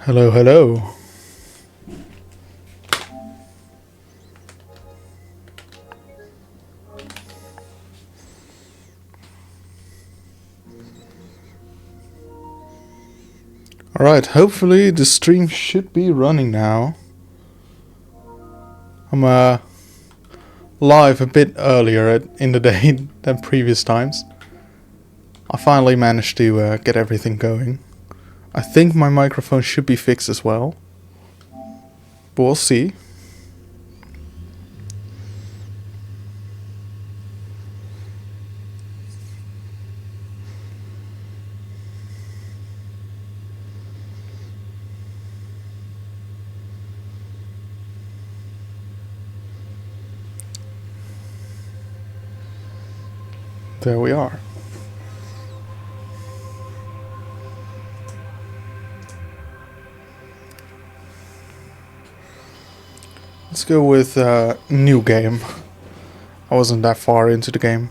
Hello, hello. Alright, hopefully the stream should be running now. I'm live a bit earlier in the day than previous times. I finally managed to get everything going. I think my microphone should be fixed as well. But we'll see. There we are. Let's go with new game. I wasn't that far into the game.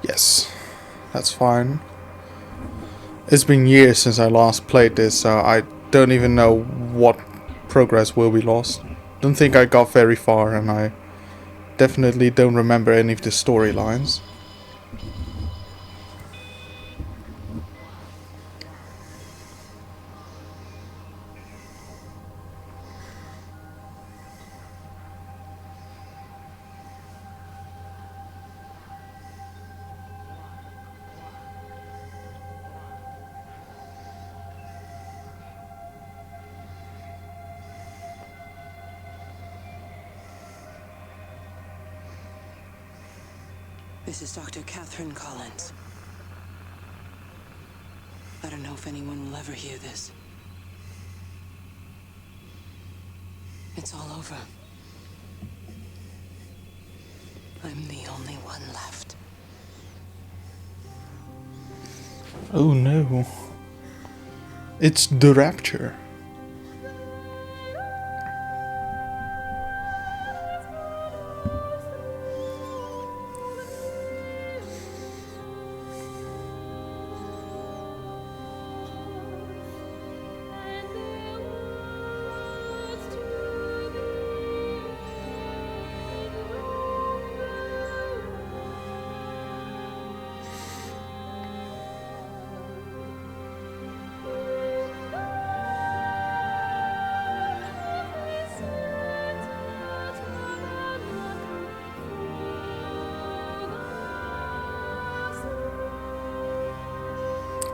Yes, that's fine. It's been years since I last played this, so I don't even know what progress will be lost. Don't think I got very far, and I definitely don't remember any of the storylines. This is Dr. Catherine Collins. I don't know if anyone will ever hear this. It's all over. I'm the only one left. Oh no. It's the Rapture.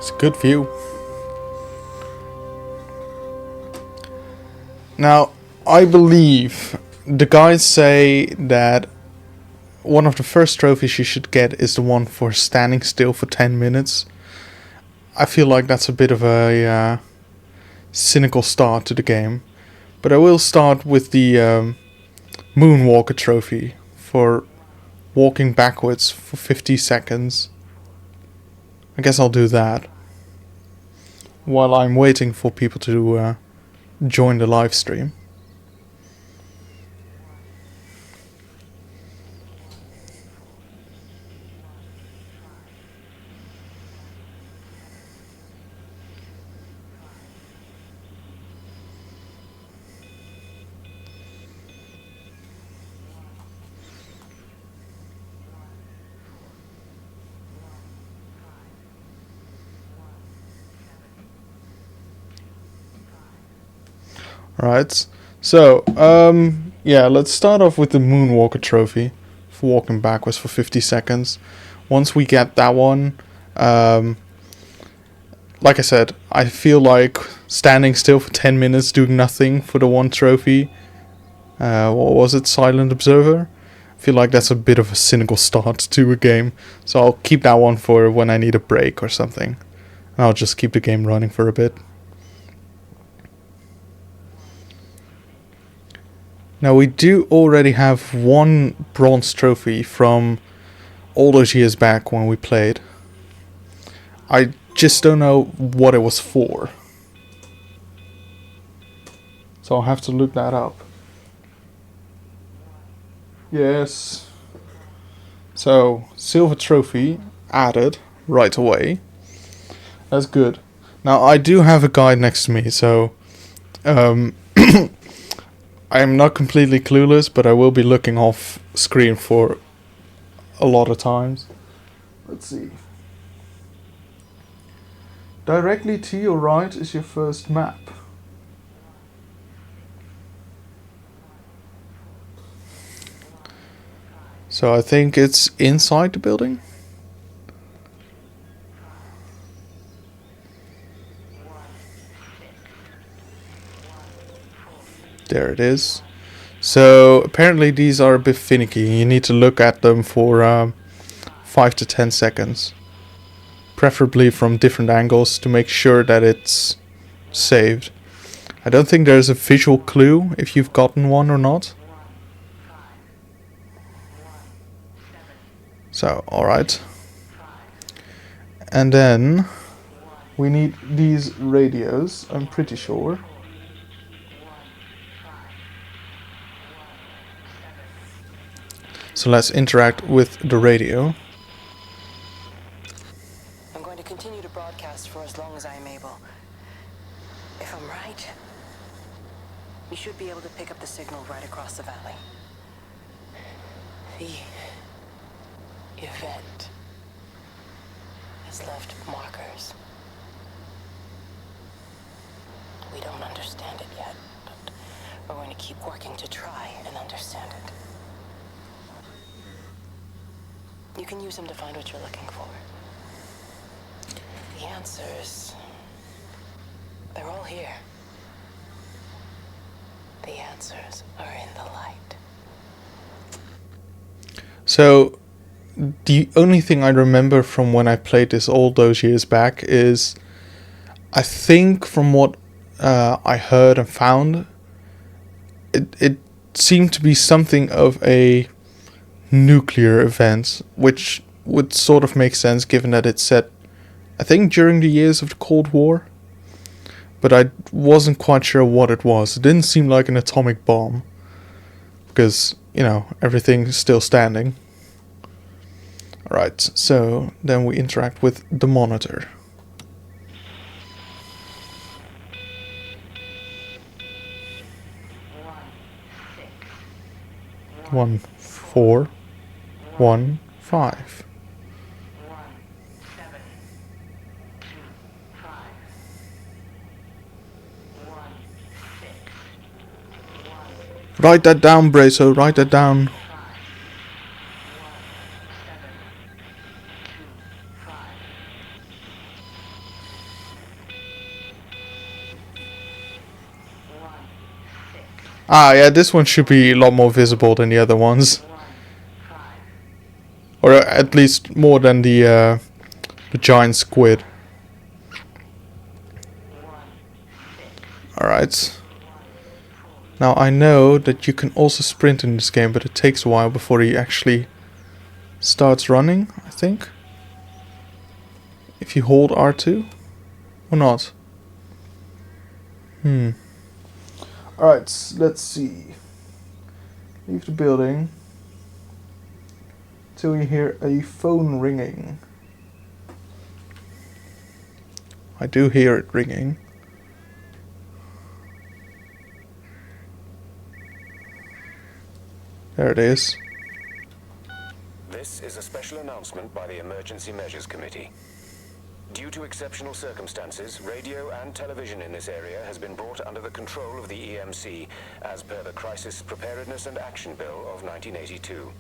It's a good view. Now, I believe the guys say that one of the first trophies you should get is the one for standing still for 10 minutes. I feel like that's a bit of a cynical start to the game. But I will start with the Moonwalker trophy for walking backwards for 50 seconds. I guess I'll do that while I'm waiting for people to join the live stream. Right, so, yeah, let's start off with the Moonwalker trophy for walking backwards for 50 seconds. Once we get that one, like I said, I feel like standing still for 10 minutes doing nothing for the one trophy, what was it, Silent Observer? I feel like that's a bit of a cynical start to a game, so I'll keep that one for when I need a break or something. And I'll just keep the game running for a bit. Now we do already have one bronze trophy from all those years back when we played. I just don't know what it was for. So I'll have to look that up. Yes. So, silver trophy added right away. That's good. Now, I do have a guide next to me, so I am not completely clueless, but I will be looking off screen for a lot of times. Let's see. Directly to your right is your first map. So I think it's inside the building. There it is. So apparently these are a bit finicky. You need to look at them for 5 to 10 seconds. Preferably from different angles to make sure that it's saved. I don't think there's a visual clue if you've gotten one or not. So, alright. And then we need these radios, I'm pretty sure. So let's interact with the radio. I'm going to continue to broadcast for as long as I am able. If I'm right, we should be able to pick up the signal right across the valley. The event has left markers. We don't understand it yet, but we're going to keep working to try and understand it. You can use them to find what you're looking for. The answers, they're all here. The answers are in the light. So, the only thing I remember from when I played this all those years back is, I think from what I heard and found, it seemed to be something of a nuclear event, which would sort of make sense given that it's set, I think, during the years of the Cold War. But I wasn't quite sure what it was. It didn't seem like an atomic bomb, because, you know, everything's still standing. Alright, so then we interact with the monitor. One, 4, 1, 5. Write that down, Brazo, write that down. Ah, yeah, this one should be a lot more visible than the other ones. Or at least more than the giant squid. Alright. Now I know that you can also sprint in this game, but it takes a while before he actually starts running, I think. If you hold R2 or not. Alright, let's see. Leave the building till you hear a phone ringing. I do hear it ringing. There it is. This is a special announcement by the Emergency Measures Committee. Due to exceptional circumstances, radio and television in this area has been brought under the control of the EMC as per the Crisis Preparedness and Action Bill of 1982.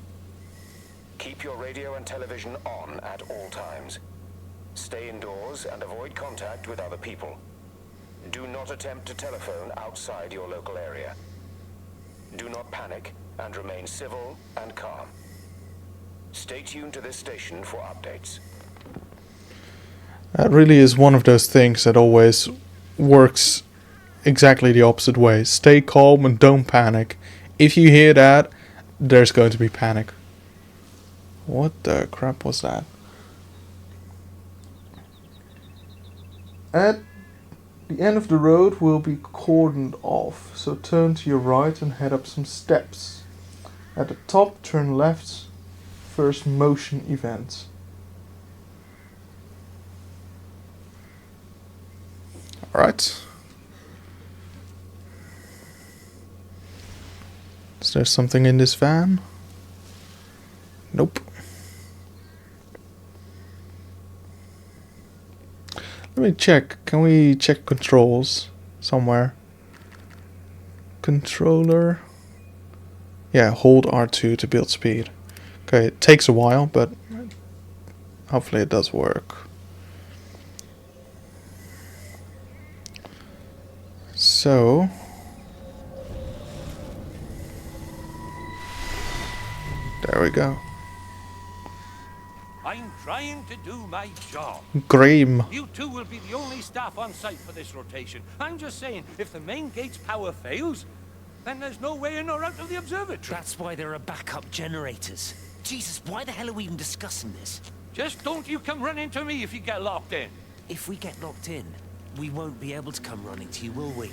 Keep your radio and television on at all times. Stay indoors and avoid contact with other people. Do not attempt to telephone outside your local area. Do not panic and remain civil and calm. Stay tuned to this station for updates. That really is one of those things that always works exactly the opposite way. Stay calm and don't panic. If you hear that, there's going to be panic. What the crap was that? At the end of the road will be cordoned off, so turn to your right and head up some steps. At the top, turn left. First motion event. Alright. Is there something in this van? Nope. Let me check. Can we check controls somewhere? Controller. Yeah, hold R2 to build speed. Okay, it takes a while, but hopefully it does work. So, there we go. I'm trying to do my job. Graham. You two will be the only staff on site for this rotation. I'm just saying, if the main gate's power fails, then there's no way in or out of the observatory. That's why there are backup generators. Jesus, why the hell are we even discussing this? Just don't you come running to me if you get locked in. If we get locked in, we won't be able to come running to you, will we?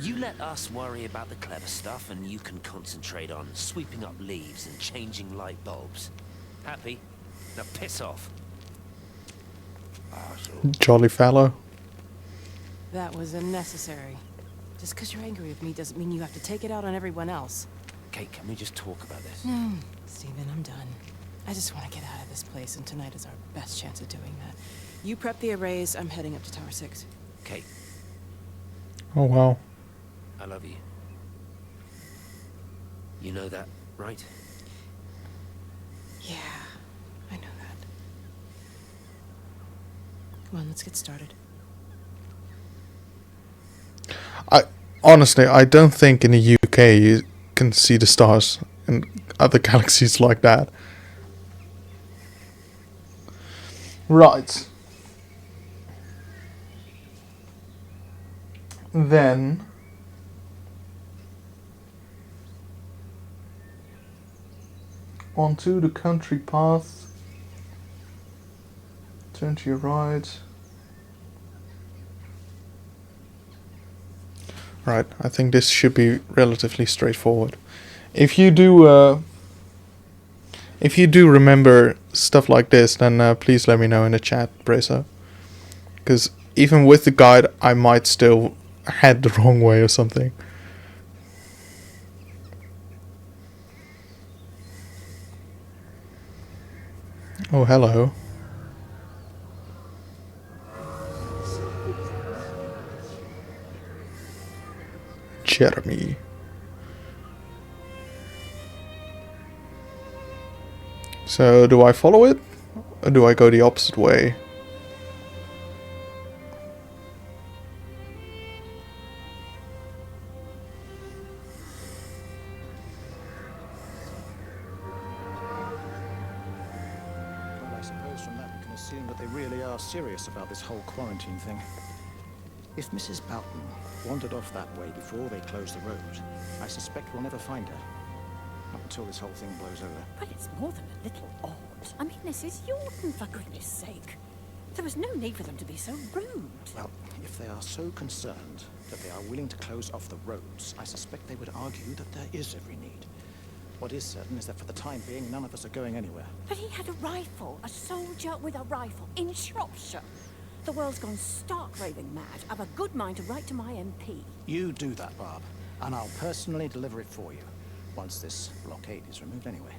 You let us worry about the clever stuff, and you can concentrate on sweeping up leaves and changing light bulbs. Happy? Now piss off. Jolly fellow. That was unnecessary. Just because you're angry with me doesn't mean you have to take it out on everyone else. Kate, can we just talk about this? No, Steven, I'm done. I just want to get out of this place, and tonight is our best chance of doing that. You prep the arrays, I'm heading up to Tower 6. Kate, Oh wow. I love you. You know that, right? Yeah, I know that. Come on, let's get started. Honestly, I don't think in the UK you can see the stars in other galaxies like that. Right. Then onto the country path. Turn to your right. Right, I think this should be relatively straightforward. If you do remember stuff like this, then please let me know in the chat, Bracer. Because even with the guide, I might still head the wrong way or something. Oh, hello. Jeremy. So, do I follow it? Or do I go the opposite way? Well, I suppose from that we can assume that they really are serious about this whole quarantine thing. If Mrs. Boughton wandered off that way before they closed the road, I suspect we'll never find her. Not until this whole thing blows over. Well, it's more than a little odd. I mean, this is Yorton, for goodness sake. There was no need for them to be so rude. Well, if they are so concerned that they are willing to close off the roads, I suspect they would argue that there is every need. What is certain is that for the time being, none of us are going anywhere. But he had a rifle, a soldier with a rifle, in Shropshire. The world's gone stark raving mad. I've a good mind to write to my MP. You do that, Barb, and I'll personally deliver it for you. Once this blockade is removed anyway.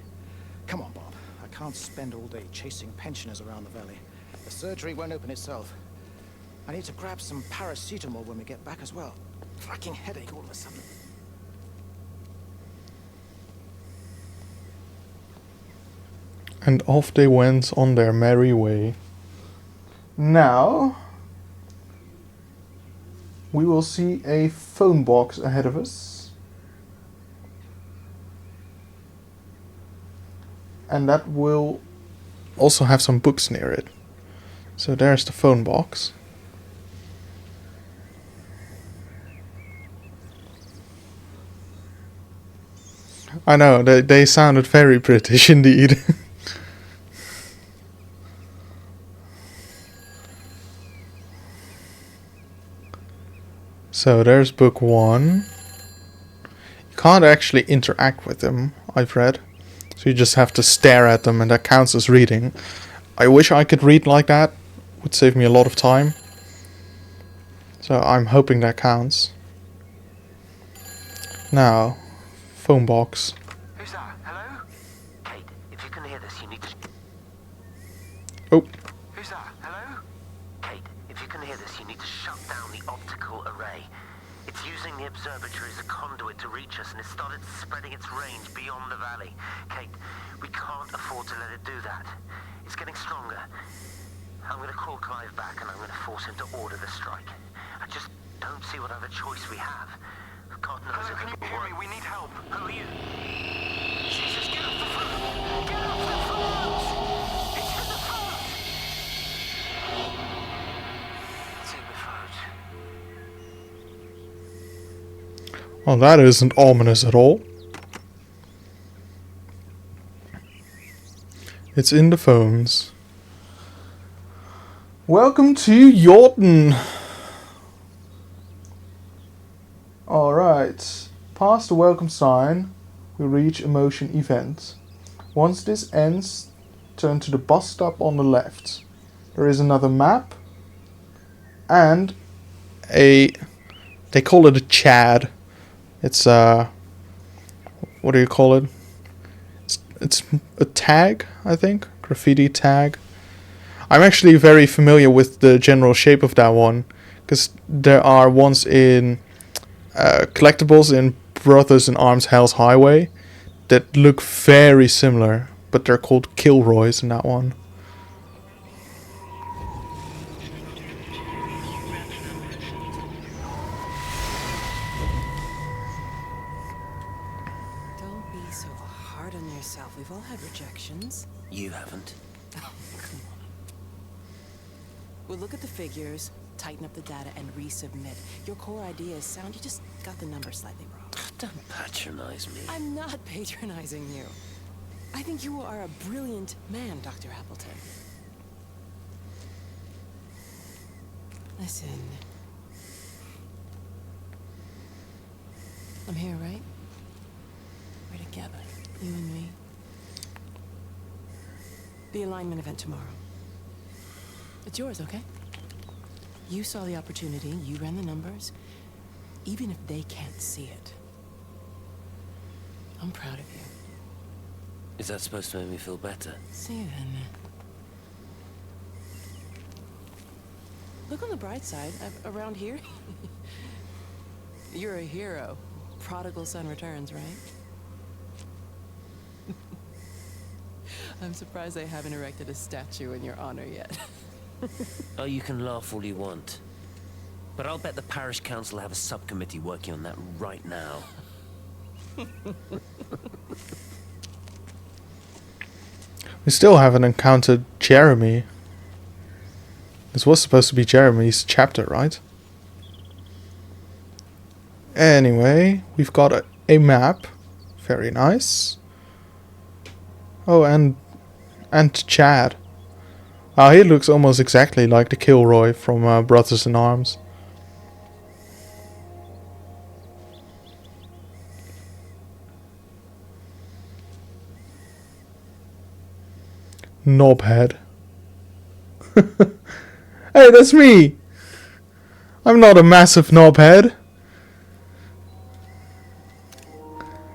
Come on, Bob. I can't spend all day chasing pensioners around the valley. The surgery won't open itself. I need to grab some paracetamol when we get back as well. Fucking headache all of a sudden. And off they went on their merry way. Now, we will see a phone box ahead of us. And that will also have some books near it. So there's the phone box. I know, they sounded very British indeed. So there's book 1. You can't actually interact with them, I've read. So you just have to stare at them and that counts as reading. I wish I could read like that. It would save me a lot of time. So I'm hoping that counts. Now, phone box. Who's that? Hello? Kate, if you can hear this, you need to... Oh, Who's that? Hello? Kate, if you can hear this, you need to shut down the optical array. It's using the observatory as a conduit to reach us, and it started spreading its range beyond the valley. Kate, we can't afford to let it do that. It's getting stronger. I'm going to call Clive back, and I'm going to force him to order the strike. I just don't see what other choice we have. God knows if it will work. We need help. Who are you? Jesus, get off the phone! Get off the phone! It's in the phone! It's in the phone. well, that isn't ominous at all. It's in the phones. Welcome to Yorton. Alright. Past the welcome sign, we reach a motion event. Once this ends, turn to the bus stop on the left. There is another map and they call it a Chad. It's what do you call it? It's a tag, I think, graffiti tag. I'm actually very familiar with the general shape of that one, because there are ones in collectibles in Brothers in Arms Hell's Highway that look very similar, but they're called Kilroys in that one. Don't be so hard on yourself. We've all had rejections. You haven't. Oh, come on. We'll look at the figures, tighten up the data, and resubmit. Your core idea is sound. You just got the numbers slightly wrong. Don't patronize me. I'm not patronizing you. I think you are a brilliant man, Dr. Appleton. Listen. I'm here, right? We're together, you and me. The alignment event tomorrow. It's yours, okay? You saw the opportunity, you ran the numbers. Even if they can't see it, I'm proud of you. Is that supposed to make me feel better? See you then. Look on the bright side. Around here, you're a hero. Prodigal son returns, right? I'm surprised they haven't erected a statue in your honor yet. Oh, you can laugh all you want. But I'll bet the parish council have a subcommittee working on that right now. We still haven't encountered Jeremy. This was supposed to be Jeremy's chapter, right? Anyway, we've got a map. Very nice. Oh, and Chad. Oh, he looks almost exactly like the Kilroy from Brothers in Arms. Knobhead. Hey, that's me! I'm not a massive knobhead.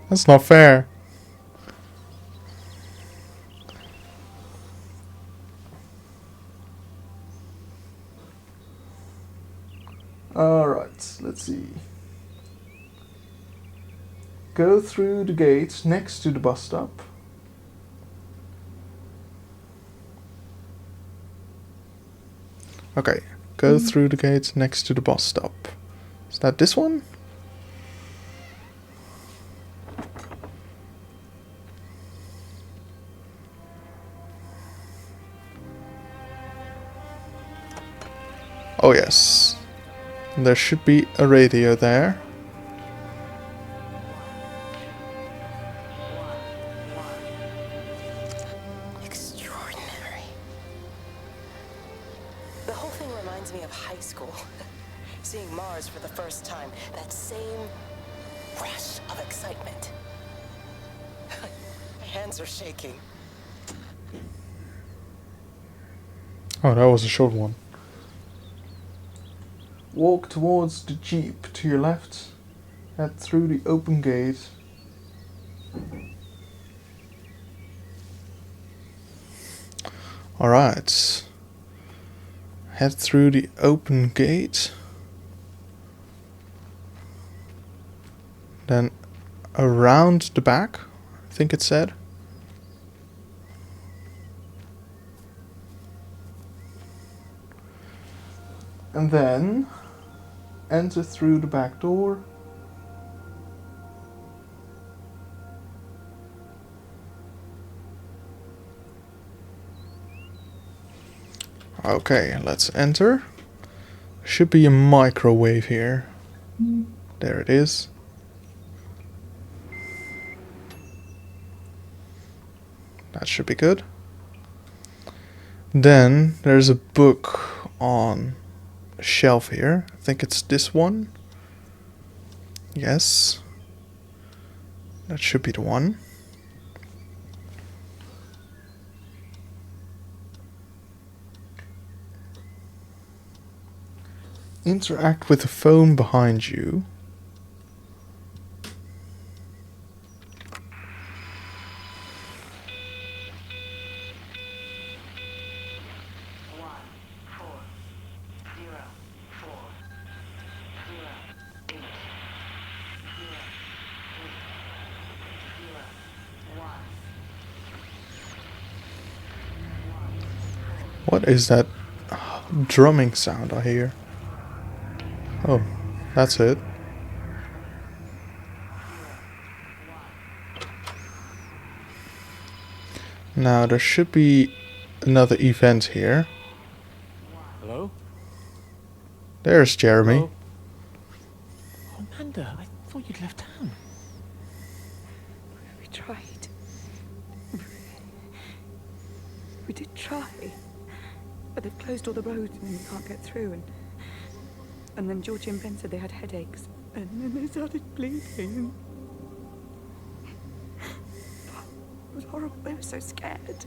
That's not fair. Alright, let's see. Go through the gate next to the bus stop. Okay, go through the gate next to the bus stop. Is that this one? Oh yes. There should be a radio there. Extraordinary. The whole thing reminds me of high school. Seeing Mars for the first time. That same rush of excitement. hands are shaking. Oh, that was a short one. Walk towards the jeep to your left. Head through the open gate. Alright. Head through the open gate. Then around the back, I think it said. And then enter through the back door. Okay, let's enter. Should be a microwave here. There it is. That should be good. Then there's a book on a shelf here. I think it's this one. Yes. That should be the one. Interact with the phone behind you. What is that drumming sound I hear? Oh, that's it. Now there should be another event here. Hello? There's Jeremy. Hello? Oh, Amanda, I thought you'd left town. We tried. We did try. But they've closed all the roads and we can't get through. And then Georgie and Ben said they had headaches. And then they started bleeding. It was horrible. They were so scared.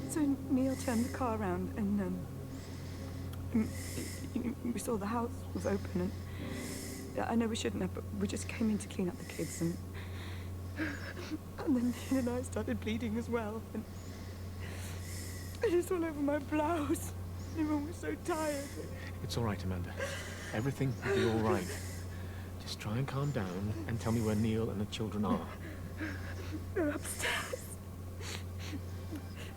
So Neil turned the car around and we saw the house was open. And I know we shouldn't have, but we just came in to clean up the kids. And then Neil and I started bleeding as well. And it was all over my blouse. Everyone was so tired. It's all right, Amanda. Everything will be all right. Just try and calm down and tell me where Neil and the children are. They're upstairs.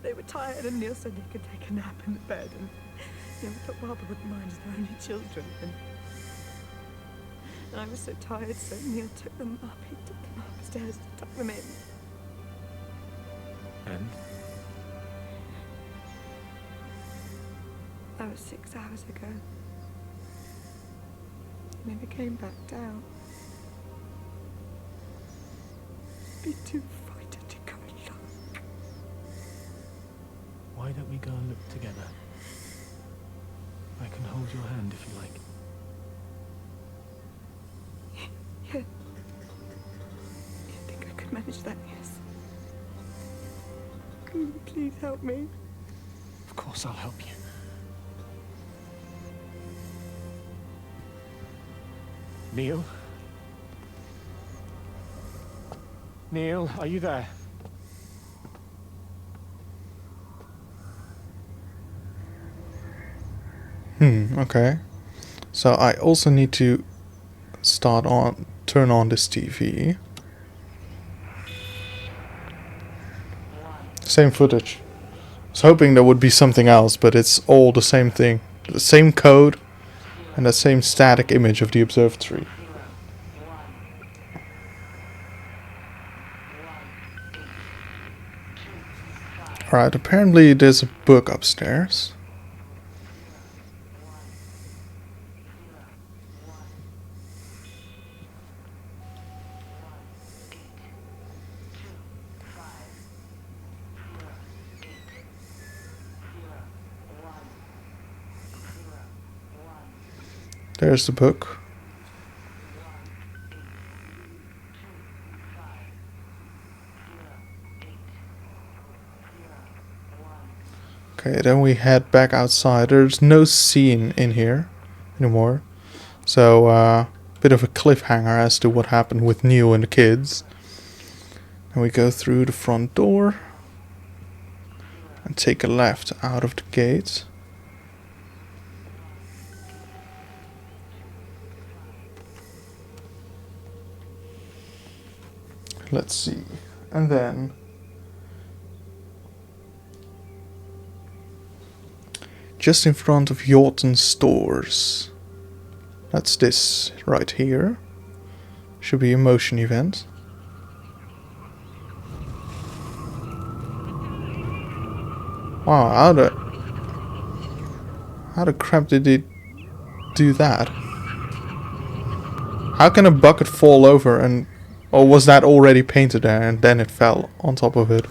They were tired and Neil said they could take a nap in the bed. And we thought Barbara wouldn't mind as they're only children. And I was so tired, so Neil took them up. He took them upstairs and tucked them in. And? That was 6 hours ago. Never came back down. Be too frightened to go and look. Why don't we go and look together? I can hold your hand if you like. Yeah. You think I could manage that, yes? Can you please help me? Of course I'll help you. Neil? Neil, are you there? Okay. So I also need to turn on this TV. Same footage. I was hoping there would be something else, but it's all the same thing. The same code and the same static image of the observatory. Alright, apparently there's a book upstairs. There's the book. Okay, then we head back outside. There's no scene in here anymore. So, bit of a cliffhanger as to what happened with Neil and the kids. And we go through the front door. And take a left out of the gate. Let's see. And then just in front of Yorton Stores. That's this right here. Should be a motion event. Wow, how the crap did it do that? How can a bucket fall over and... Or was that already painted there and then it fell on top of it?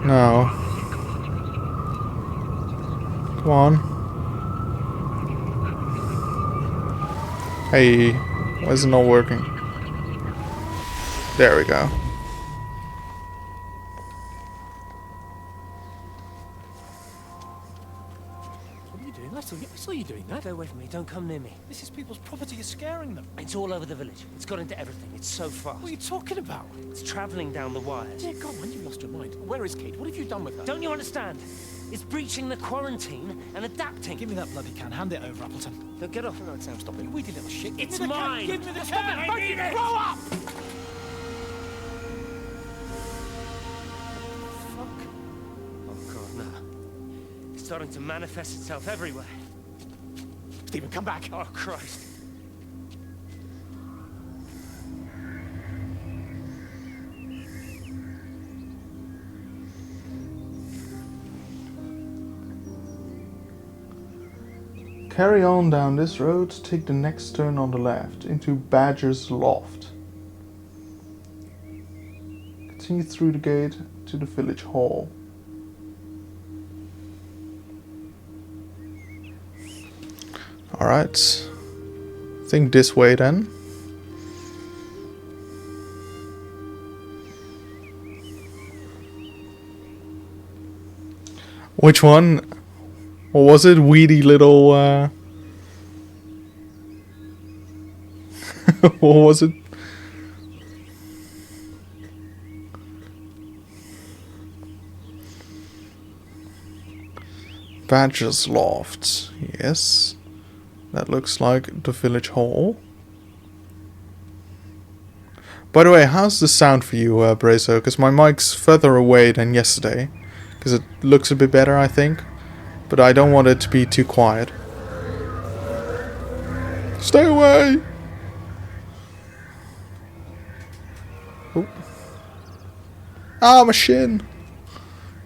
No. Come on. Hey, why is it not working? There we go. I saw you doing that. Stay away from me. Don't come near me. This is people's property. You're scaring them. It's all over the village. It's got into everything. It's so fast. What are you talking about? It's traveling down the wires. Dear God, when you lost your mind. Where is Kate? What have you done with her? Don't you understand? It's breaching the quarantine and adapting. Give me that bloody can. Hand it over, Appleton. Don't get off. No, Sam, stop it. You weedy little shit. It's Give me the mine. Can. Give me the Stop can. it. I need it. Grow up! Fuck. Oh, God, no. It's starting to manifest itself everywhere. Stephen, come back. Oh, Christ. Carry on down this road, take the next turn on the left into Badger's Loft. Continue through the gate to the village hall. Alright, think this way then. Which one? What was it? Weedy little, what was it? Badger's Loft, yes. That looks like the village hall. By the way, how's the sound for you, Brazo? Because my mic's further away than yesterday. Because it looks a bit better, I think. But I don't want it to be too quiet. Stay away! Oh. Ah, my shin!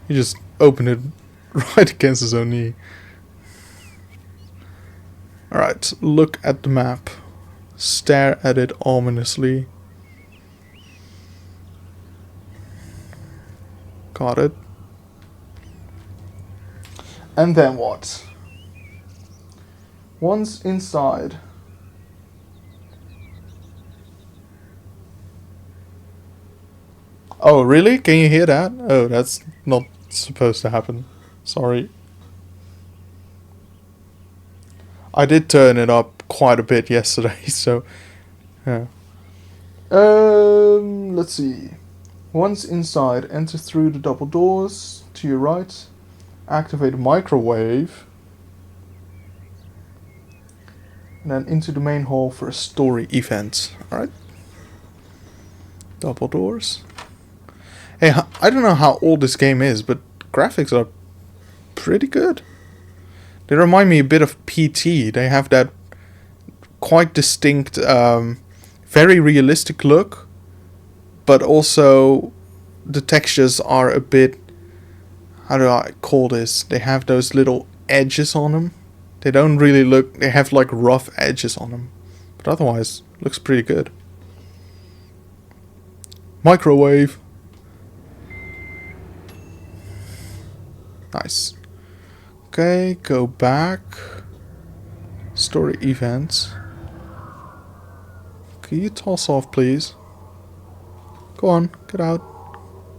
He just opened it right against his own knee. Alright, look at the map. Stare at it ominously. Got it. And then what? Once inside. Oh, really? Can you hear that? Oh, that's not supposed to happen. Sorry. I did turn it up quite a bit yesterday, so yeah. Let's see. Once inside, enter through the double doors to your right. Activate a microwave. And then into the main hall for a story event. Alright. Double doors. Hey, I don't know how old this game is, but graphics are pretty good. They remind me a bit of PT. They have that quite distinct, very realistic look, but also the textures are a bit, how do I call this? They have those little edges on them. They don't really look, they have like rough edges on them, but otherwise looks pretty good. Microwave. Nice. Okay, go back. Story events. Can you toss off, please? Go on, get out.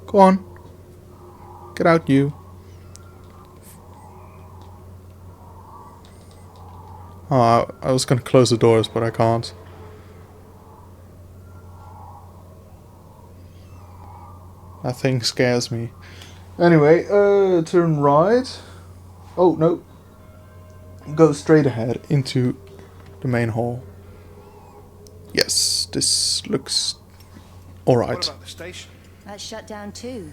Go on. Get out, you. Oh, I was gonna close the doors, but I can't. That thing scares me. Anyway, turn right. Oh, no. Go straight ahead into the main hall. Yes, this looks alright. What about the station? That's shut down too.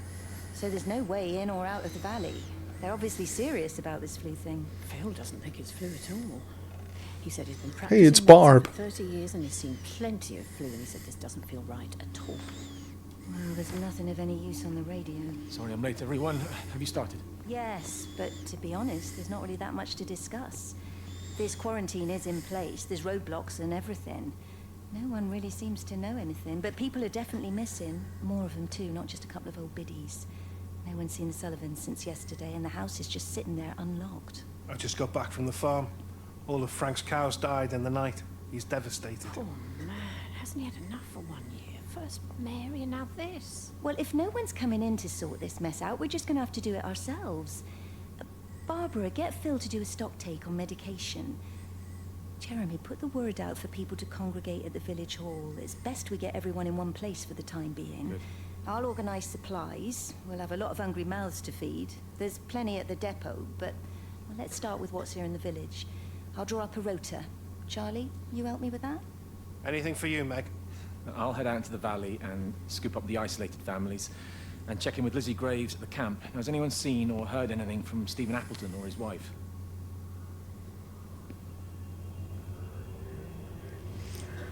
So there's no way in or out of the valley. They're obviously serious about this flu thing. Phil doesn't think it's flu at all. He said he's been Hey, practicing it's Barb. for 30 years and he's seen plenty of flu, and he said this doesn't feel right at all. Well, there's nothing of any use on the radio. Sorry I'm late, everyone. Have you started? Yes, but to be honest, there's not really that much to discuss. This quarantine is in place, there's roadblocks and everything. No one really seems to know anything, but people are definitely missing. More of them too, not just a couple of old biddies. No one's seen the Sullivans since yesterday, and the house is just sitting there unlocked. I just got back from the farm. All of Frank's cows died in the night. He's devastated. Poor man, hasn't he had enough for 1 year? First Mary and now this. Well, if no one's coming in to sort this mess out, we're just gonna have to do it ourselves. Barbara, get Phil to do a stock take on medication. Jeremy, put the word out for people to congregate at the village hall. It's best we get everyone in one place for the time being. Good. I'll organise supplies. We'll have a lot of hungry mouths to feed. There's plenty at the depot, but well, let's start with what's here in the village. I'll draw up a rota. Charlie, you help me with that? Anything for you, Meg? I'll head out into the valley and scoop up the isolated families and check in with Lizzie Graves at the camp. Now, has anyone seen or heard anything from Stephen Appleton or his wife?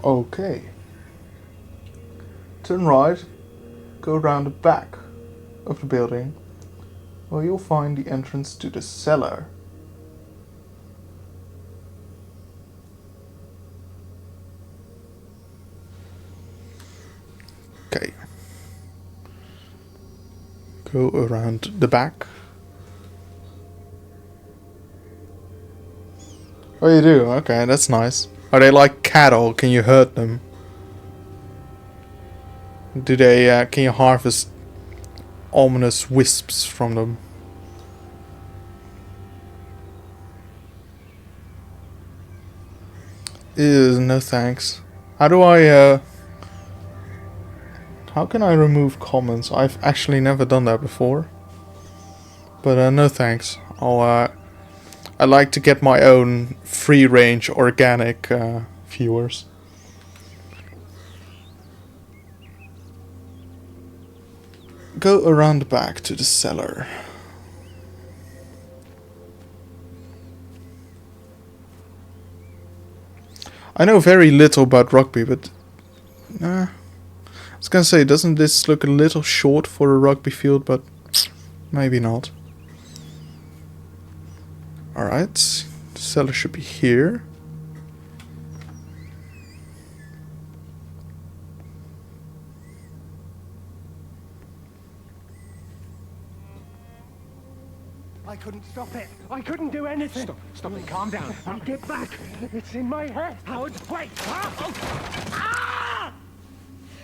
Okay. Turn right. Go around the back of the building, where you'll find the entrance to the cellar. Okay. Go around the back. Oh, you do? Okay, that's nice. Are they like cattle? Can you hurt them? Do they, can you harvest ominous wisps from them? Ew, no thanks. How do I, how can I remove comments? I've actually never done that before. But, no thanks. I like to get my own free-range organic viewers. Go around the back to the cellar. I know very little about rugby, but I was gonna say, doesn't this look a little short for a rugby field, but maybe not. Alright, the cellar should be here. I couldn't stop it. I couldn't do anything. Stop it, calm down. I'll get back. It's in my head. Howard, wait.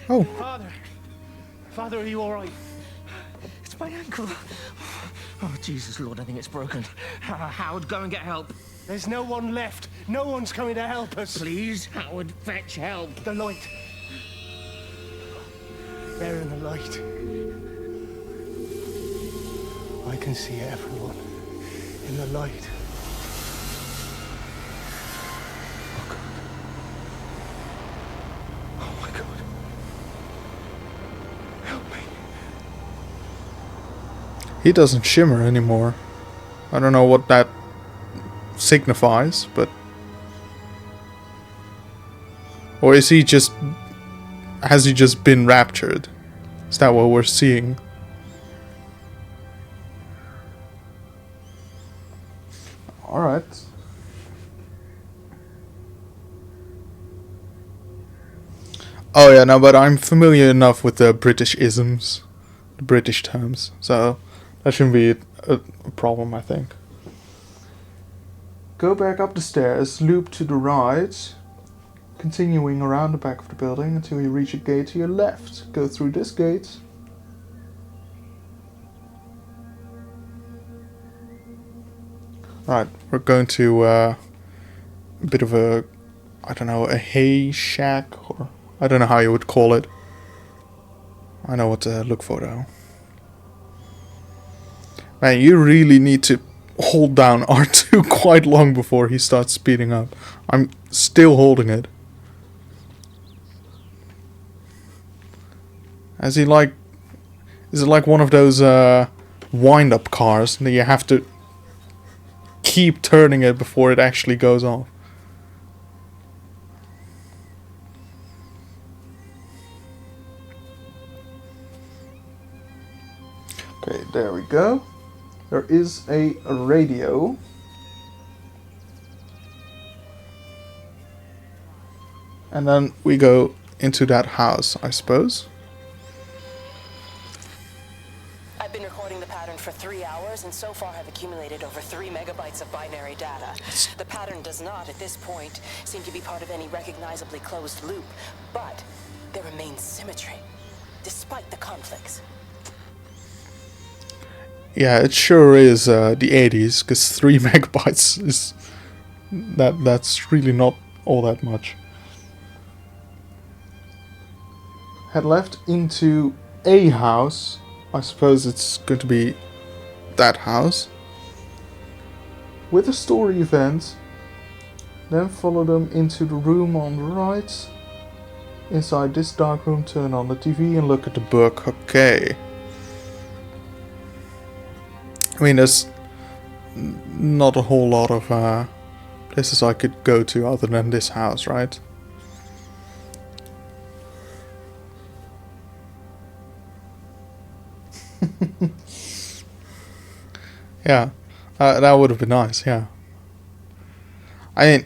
Oh. Father, are you all right? It's my ankle. Oh, Jesus, Lord, I think it's broken. Howard, go and get help. There's no one left. No one's coming to help us. Please, Howard, fetch help. The light. There in the light. I can see everyone in the light. Oh, God. Oh, my God. Help me. He doesn't shimmer anymore. I don't know what that signifies, but... Or is he just... Has he just been raptured? Is that what we're seeing? Alright. Oh yeah, no, but I'm familiar enough with the British isms, the British terms, so that shouldn't be a problem, I think. Go back up the stairs, loop to the right, continuing around the back of the building until you reach a gate to your left. Go through this gate. Right, we're going to a bit of a, I don't know, a hay shack, or I don't know how you would call it. I know what to look for though. Man, you really need to hold down R2 quite long before he starts speeding up. I'm still holding it. Is it like one of those wind-up cars that you have to keep turning it before it actually goes off? Okay, there we go. There is a radio. And then we go into that house, I suppose. I've been recording the pattern for 3 hours and so far have accumulated over 3 megabytes of binary data. The pattern does not, at this point, seem to be part of any recognizably closed loop, but there remains symmetry, despite the conflicts. Yeah, it sure is the 80s, because 3 megabytes is... That's really not all that much. Head left into a house. I suppose it's going to be that house. With a story event. Then follow them into the room on the right. Inside this dark room, turn on the TV and look at the book. Okay. I mean, there's not a whole lot of places I could go to other than this house, right? Yeah, that would have been nice, yeah. I mean,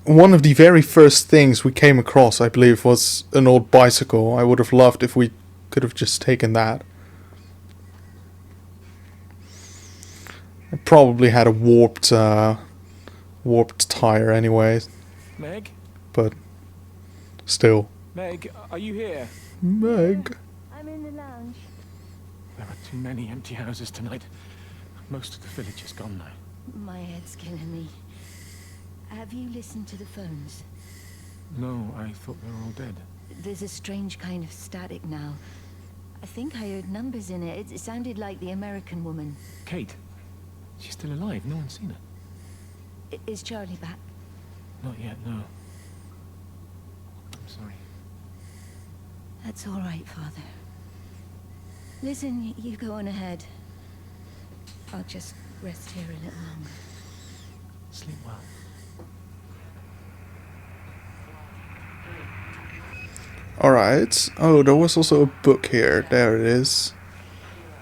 one of the very first things we came across, I believe, was an old bicycle. I would have loved if we could have just taken that. It probably had a warped tire anyway. Meg? But still. Meg, are you here? Meg. I'm in the lounge. There are too many empty houses tonight. Most of the village is gone now. My head's killing me. Have you listened to the phones? No, I thought they were all dead. There's a strange kind of static now. I think I heard numbers in it. It sounded like the American woman. Kate? She's still alive. No one's seen her. Is Charlie back? Not yet, no. I'm sorry. That's all right, Father. Listen, you go on ahead. I'll just rest here a little longer. Sleep well. Alright. Oh, there was also a book here. There it is.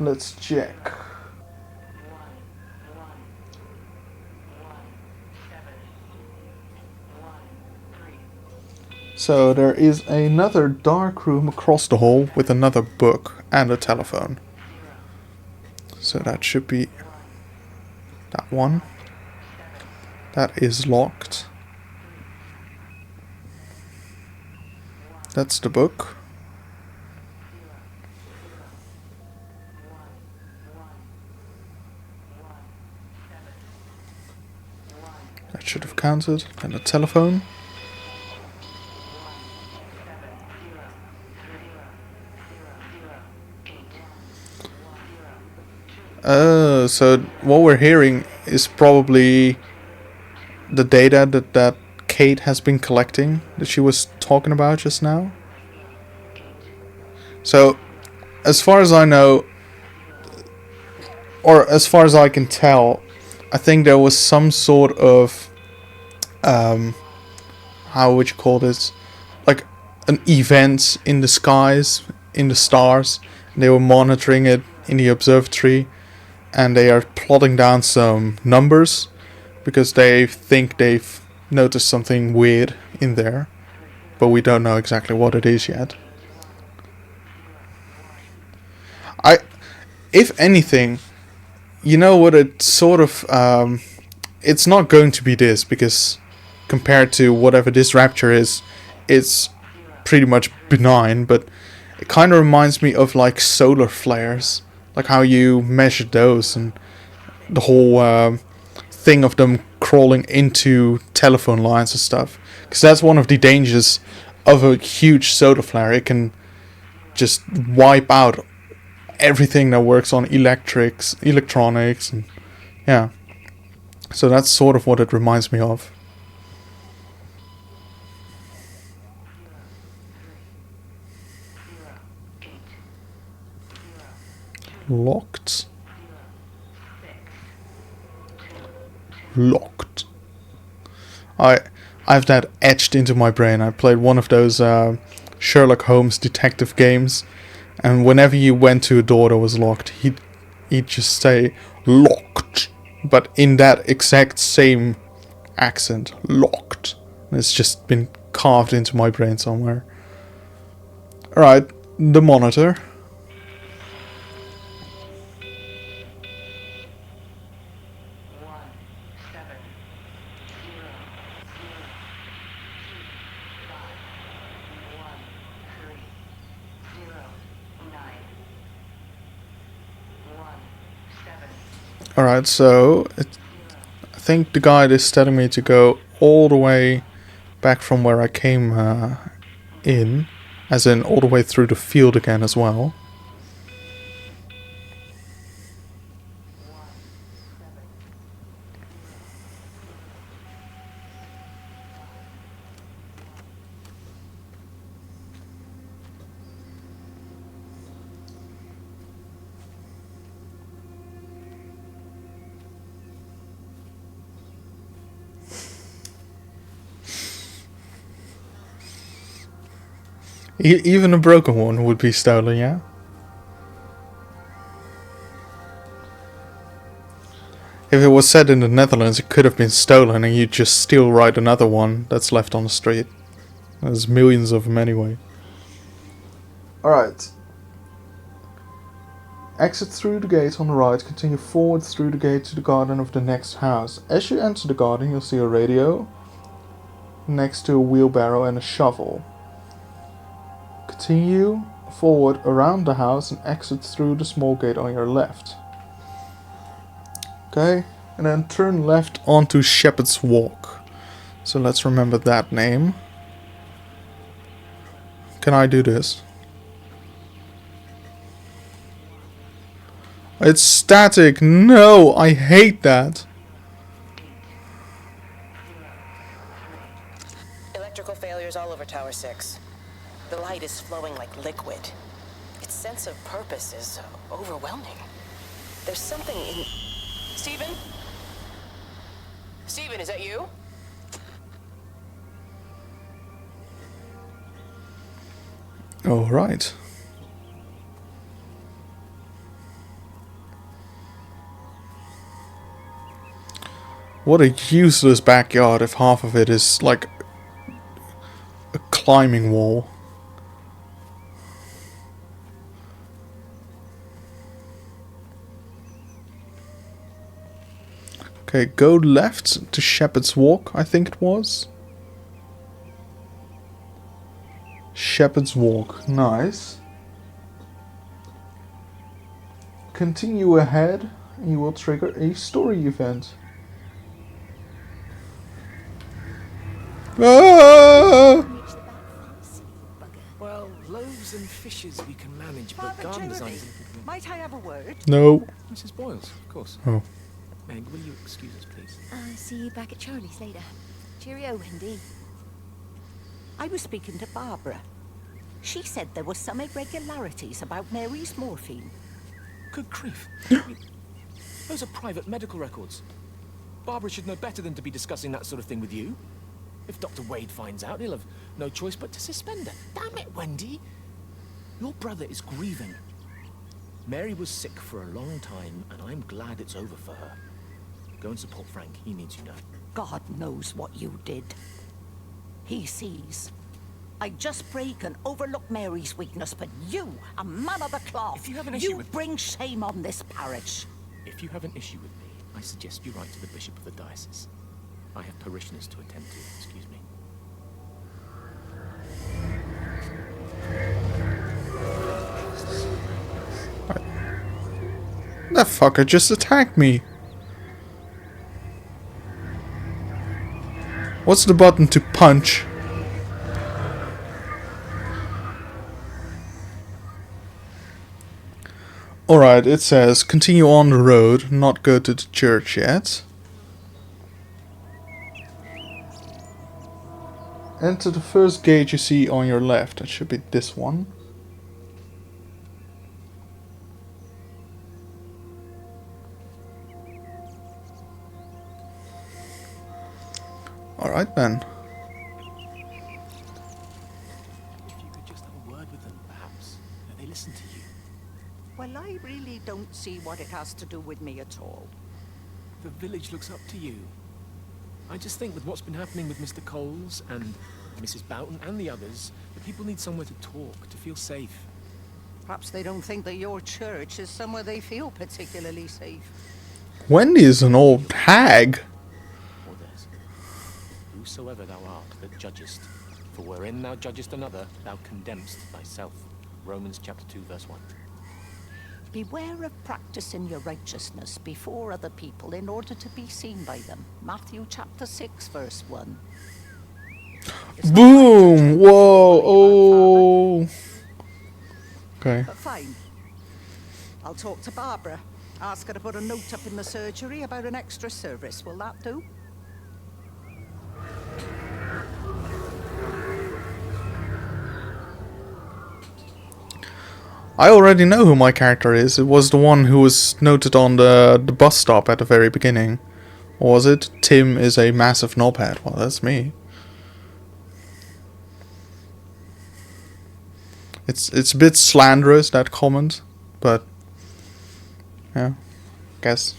Let's check. So there is another dark room across the hall with another book and a telephone. So that should be that one. That is locked. That's the book. That should have counted. And the telephone. So what we're hearing is probably the data that Kate has been collecting, that she was talking about just now. So, as far as I know, or as far as I can tell, I think there was some sort of, how would you call this? Like an event in the skies, in the stars. They were monitoring it in the observatory. And they are plotting down some numbers because they think they've noticed something weird in there, but we don't know exactly what it is yet. If anything, you know what, it sort of, it's not going to be this, because compared to whatever this Rapture is, it's pretty much benign, but it kind of reminds me of like solar flares. Like how you measure those and the whole thing of them crawling into telephone lines and stuff. Because that's one of the dangers of a huge solar flare. It can just wipe out everything that works on electronics, and yeah. So that's sort of what it reminds me of. Locked. Locked. I have that etched into my brain. I played one of those Sherlock Holmes detective games, and whenever you went to a door that was locked, he'd just say locked, but in that exact same accent, locked. And it's just been carved into my brain somewhere. Alright, the monitor. Alright, so I think the guide is telling me to go all the way back from where I came in, as in all the way through the field again as well. Even a broken one would be stolen, yeah? If it was said in the Netherlands, it could have been stolen and you just still write another one that's left on the street. There's millions of them anyway. Alright. Exit through the gate on the right, continue forward through the gate to the garden of the next house. As you enter the garden, you'll see a radio next to a wheelbarrow and a shovel. Continue forward around the house and exit through the small gate on your left. Okay, and then turn left onto Shepherd's Walk. So let's remember that name. Can I do this? It's static! No! I hate that! Electrical failures all over Tower 6. The light is flowing like liquid. Its sense of purpose is overwhelming. There's something in... Stephen? Stephen, is that you? Alright. What a useless backyard if half of it is like a climbing wall. Okay, go left to Shepherd's Walk, I think it was. Shepherd's Walk, nice. Continue ahead, and you will trigger a story event. Ah! Well, loaves and fishes we can manage, but garden design is... Might I have a word? No. Mrs. Boyles, of course. Oh. Meg, will you excuse us, please? See you back at Charlie's later. Cheerio, Wendy. I was speaking to Barbara. She said there were some irregularities about Mary's morphine. Good grief. Those are private medical records. Barbara should know better than to be discussing that sort of thing with you. If Dr. Wade finds out, he'll have no choice but to suspend her. Damn it, Wendy. Your brother is grieving. Mary was sick for a long time, and I'm glad it's over for her. Go and support Frank. He needs you now. God knows what you did. He sees. I just break and overlook Mary's weakness, but you, a man of the cloth, if you have an issue with... bring shame on this parish. If you have an issue with me, I suggest you write to the Bishop of the Diocese. I have parishioners to attend to. Excuse me. That fucker just attacked me. What's the button to punch? Alright, it says continue on the road, not go to the church yet. Enter the first gate you see on your left. That should be this one. Alright then. If you could just have a word with them, perhaps. They listen to you. Well, I really don't see what it has to do with me at all. The village looks up to you. I just think with what's been happening with Mr. Coles and Mrs. Boughton and the others, that people need somewhere to talk, to feel safe. Perhaps they don't think that your church is somewhere they feel particularly safe. Wendy is an old hag. Or this. Whosoever thou art that judgest, for wherein thou judgest another, thou condemnest thyself. Romans chapter 2, verse 1. Beware of practicing your righteousness before other people in order to be seen by them. Matthew chapter 6, verse 1. Boom! Whoa! Oh! Okay. But fine. I'll talk to Barbara. Ask her to put a note up in the surgery about an extra service. Will that do? I already know who my character is. It was the one who was noted on the bus stop at the very beginning. Or was it? Tim is a massive knobhead. Well, that's me. It's a bit slanderous, that comment, but yeah, guess.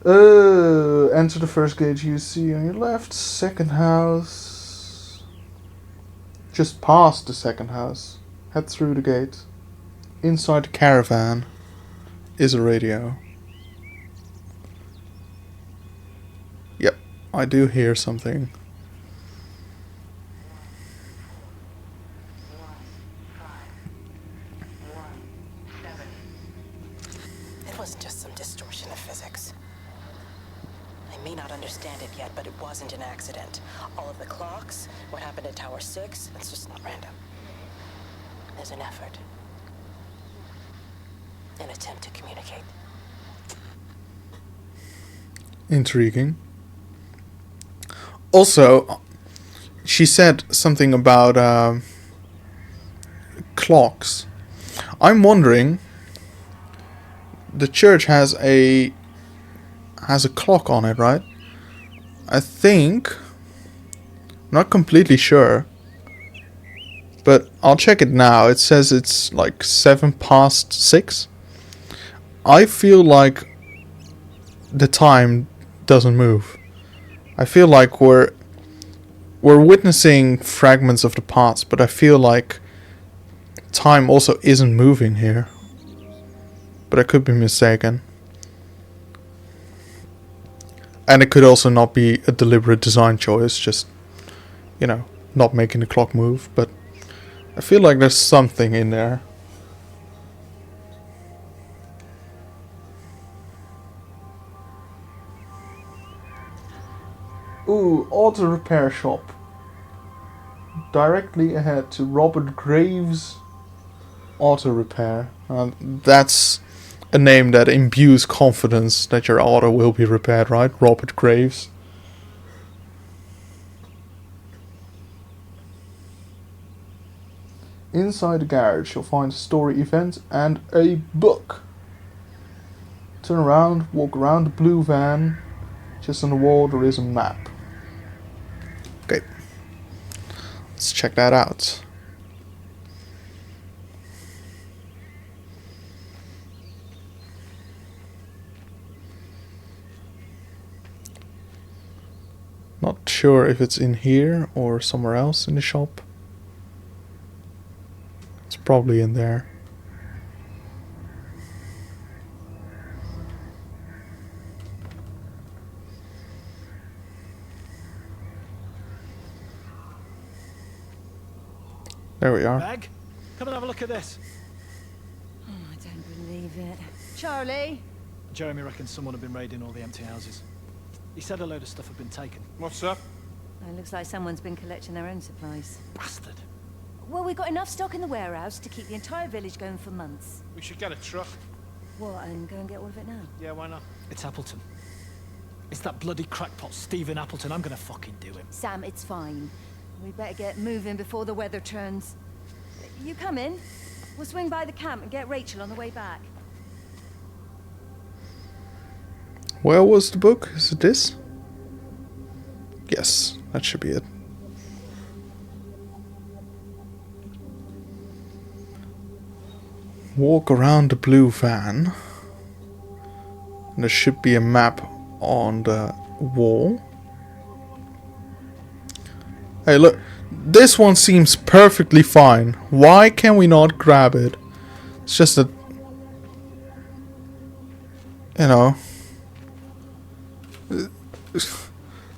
Enter the first gate you see on your left. Second house. Just past the second house. Head through the gate. Inside the caravan is a radio. Yep, I do hear something. It wasn't just some distortion of physics. I may not understand it yet, but it wasn't an accident. All of the clocks, what happened at Tower 6, it's just not random. There's an effort. An attempt to communicate. Intriguing. Also, she said something about clocks. I'm wondering, the church has a clock on it, right? I think, not completely sure, but I'll check it now. It says it's like 6:07. I feel like the time doesn't move. I feel like we're witnessing fragments of the past, but I feel like time also isn't moving here. But I could be mistaken. And it could also not be a deliberate design choice, just, you know, not making the clock move. But I feel like there's something in there. Ooh, auto repair shop. Directly ahead to Robert Graves Auto Repair. That's a name that imbues confidence that your auto will be repaired, right? Robert Graves. Inside the garage you'll find a story event and a book. Turn around, walk around the blue van. Just on the wall there is a map. Okay. Let's check that out. Not sure if it's in here or somewhere else in the shop. It's probably in there. There we are. Meg, come and have a look at this. Oh, I don't believe it. Charlie, Jeremy reckons someone had been raiding all the empty houses. He said a load of stuff had been taken. What's up? It looks like someone's been collecting their own supplies. Bastard. Well, we've got enough stock in the warehouse to keep the entire village going for months. We should get a truck. What, and go and get all of it now? Yeah, why not? It's Appleton. It's that bloody crackpot Stephen Appleton. I'm gonna fucking do him. Sam, it's fine. We better get moving before the weather turns. You come in. We'll swing by the camp and get Rachel on the way back. Where was the book? Is it this? Yes, that should be it. Walk around the blue van. And there should be a map on the wall. Hey, look. This one seems perfectly fine. Why can we not grab it? It's just that... You know...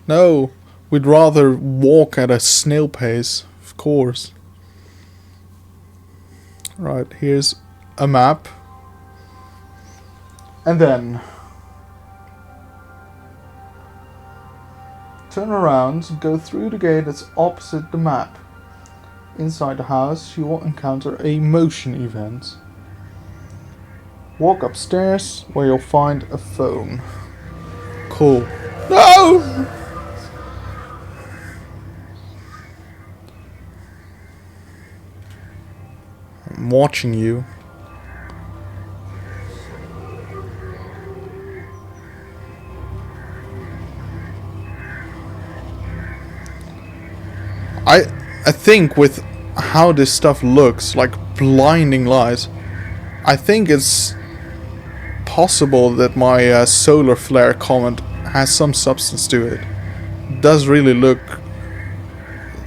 No, we'd rather walk at a snail pace, of course. Right, here's a map. And then turn around, go through the gate that's opposite the map. Inside the house you will encounter a motion event. Walk upstairs where you'll find a phone. Cool. No! I'm watching you. I think with how this stuff looks, like blinding lights, I think it's possible that my solar flare comment has some substance to it. It does really look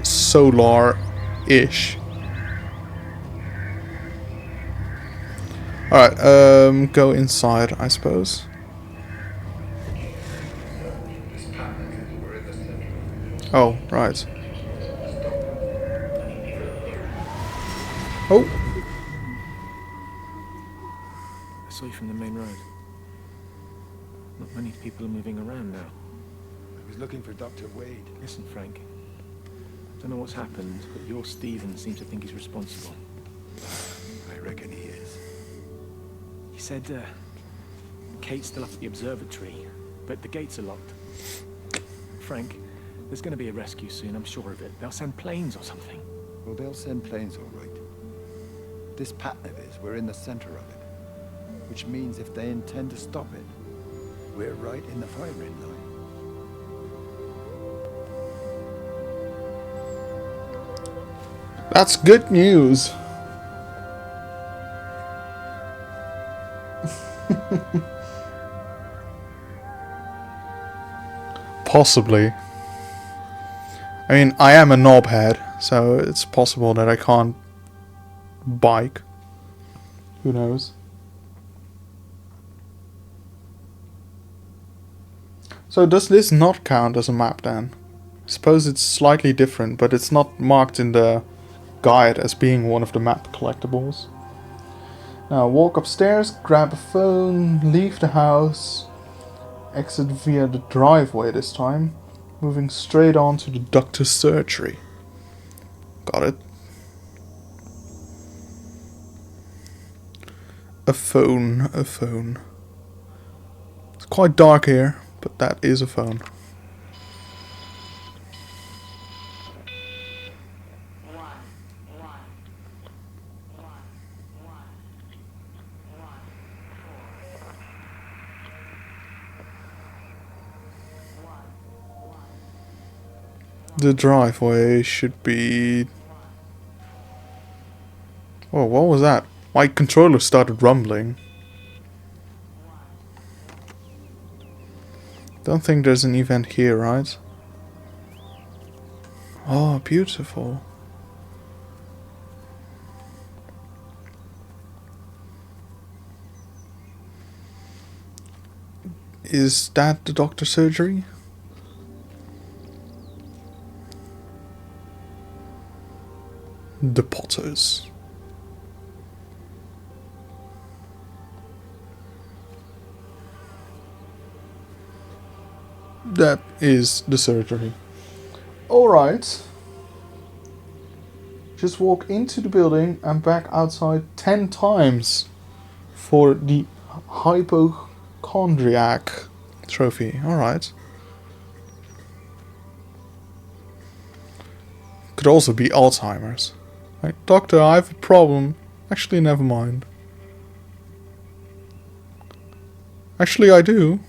solar-ish. Alright, go inside, I suppose. Oh, right. Oh! I saw you from the main road. Not many people are moving around now. I was looking for Dr. Wade. Listen, Frank. I don't know what's happened, but your Stephen seems to think he's responsible. I reckon he is. He said, Kate's still up at the observatory, but the gates are locked. Frank, there's going to be a rescue soon, I'm sure of it. They'll send planes or something. Well, they'll send planes, all right. This pattern of his, we're in the center of it. Which means if they intend to stop it, we're right in the firing line. That's good news. Possibly. I mean, I am a knobhead, so it's possible that I can't bike. Who knows? So does this not count as a map then? I suppose it's slightly different, but it's not marked in the guide as being one of the map collectibles. Now walk upstairs, grab a phone, leave the house, exit via the driveway this time, moving straight on to the doctor's surgery. Got it. A phone, a phone. It's quite dark here, but that is a phone. The driveway should be... Oh, what was that? My controller started rumbling. Don't think there's an event here, right? Oh, beautiful. Is that the doctor's surgery? The Potters. that is the surgery. Alright. Just walk into the building and back outside 10 times for the Hypochondriac trophy. Alright. Could also be Alzheimer's. Right, doctor, I have a problem. Actually, never mind. Actually, I do.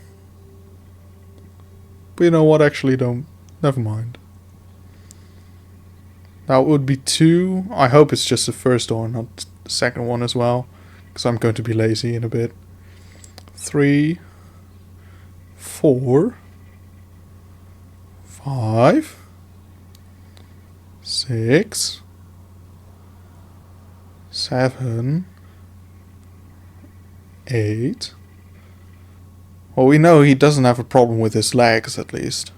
But you know what? Actually, don't. Never mind. That would be 2. I hope it's just the first door, not the second one as well. Because I'm going to be lazy in a bit. 3, 4, 5, 6, 7, 8. Well, we know he doesn't have a problem with his legs, at least.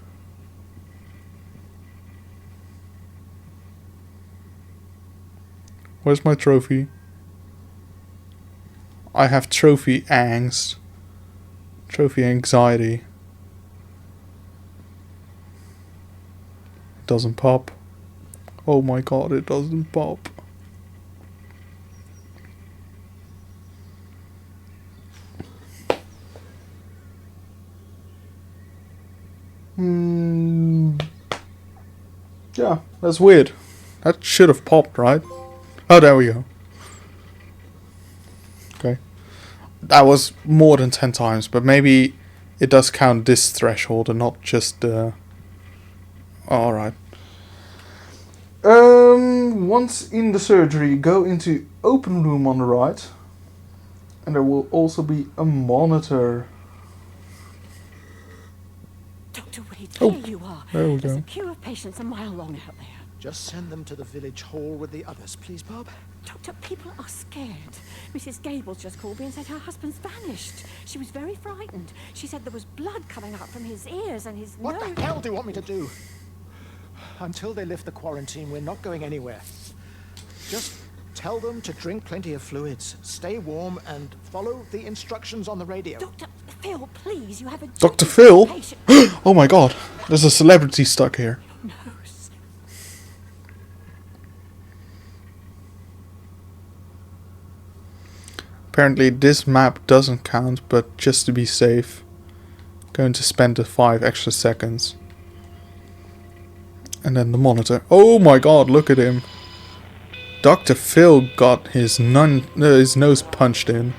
Where's my trophy? I have trophy angst. Trophy anxiety. It doesn't pop. Oh my god, it doesn't pop. Yeah, that's weird. That should have popped, right? Oh, there we go. Okay. That was more than 10 times, but maybe it does count this threshold and not just the... Alright. Once in the surgery, go into open room on the right. And there will also be a monitor. Dr. Wade, Oh, here you are. there we There's go. a queue of patients a mile long out there. Just send them to the village hall with the others, please, Bob. Doctor, people are scared. Mrs. Gables just called me and said her husband's vanished. She was very frightened. She said there was blood coming out from his ears and his nose. What the hell do you want me to do? Until they lift the quarantine, we're not going anywhere. Just tell them to drink plenty of fluids, stay warm, and follow the instructions on the radio. Dr. Phil, please, you have a... Dr. Phil? Oh my god, there's a celebrity stuck here. Nose. Apparently this map doesn't count, but just to be safe, going to spend the 5 extra seconds. And then the monitor. Oh my god, look at him. Dr. Phil got his nose punched in.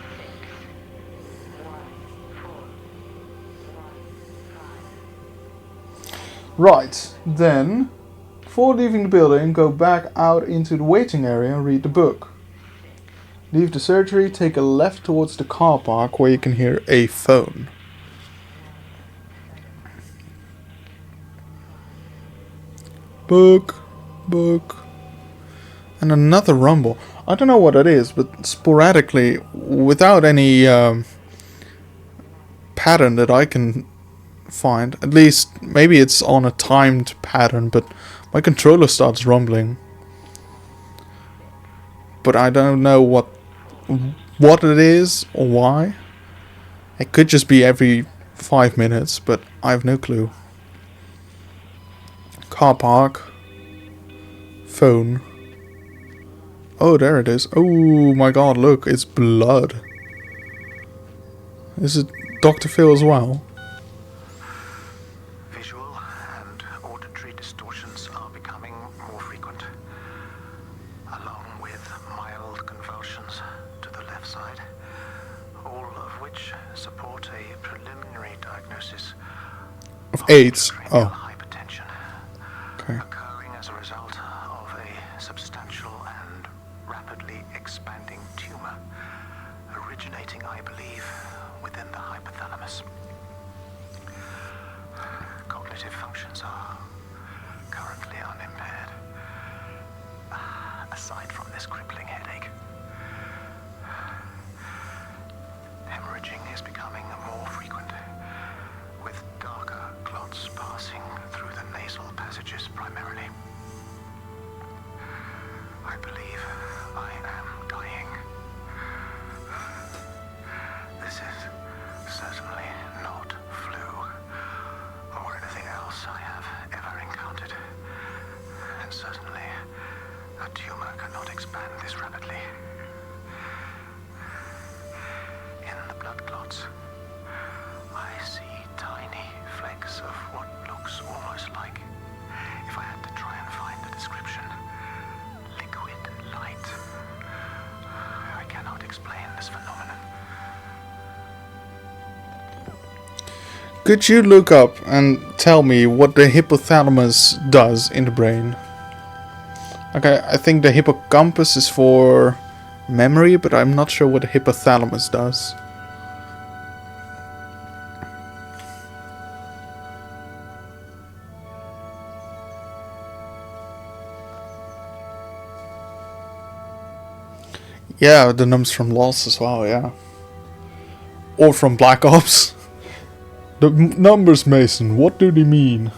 Right, then, before leaving the building, go back out into the waiting area and read the book. Leave the surgery, take a left towards the car park where you can hear a phone. Book, and another rumble. I don't know what it is, but sporadically, without any pattern that I can find, at least maybe it's on a timed pattern, but my controller starts rumbling. But I don't know what it is or why. It could just be every 5 minutes, but I have no clue. Car park. Phone. Oh, there it is. Oh my god, look, it's blood. Is it Dr. Phil as well? Visual and auditory distortions are becoming more frequent, along with mild convulsions to the left side, all of which support a preliminary diagnosis of AIDS. Oh. Hypertension, okay. Occurring as a result of a substantial and rapidly expanding tumor, originating, I believe, within the hypothalamus. Cognitive functions are currently unimpaired, aside from this crippling headache. Hemorrhaging is becoming more frequent, with darker clots passing through the nasal passages primarily. I believe I am dying. This is certainly not flu or this phenomenon. Could you look up and tell me what the hypothalamus does in the brain? Okay, I think the hippocampus is for memory, but I'm not sure what the hypothalamus does. Yeah, the numbers from Lost as well, yeah. Or from Black Ops. The numbers, Mason, what do they mean?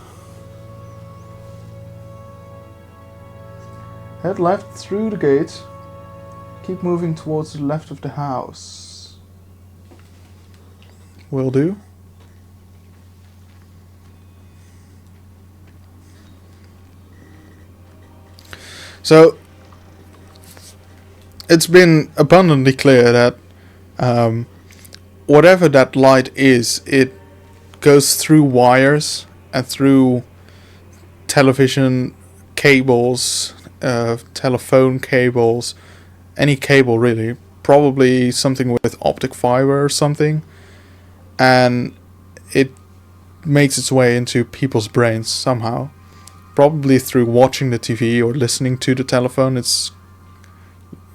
Head left through the gate. Keep moving towards the left of the house. Will do. So, it's been abundantly clear that whatever that light is, it goes through wires and through television cables, telephone cables, any cable really, probably something with optic fiber or something, and it makes its way into people's brains somehow, probably through watching the TV or listening to the telephone. It's,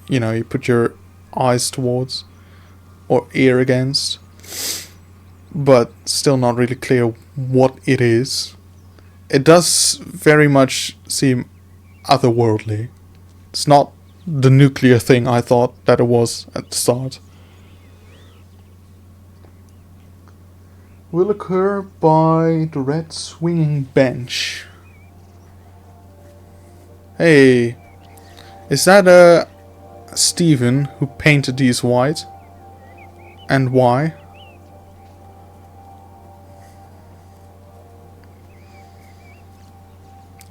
you know, you put your eyes towards or ear against, but still not really clear what it is. It does very much seem otherworldly. It's not the nuclear thing I thought that it was at the start. Will occur by the red swinging bench. Hey, is that Stephen who painted these white? And why?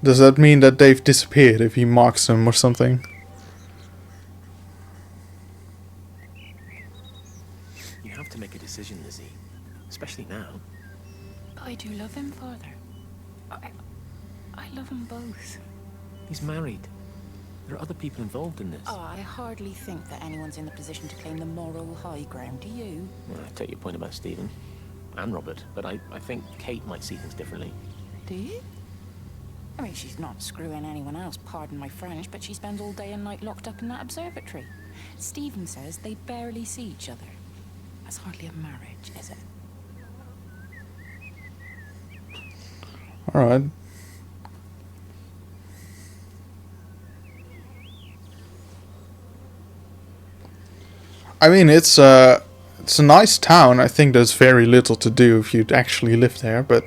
Does that mean that they've disappeared if he marks them or something? You have to make a decision, Lizzie. Especially now. But I do love him, Father. I love them both. He's married. There are other people involved in this. Oh, I hardly think that anyone's in the position to claim the moral high ground, do you? Well, I take your point about Stephen and Robert, but I think Kate might see things differently. Do you? I mean, she's not screwing anyone else, pardon my French, but she spends all day and night locked up in that observatory. Stephen says they barely see each other. That's hardly a marriage, is it? Alright. I mean, it's a nice town. I think there's very little to do if you'd actually live there, but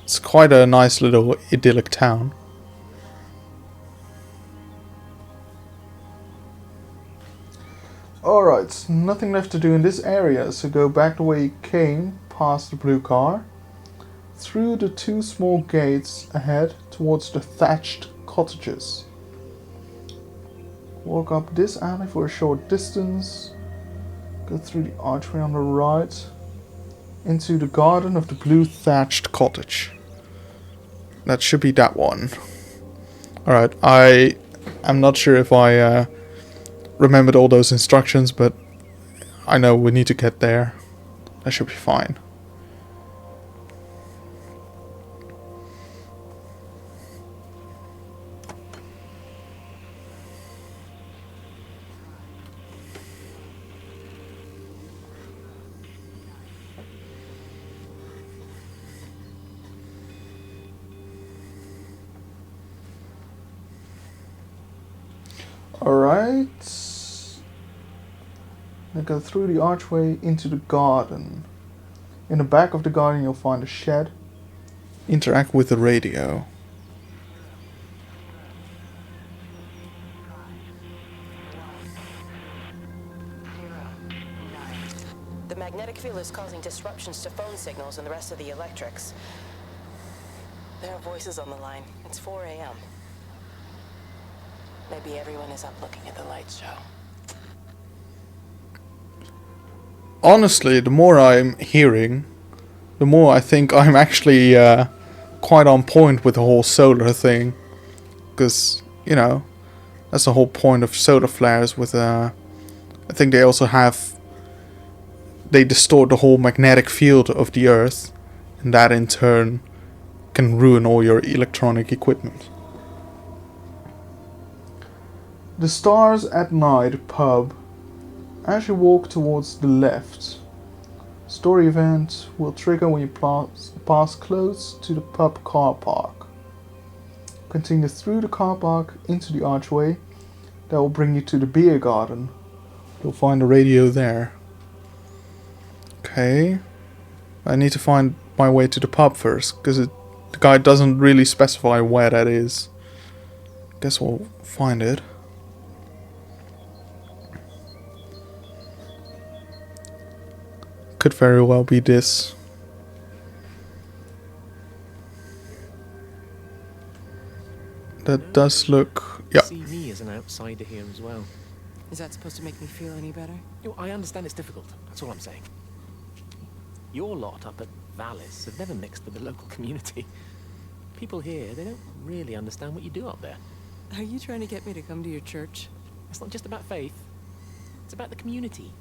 it's quite a nice little idyllic town. Alright, nothing left to do in this area, so go back the way you came, past the blue car, through the two small gates ahead towards the thatched cottages. Walk up this alley for a short distance. Go through the archway on the right into the garden of the blue thatched cottage. That should be that one. Alright, I am not sure if I remembered all those instructions, but I know we need to get there. That should be fine. Alright. Now go through the archway into the garden. In the back of the garden you'll find a shed. Interact with the radio. The magnetic field is causing disruptions to phone signals and the rest of the electrics. There are voices on the line. It's 4 a.m. Maybe everyone is up looking at the light show. Honestly, the more I'm hearing, the more I think I'm actually quite on point with the whole solar thing. Because, you know, that's the whole point of solar flares with... I think they also have they distort the whole magnetic field of the Earth, and that in turn can ruin all your electronic equipment. The Stars at Night pub. As you walk towards the left, story event will trigger when you pass close to the pub car park. Continue through the car park into the archway. That will bring you to the beer garden. You'll find a radio there. Okay. I need to find my way to the pub first, because the guy doesn't really specify where that is. Guess we'll find it. Could very well be this. That does look... yeah. See me as an outsider here as well. Is that supposed to make me feel any better? I understand it's difficult. That's all I'm saying. Your lot up at Vallis have never mixed with the local community. People here, they don't really understand what you do up there. Are you trying to get me to come to your church? It's not just about faith. It's about the community.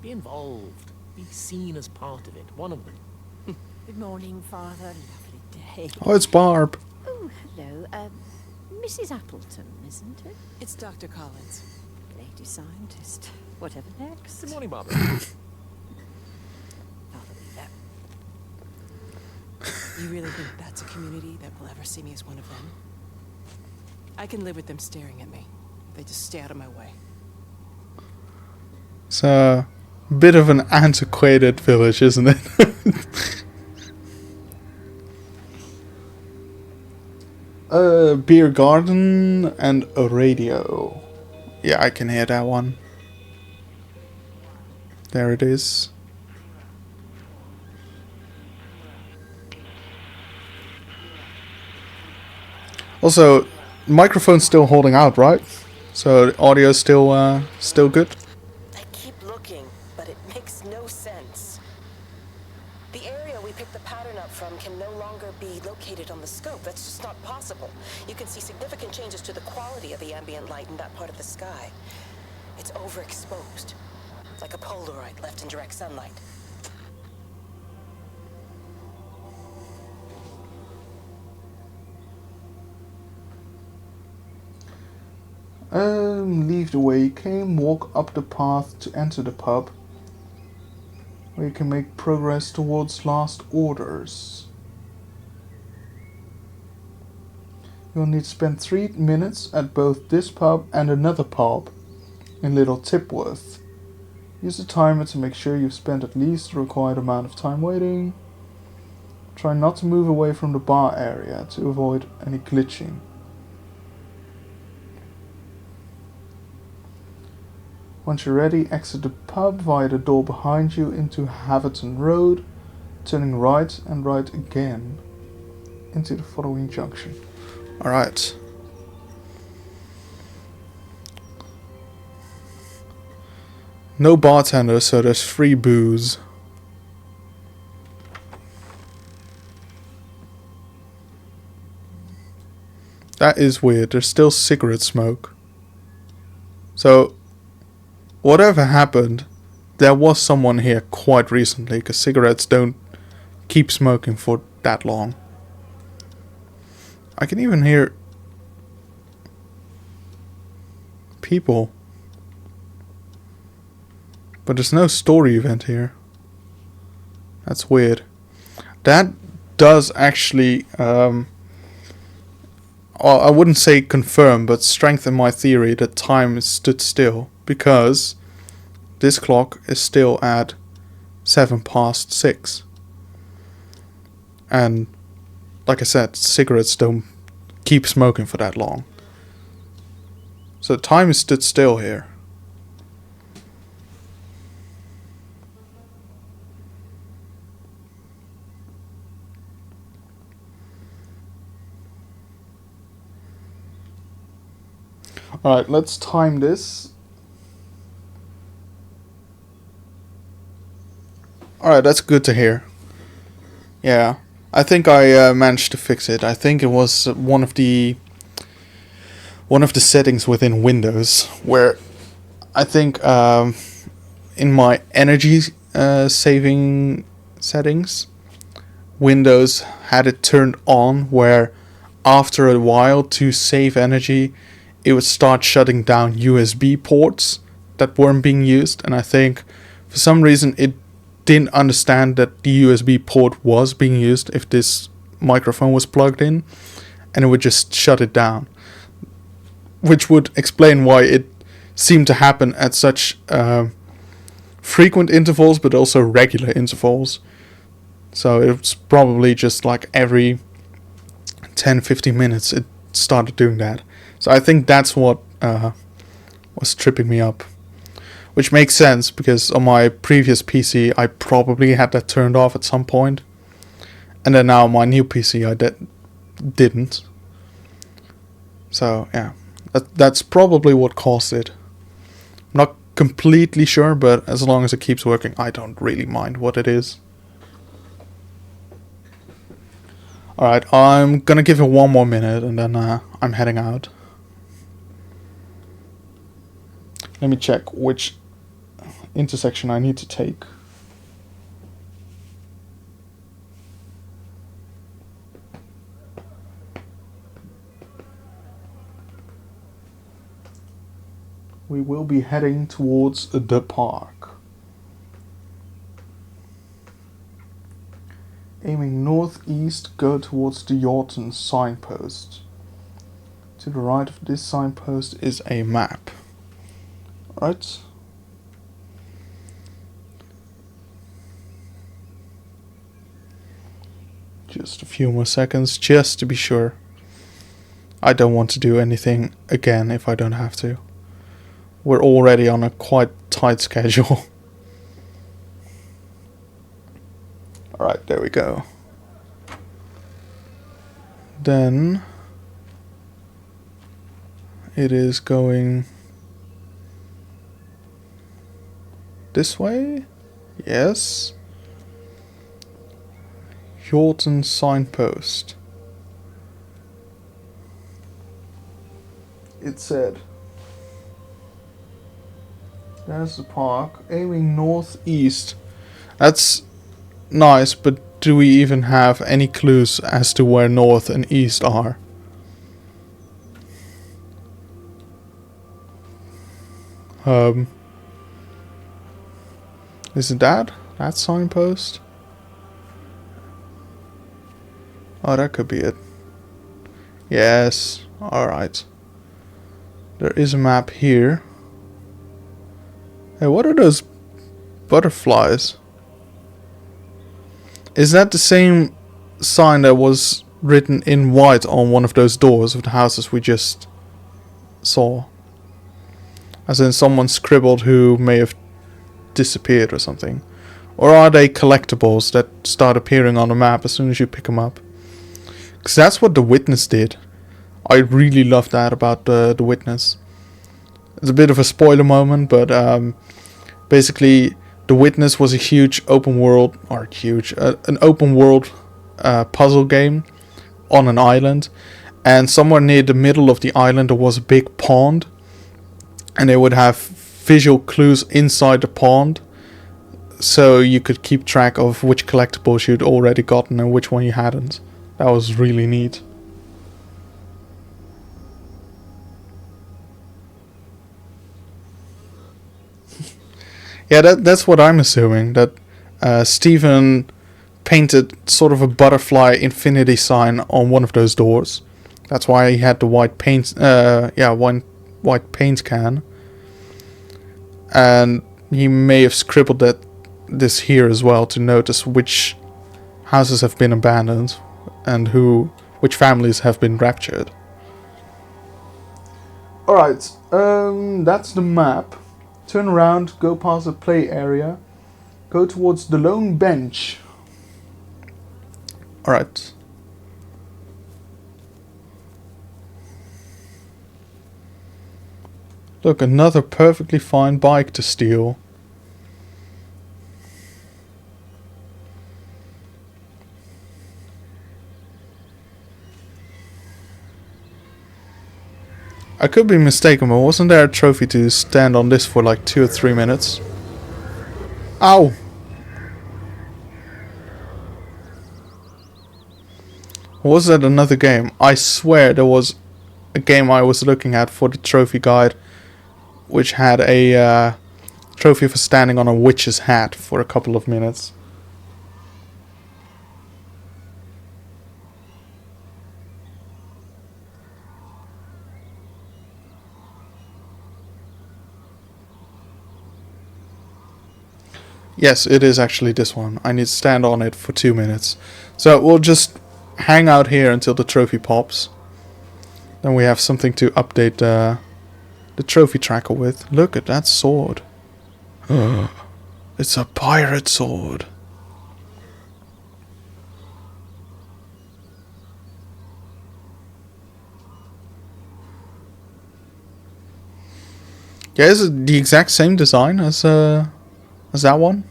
Be involved. Be seen as part of it. One of them. Good morning, Father. Lovely day. Oh, it's Barb. Oh, hello. Mrs. Appleton, isn't it? It's Dr. Collins. Lady scientist. Whatever next. Good morning, Barbara. You really think that's a community that will ever see me as one of them? I can live with them staring at me. They just stay out of my way. It's a bit of an antiquated village, isn't it? A beer garden and a radio. Yeah, I can hear that one. There it is. Also, microphone's still holding out, right? So the audio's still good. I keep looking, but it makes no sense. The area we picked the pattern up from can no longer be located on the scope. That's just not possible. You can see significant changes to the quality of the ambient light in that part of the sky. It's overexposed, like a Polaroid left in direct sunlight. Leave the way you came, walk up the path to enter the pub, where you can make progress towards last orders. You'll need to spend 3 minutes at both this pub and another pub in Little Tipworth. Use the timer to make sure you've spent at least the required amount of time waiting. Try not to move away from the bar area to avoid any glitching. Once you're ready, exit the pub via the door behind you into Haverton Road, turning right and right again into the following junction. Alright. No bartender, so there's free booze. That is weird. There's still cigarette smoke. So, whatever happened, there was someone here quite recently, because cigarettes don't keep smoking for that long. I can even hear people. But there's no story event here. That's weird. That does actually, well, I wouldn't say confirm, but strengthen my theory that time stood still. Because this clock is still at 6:07. And like I said, cigarettes don't keep smoking for that long. So time stood still here. Alright, let's time this. Alright, that's good to hear. Yeah, I think I managed to fix it. I think it was one of the settings within Windows where I think in my energy saving settings, Windows had it turned on where after a while, to save energy, it would start shutting down USB ports that weren't being used, and I think for some reason it didn't understand that the USB port was being used if this microphone was plugged in, and it would just shut it down, which would explain why it seemed to happen at such frequent intervals but also regular intervals. So it's probably just like every 10-15 minutes it started doing that. So I think that's what was tripping me up, which makes sense because on my previous PC I probably had that turned off at some point, and then now on my new PC I didn't. So yeah, that's probably what caused it. I'm not completely sure, but as long as it keeps working, I don't really mind what it is. Alright, I'm gonna give it one more minute and then I'm heading out. Let me check which intersection I need to take. We will be heading towards the park. Aiming northeast, go towards the Yorton signpost. To the right of this signpost is a map. Right? Just a few more seconds, just to be sure. I don't want to do anything again if I don't have to. We're already on a quite tight schedule. Alright, there we go. Then it is going this way? Yes. Yorton signpost. It said, there's the park, aiming northeast. That's nice, but do we even have any clues as to where north and east are? Is it that signpost? Oh, that could be it. Yes, alright. There is a map here. Hey, what are those butterflies? Is that the same sign that was written in white on one of those doors of the houses we just saw? As in someone scribbled who may have disappeared or something. Or are they collectibles that start appearing on the map as soon as you pick them up? Because that's what The Witness did. I really love that about The Witness. It's a bit of a spoiler moment, but basically The Witness was a huge open world, an open world puzzle game on an island. And somewhere near the middle of the island there was a big pond. And they would have visual clues inside the pond, so you could keep track of which collectibles you'd already gotten and which one you hadn't. That was really neat. Yeah, that's what I'm assuming, that Stephen painted sort of a butterfly infinity sign on one of those doors. That's why he had the white paint, white paint can. And he may have scribbled this here as well to notice which houses have been abandoned and which families have been raptured. Alright, that's the map. Turn around, go past the play area, go towards the lone bench. Alright. Look, another perfectly fine bike to steal. I could be mistaken, but wasn't there a trophy to stand on this for like 2 or 3 minutes? Ow! Was that another game? I swear there was a game I was looking at for the trophy guide, which had a trophy for standing on a witch's hat for a couple of minutes. Yes, it is actually this one. I need to stand on it for 2 minutes. So we'll just hang out here until the trophy pops. Then we have something to update the trophy tracker with. Look at that sword. It's a pirate sword. Yeah, is it the exact same design as that one?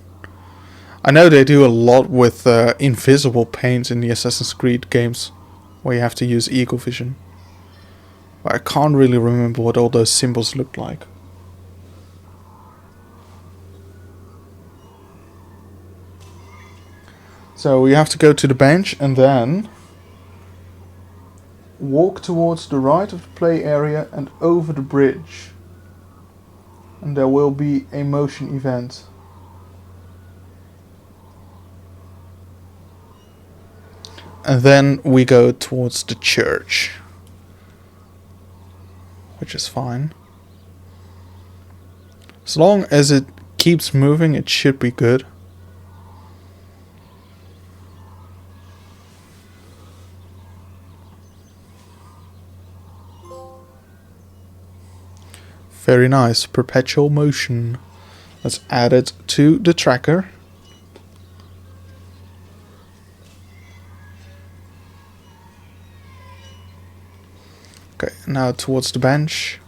I know they do a lot with invisible paint in the Assassin's Creed games, where you have to use eagle vision. But I can't really remember what all those symbols looked like. So we have to go to the bench and then walk towards the right of the play area and over the bridge. And there will be a motion event. And then we go towards the church, which is fine. As long as it keeps moving, it should be good. Very nice. Perpetual Motion. Let's add it to the tracker. Okay, now towards the bench.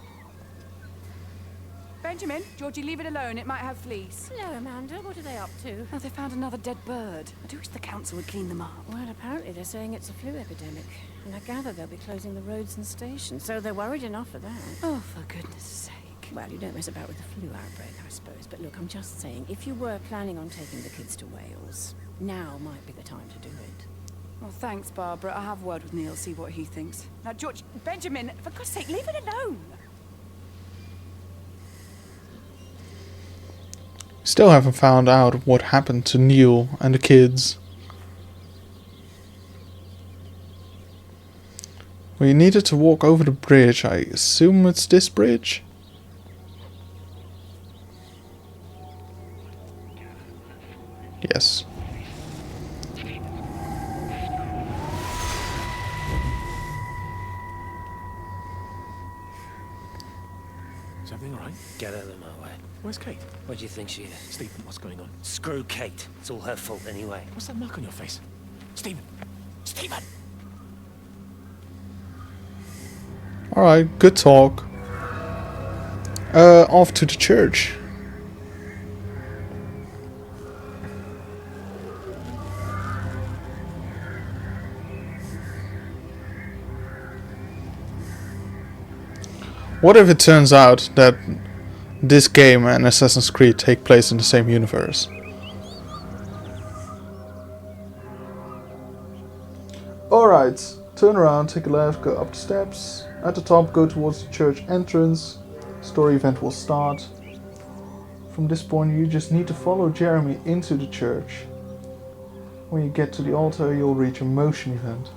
Benjamin, Georgie, leave it alone. It might have fleas. Hello, Amanda. What are they up to? Oh, they found another dead bird. I do wish the council would clean them up. Well, apparently they're saying it's a flu epidemic. And I gather they'll be closing the roads and stations, so they're worried enough for that. Oh, for goodness sake. Well, you don't mess about with the flu outbreak, I suppose. But look, I'm just saying, if you were planning on taking the kids to Wales, now might be the time to do it. Well, thanks, Barbara. I'll have a word with Neil, see what he thinks. Now, George, Benjamin, for God's sake, leave it alone. Still haven't found out what happened to Neil and the kids. We needed to walk over the bridge. I assume it's this bridge? Yes. Is everything all right? Get out of my way. Where's Kate? Where do you think she is? Stephen, what's going on? Screw Kate. It's all her fault anyway. What's that mark on your face? Stephen! Stephen! Alright, good talk. Off to the church. What if it turns out that this game and Assassin's Creed take place in the same universe? Alright, turn around, take a left, go up the steps. At the top, go towards the church entrance. Story event will start. From this point, you just need to follow Jeremy into the church. When you get to the altar, you'll reach a motion event.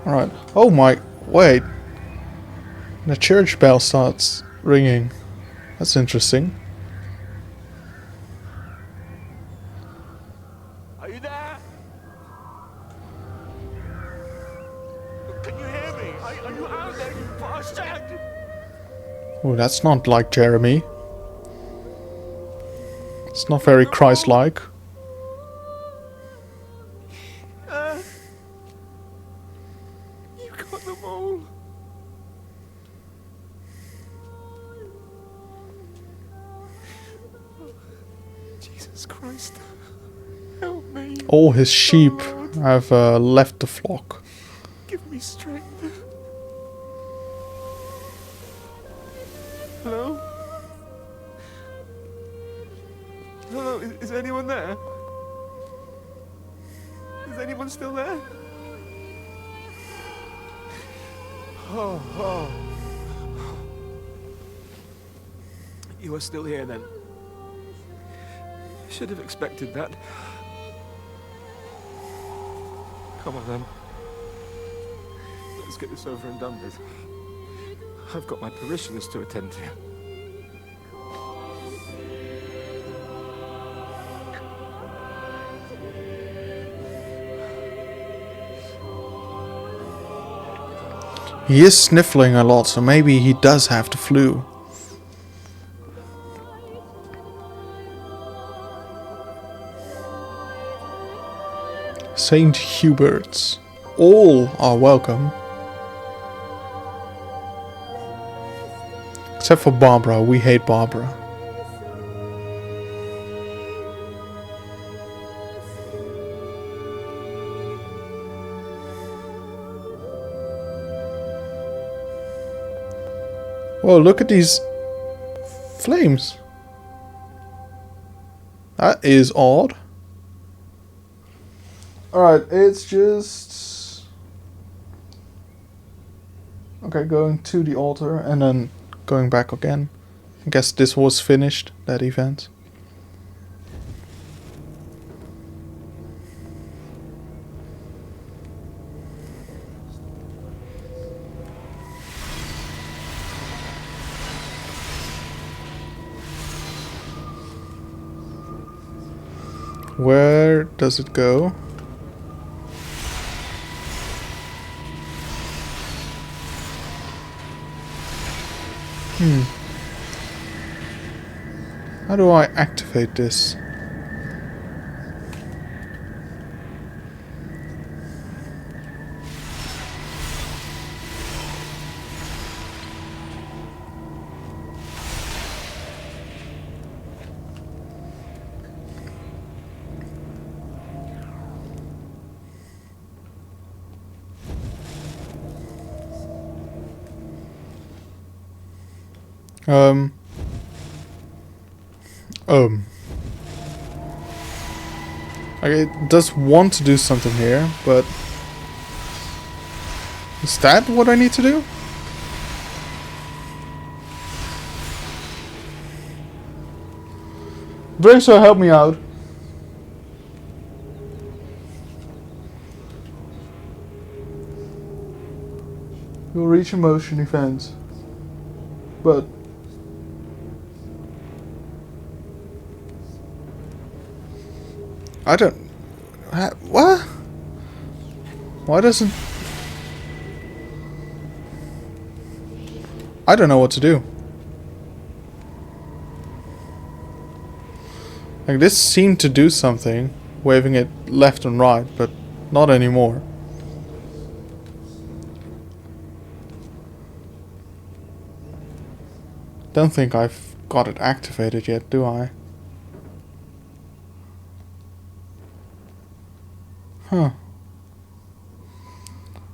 Alright. Oh my... Wait. The church bell starts ringing. That's interesting. Are you there? Can you hear me? Are you out there, you bastard? Oh, that's not like Jeremy. It's not very Christ-like. You got them all. Jesus Christ. Help me. All his sheep have left the flock. Give me strength. Hello? No, is anyone there? Is anyone still there? Oh. You are still here then. Should have expected that. Come on then. Let's get this over and done with. I've got my parishioners to attend to. He is sniffling a lot, so maybe he does have the flu. Saint Hubert's. All are welcome. Except for Barbara. We hate Barbara. Whoa, look at these flames. That is odd. Alright, it's just... Okay, going to the altar and then going back again. I guess this was finished, that event. Where does it go? How do I activate this? Okay, it does want to do something here, but... Is that what I need to do? Bracer, help me out. You'll reach emotion events. But... I don't... What? Why doesn't... I don't know what to do. Like, this seemed to do something, waving it left and right, but not anymore. Don't think I've got it activated yet, do I? Huh.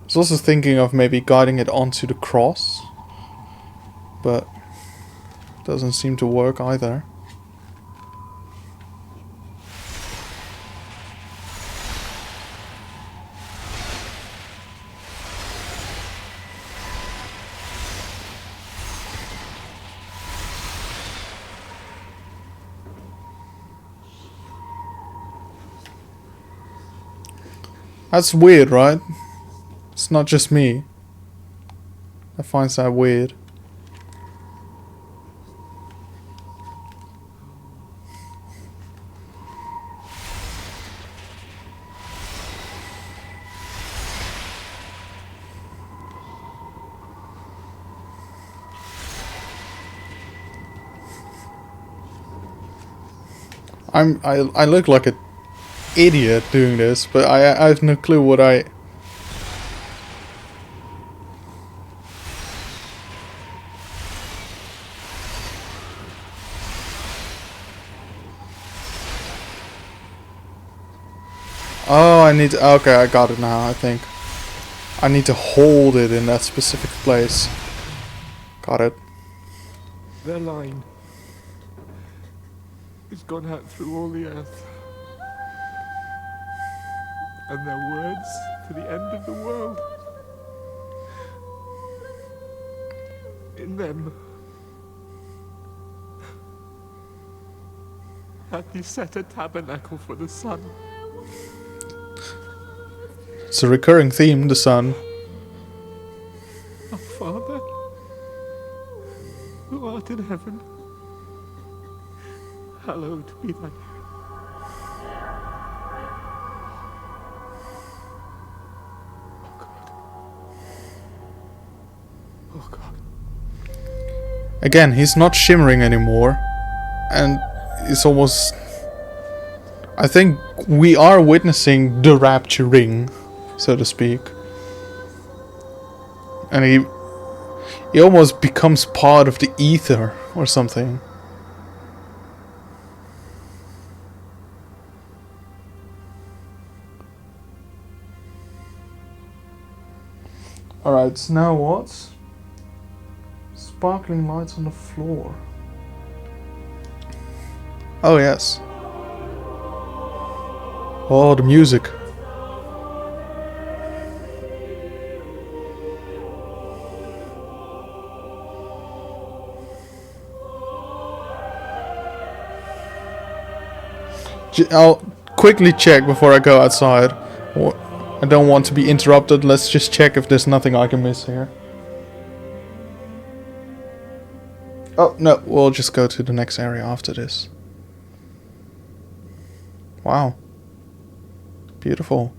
I was also thinking of maybe guiding it onto the cross, but doesn't seem to work either. That's weird, right? It's not just me that finds that weird. I look like an idiot doing this, but I have no clue what I... Oh, I need to... Okay, I got it now, I think. I need to hold it in that specific place. Got it. Their line. has gone out through all the earth. And their words to the end of the world. In them hath he set a tabernacle for the sun. It's a recurring theme, the sun. Our Father, who art in heaven, hallowed be thy name. Oh God. Again, he's not shimmering anymore. And it's almost... I think we are witnessing the Rapture ring, so to speak. And he almost becomes part of the ether or something. Alright, so now what? Sparkling lights on the floor. Oh yes. Oh, the music. I'll quickly check before I go outside. I don't want to be interrupted. Let's just check if there's nothing I can miss here. Oh, no. We'll just go to the next area after this. Wow. Beautiful.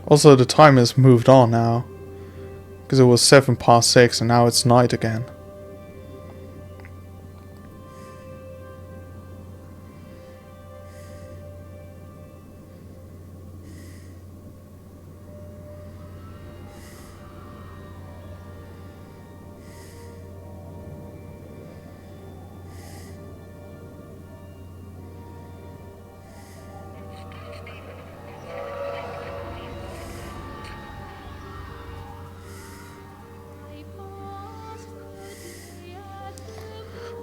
Also, the time has moved on now. Because it was 6:07 and now it's night again.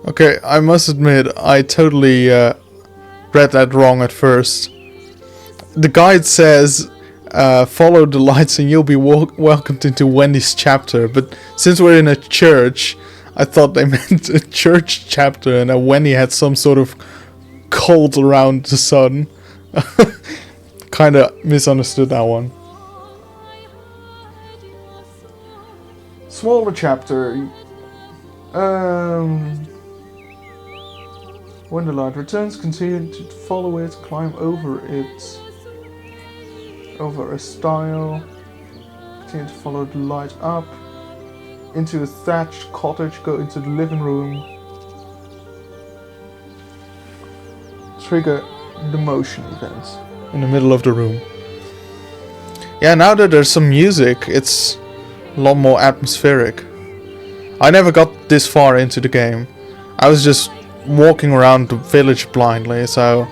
Okay, I must admit, I totally read that wrong at first. The guide says, follow the lights and you'll be welcomed into Wendy's chapter. But since we're in a church, I thought they meant a church chapter and that Wendy had some sort of cult around the sun. Kinda misunderstood that one. Smaller chapter. When the light returns, continue to follow it, climb over it, over a stile, continue to follow the light up, into a thatched cottage, go into the living room, trigger the motion event in the middle of the room. Yeah, now that there's some music, it's a lot more atmospheric. I never got this far into the game. I was just walking around the village blindly, so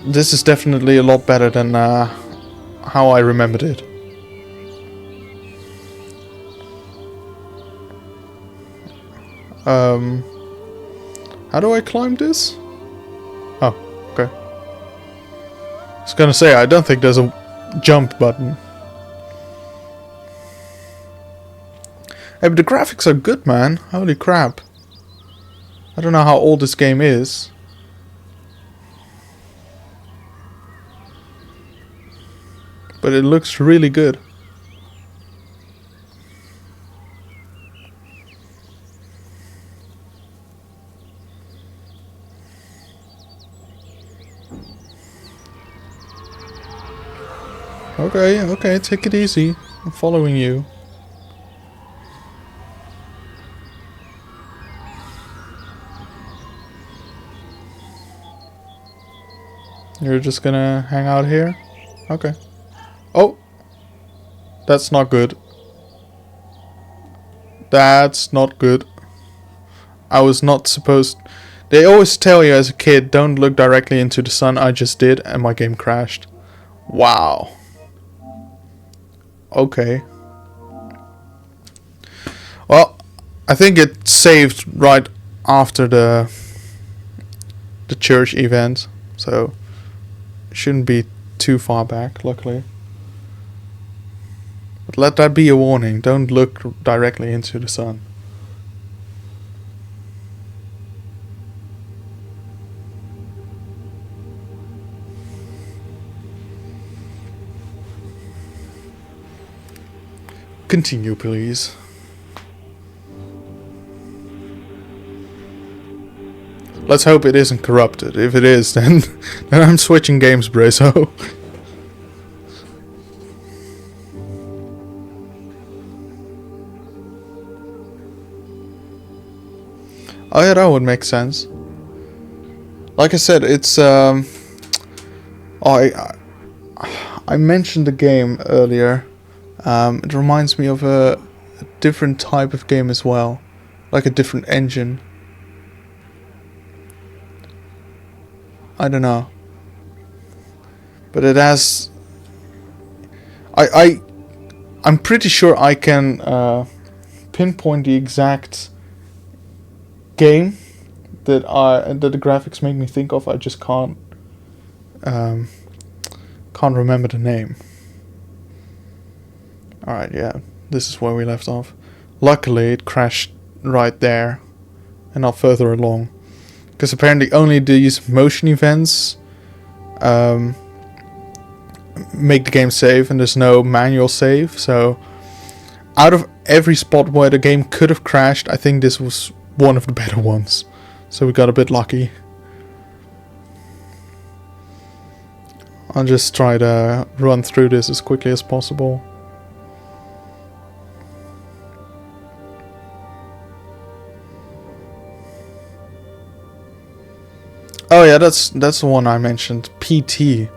this is definitely a lot better than how I remembered it. How do I climb this? Oh, okay. I was gonna say, I don't think there's a jump button. Hey, but the graphics are good, man. Holy crap. I don't know how old this game is. But it looks really good. Okay, take it easy. I'm following you. You're just gonna hang out here? Okay. Oh! That's not good. That's not good. I was not supposed... They always tell you as a kid, don't look directly into the sun. I just did, and my game crashed. Wow. Okay. Well, I think it saved right after the church event, so it shouldn't be too far back, luckily. But let that be a warning, don't look directly into the sun. Continue, please. Let's hope it isn't corrupted. If it is, then I'm switching games, Brazo. Oh yeah, that would make sense. Like I said, it's I mentioned the game earlier. It reminds me of a different type of game as well, like a different engine. I don't know, but it has. I'm pretty sure I can pinpoint the exact game that the graphics make me think of. I just can't remember the name. Alright, yeah, this is where we left off. Luckily, it crashed right there and not further along. Because apparently only these motion events make the game save, and there's no manual save. So, out of every spot where the game could have crashed, I think this was one of the better ones. So we got a bit lucky. I'll just try to run through this as quickly as possible. Oh yeah, that's the one I mentioned. PT.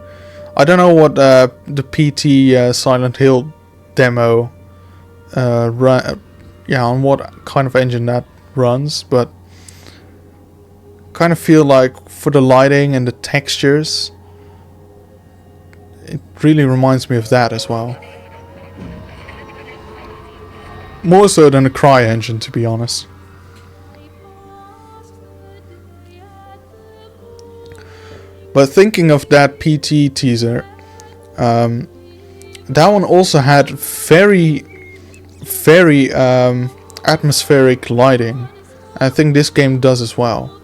I don't know what the PT Silent Hill demo on what kind of engine that runs, but kind of feel like for the lighting and the textures, it really reminds me of that as well. More so than a Cry engine, to be honest. But thinking of that PT teaser, that one also had very atmospheric lighting. I think this game does as well.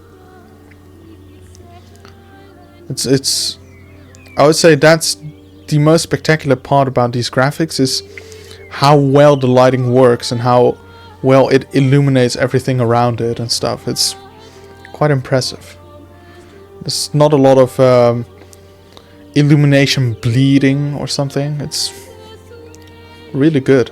It's I would say that's the most spectacular part about these graphics, is how well the lighting works and how well it illuminates everything around it and stuff. It's quite impressive. There's not a lot of illumination bleeding or something. It's really good.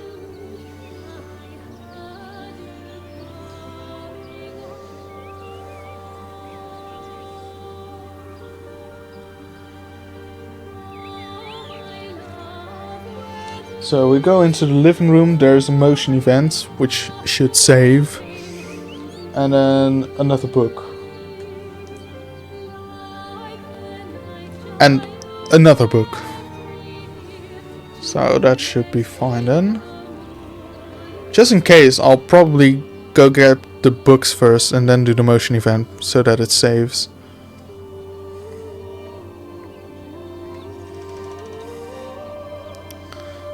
So we go into the living room. There's a motion event which should save, and then another book. And another book. So that should be fine then. Just in case, I'll probably go get the books first and then do the motion event so that it saves.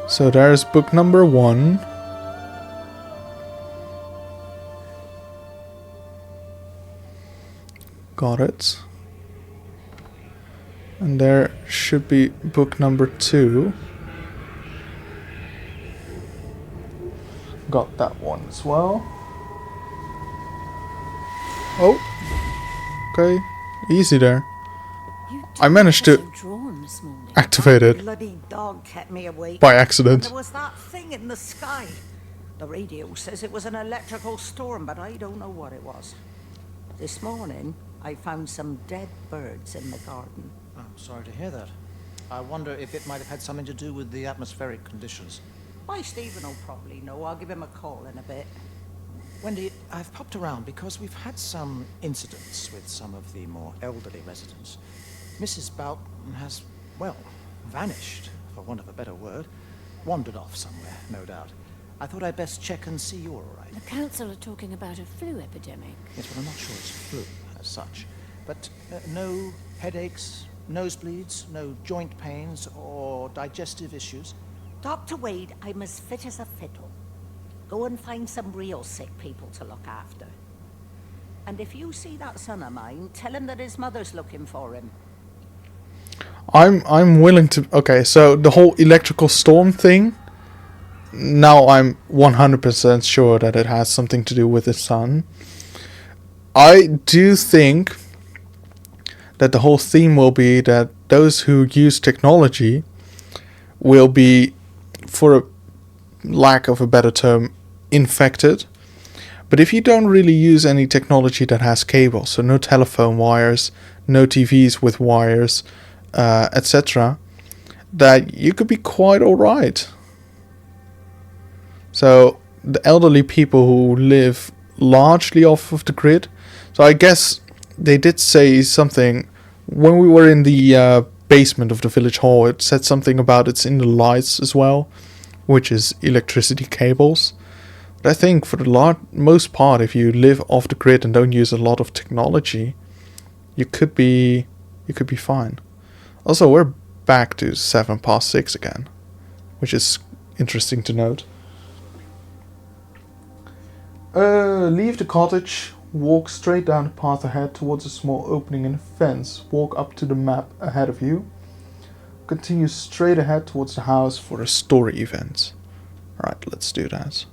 So there's book number 1. Got it. And there should be book number 2. Got that one as well. Oh. Okay. Easy there. I managed to activate it Bloody dog kept me awake. by accident. There was that thing in the sky. The radio says it was an electrical storm, but I don't know what it was. This morning, I found some dead birds in the garden. I'm sorry to hear that. I wonder if it might have had something to do with the atmospheric conditions. Why, Stephen will probably know. I'll give him a call in a bit. Wendy, I've popped around because we've had some incidents with some of the more elderly residents. Mrs. Boughton has, well, vanished, for want of a better word. Wandered off somewhere, no doubt. I thought I'd best check and see you're all right. The council are talking about a flu epidemic. Yes, well, I'm not sure it's flu as such. But no headaches, nosebleeds, no joint pains or digestive issues. Dr. Wade, I'm as fit as a fiddle. Go and find some real sick people to look after. And if you see that son of mine, tell him that his mother's looking for him. I'm willing to... Okay, so the whole electrical storm thing, now I'm 100% sure that it has something to do with his son. I do think that the whole theme will be that those who use technology will be, for a lack of a better term, infected. But if you don't really use any technology that has cables, so no telephone wires, no TVs with wires, etc., that you could be quite alright. So the elderly people who live largely off of the grid, so I guess they did say something when we were in the basement of the village hall. It said something about it's in the lights as well, which is electricity cables. But I think for the most part, if you live off the grid and don't use a lot of technology, you could be fine. Also, we're back to 6:07 again, which is interesting to note. Leave the cottage, walk straight down the path ahead towards a small opening in the fence. Walk up to the map ahead of you. Continue straight ahead towards the house for a story event. Alright, let's do that.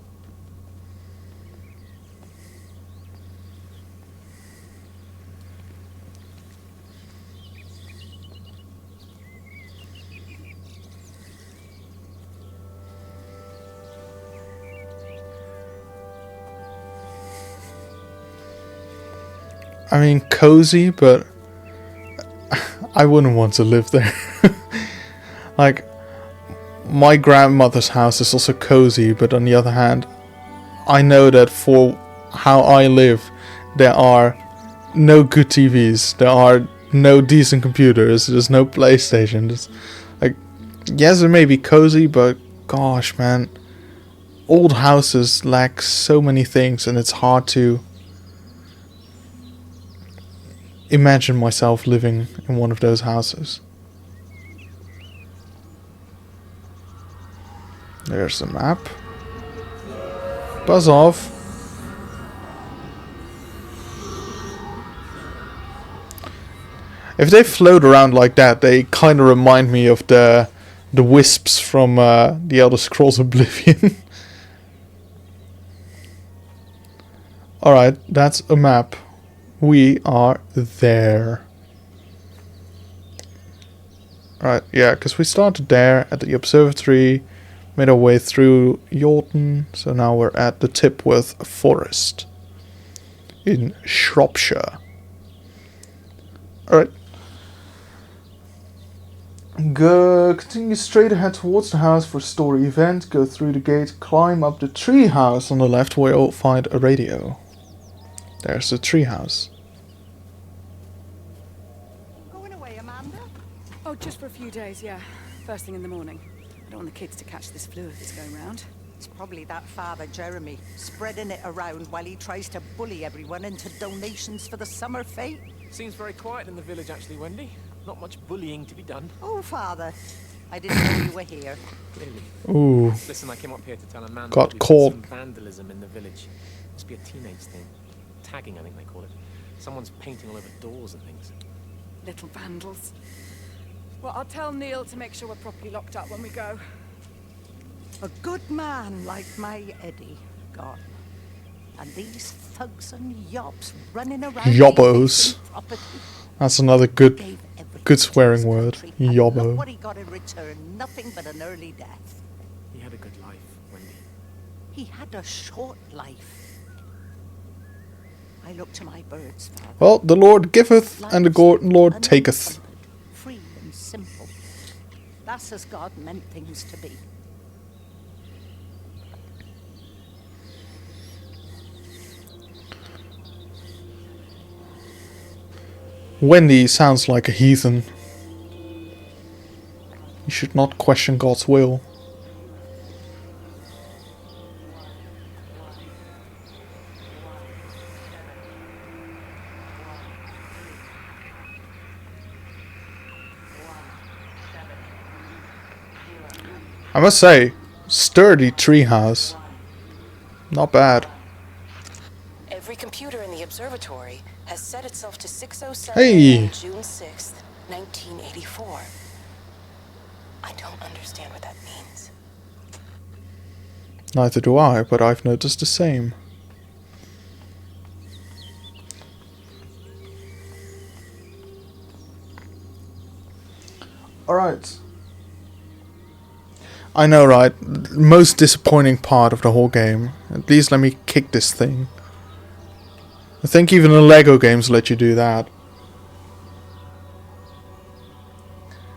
I mean, cozy, but I wouldn't want to live there. Like, my grandmother's house is also cozy, but on the other hand, I know that for how I live, there are no good TVs, there are no decent computers, there's no PlayStation. There's, like, yes, it may be cozy, but gosh, man, old houses lack so many things, and it's hard to imagine myself living in one of those houses. There's the map. Buzz off. If they float around like that, they kind of remind me of the wisps from the Elder Scrolls Oblivion. Alright, that's a map. We are there. Right, yeah, because we started there at the observatory, made our way through Yorton, so now we're at the Tipworth Forest in Shropshire. Alright. Go, continue straight ahead towards the house for story event, go through the gate, climb up the tree house on the left where you'll find a radio. There's the treehouse. Going away, Amanda? Oh, just for a few days, yeah. First thing in the morning. I don't want the kids to catch this flu if it's going round. It's probably that father, Jeremy, spreading it around while he tries to bully everyone into donations for the summer fete. Seems very quiet in the village, actually, Wendy. Not much bullying to be done. Oh, Father, I didn't know you were here. Clearly. Ooh. Listen, I came up here to tell Amanda Got that caught. some vandalism in the village. Must be a teenage thing. Tagging, I think they call it. Someone's painting all over doors and things. Little vandals. Well, I'll tell Neil to make sure we're properly locked up when we go. A good man like my Eddie gone. And these thugs and yobs running around. Yobbos. That's another good swearing word. Yobbo. What he got in return, nothing but an early death. He had a good life, Wendy. He had a short life. I look to my birds, Father. Well, the Lord giveth, and the Lord taketh. Free and simple. That's as God meant things to be. Wendy sounds like a heathen. You should not question God's will. I must say, sturdy treehouse. Not bad. Every computer in the observatory has set itself to 6:07 Hey. on June 6th, 1984. I don't understand what that means. Neither do I, but I've noticed the same. Alright. I know, right? Most disappointing part of the whole game. At least let me kick this thing. I think even the Lego games let you do that.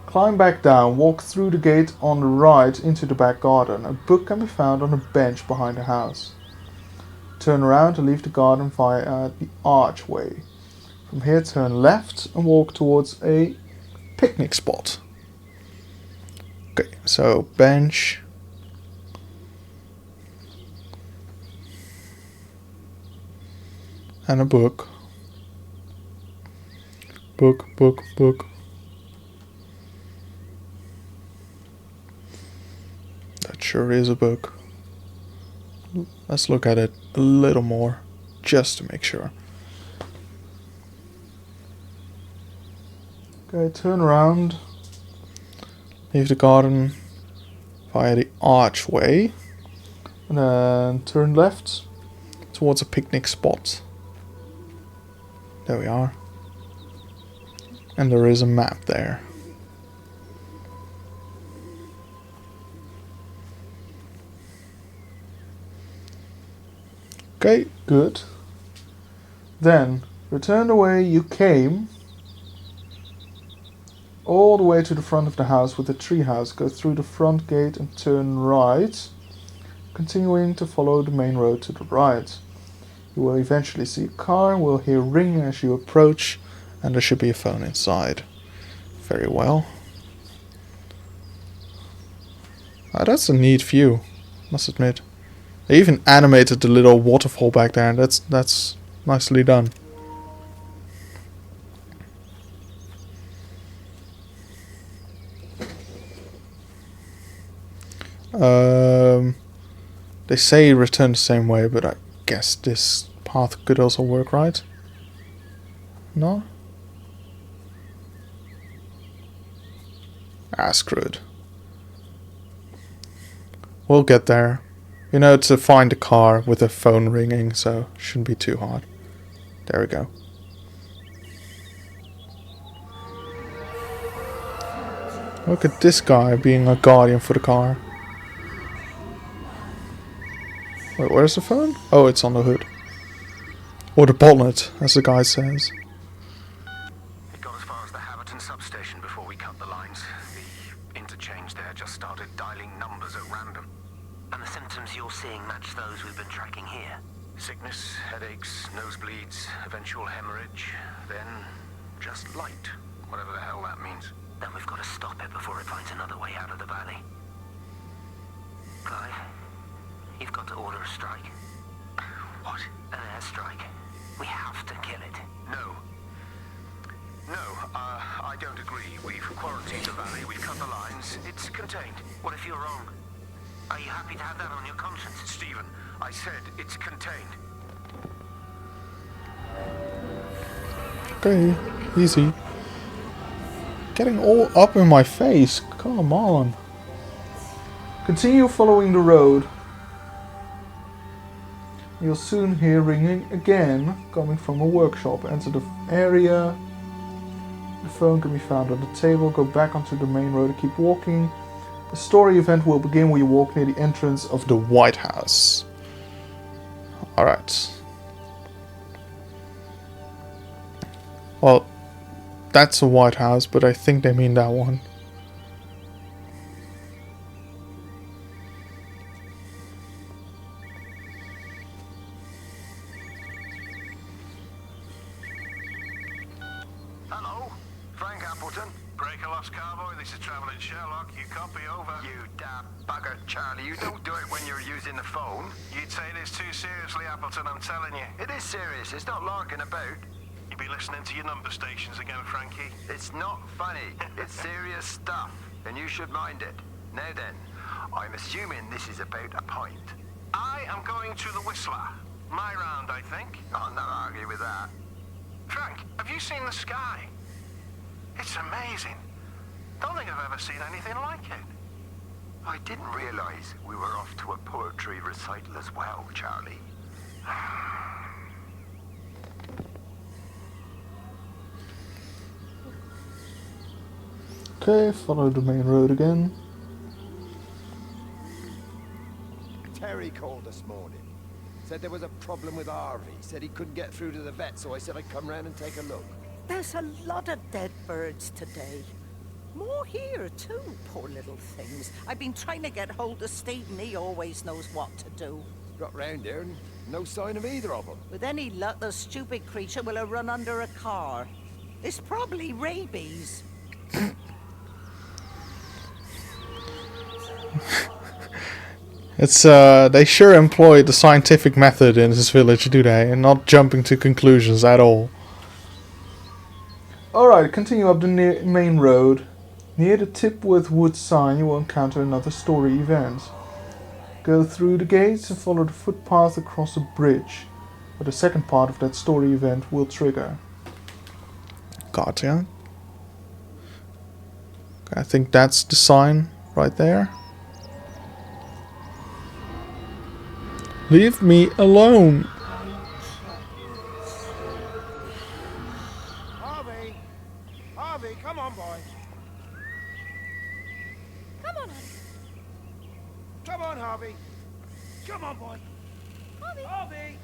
Climb back down, walk through the gate on the right into the back garden. A book can be found on a bench behind the house. Turn around and leave the garden via the archway. From here turn left and walk towards a picnic spot. Okay, so bench. And a book. Book. That sure is a book. Let's look at it a little more, just to make sure. Okay, turn around. Leave the garden via the archway. And then turn left towards a picnic spot. There we are. And there is a map there. Okay, good. Then, return the way you came. All the way to the front of the house with the treehouse. Go through the front gate and turn right. Continuing to follow the main road to the right. You will eventually see a car, will hear ringing as you approach, and there should be a phone inside. Very well. Ah, that's a neat view, must admit. They even animated the little waterfall back there, and that's nicely done. They say return the same way, but I guess this path could also work, right? No? Ah, screwed. We'll get there. You know, to find a car with a phone ringing, so shouldn't be too hard. There we go. Look at this guy being a guardian for the car. Wait, where's the phone? Oh, it's on the hood. Or the bonnet, as the guy says. It got as far as the Haverton substation before we cut the lines. The interchange there just started dialing numbers at random. And the symptoms you're seeing match those we've been tracking here. Sickness, headaches, nosebleeds, eventual hemorrhage, then just light, whatever the hell that means. Then we've got to stop it before it finds another way out of the valley. Clive, you've got to order a strike. What? An airstrike. We have to kill it. No. I don't agree. We've quarantined the valley, we've cut the lines. It's contained. What if you're wrong? Are you happy to have that on your conscience? Stephen, I said it's contained. Okay, easy. Getting all up in my face. Come on. Continue following the road. You'll soon hear ringing again, coming from a workshop. Enter the area. The phone can be found on the table. Go back onto the main road and keep walking. The story event will begin when you walk near the entrance of the White House. Alright. Well, that's a White House, but I think they mean that one. Frank Appleton? Break a lost cowboy, this is Traveling Sherlock. You copy over. You damn bugger, Charlie. You don't do it when you're using the phone. You'd say this too seriously, Appleton, I'm telling you. It is serious. It's not larking about. You be listening to your number stations again, Frankie. It's not funny. It's serious stuff, and you should mind it. Now then, I'm assuming this is about a pint. I am going to the Whistler. My round, I think. I'll not argue with that. Frank, have you seen the sky? It's amazing. Don't think I've ever seen anything like it. I didn't realize we were off to a poetry recital as well, Charlie. Okay, follow the main road again. Terry called this morning. Said there was a problem with Harvey. Said he couldn't get through to the vet, so I said I'd come round and take a look. There's a lot of dead birds today. More here, too, poor little things. I've been trying to get hold of Steve, and he always knows what to do. Got round here and no sign of either of them. With any luck, the stupid creature will have run under a car. It's probably rabies. It's they sure employ the scientific method in this village, do they? And not jumping to conclusions at all. Alright, continue up the main road. Near the Tipworth Wood sign you will encounter another story event. Go through the gates and follow the footpath across the bridge, where the second part of that story event will trigger. Gotcha. I think that's the sign right there. Leave me alone. Harvey! Harvey, come on, boy. Come on, honey. Come on, Harvey. Come on, boy. Harvey. Harvey!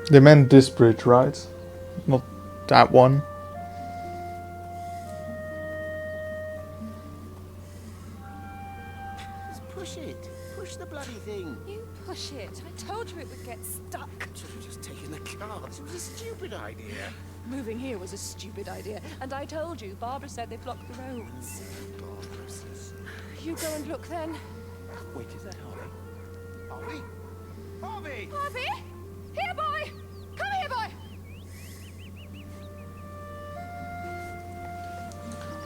They meant this bridge, right? Not that one. Just push it. Push the bloody thing. You push it. I told you it would get stuck. Should have just taken the car. It was a stupid idea. Moving here was a stupid idea. And I told you, Barbara said they blocked the roads. You go and look then. Wait, is that Harvey? Harvey? Harvey! Harvey! Here, boy! Come here, boy!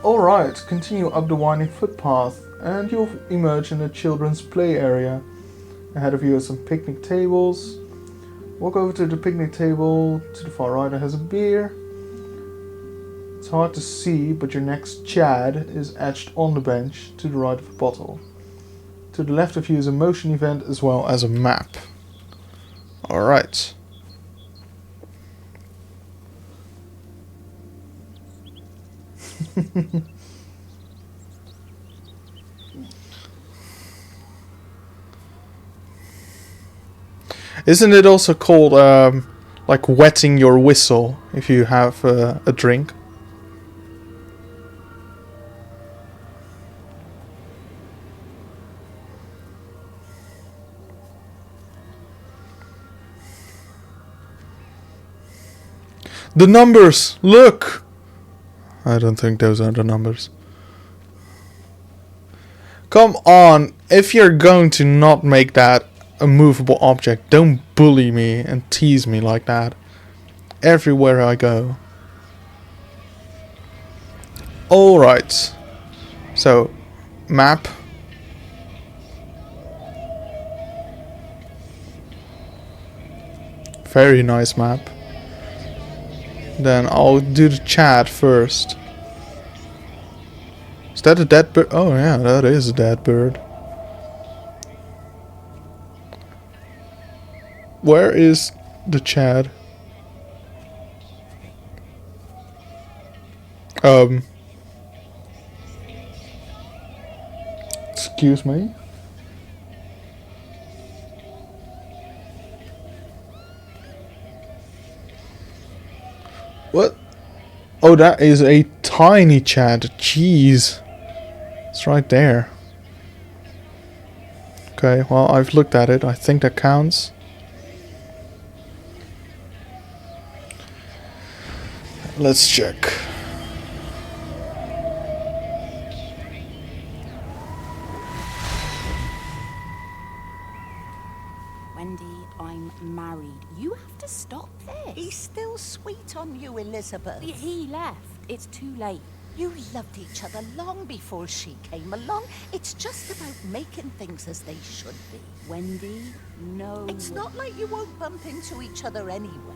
Alright, continue up the winding footpath and you'll emerge in a children's play area. Ahead of you are some picnic tables. Walk over to the picnic table. To the far right it has a beer. It's hard to see, but your next Chad is etched on the bench to the right of the bottle. To the left of you is a motion event as well as a map. Alright. Isn't it also called like wetting your whistle if you have a drink? The numbers! Look! I don't think those are the numbers. Come on! If you're going to not make that a movable object, don't bully me and tease me like that. Everywhere I go. Alright. So, map. Very nice map. Then I'll do the chat first. Is that a dead bird? Oh yeah, that is a dead bird. Where is the Chad? Excuse me? What? Oh, that is a tiny Chad. Jeez. It's right there. Okay, well, I've looked at it. I think that counts. Let's check. Wendy, I'm married. You have to stop this. He's still sweet on you, Elizabeth. He left. It's too late. You loved each other long before she came along. It's just about making things as they should be. Wendy, no. It's not like you won't bump into each other anyway.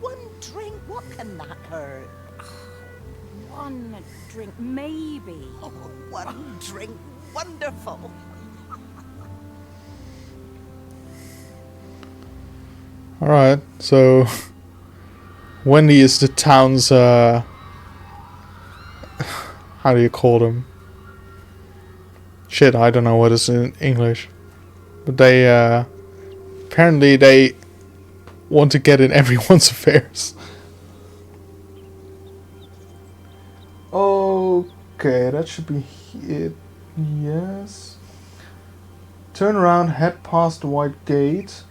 One drink, what can that hurt? One drink, maybe. Oh, one drink, wonderful. Alright, so Wendy is the town's how do you call them? Shit, I don't know what is in English. But they apparently they want to get in everyone's affairs. Okay, that should be it. Yes. Turn around, head past the white gate,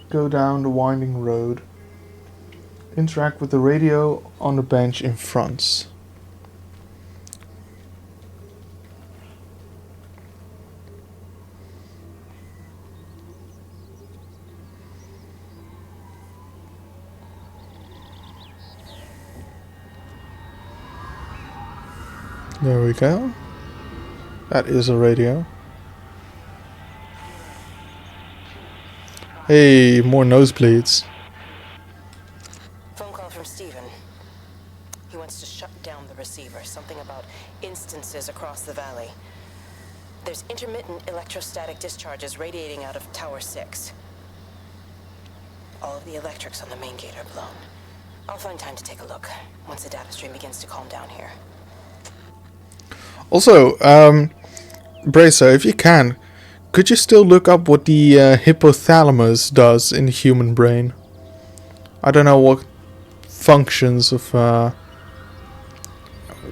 go down the winding road. Interact with the radio on the bench in front. There we go. That is a radio. Hey, more nosebleeds. Phone call from Stephen. He wants to shut down the receiver. Something about instances across the valley. There's intermittent electrostatic discharges radiating out of Tower 6. All of the electrics on the main gate are blown. I'll find time to take a look once the data stream begins to calm down here. Also, Bracer, if you can, could you still look up what the hypothalamus does in the human brain? I don't know what functions of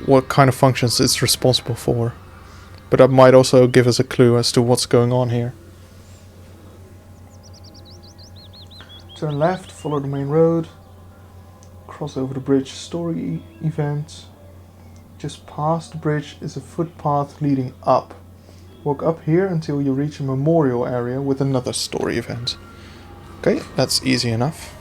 what kind of functions it's responsible for, but that might also give us a clue as to what's going on here. Turn left, follow the main road, cross over the bridge. Story event. Just past the bridge is a footpath leading up. Walk up here until you reach a memorial area with another story event. Okay, that's easy enough.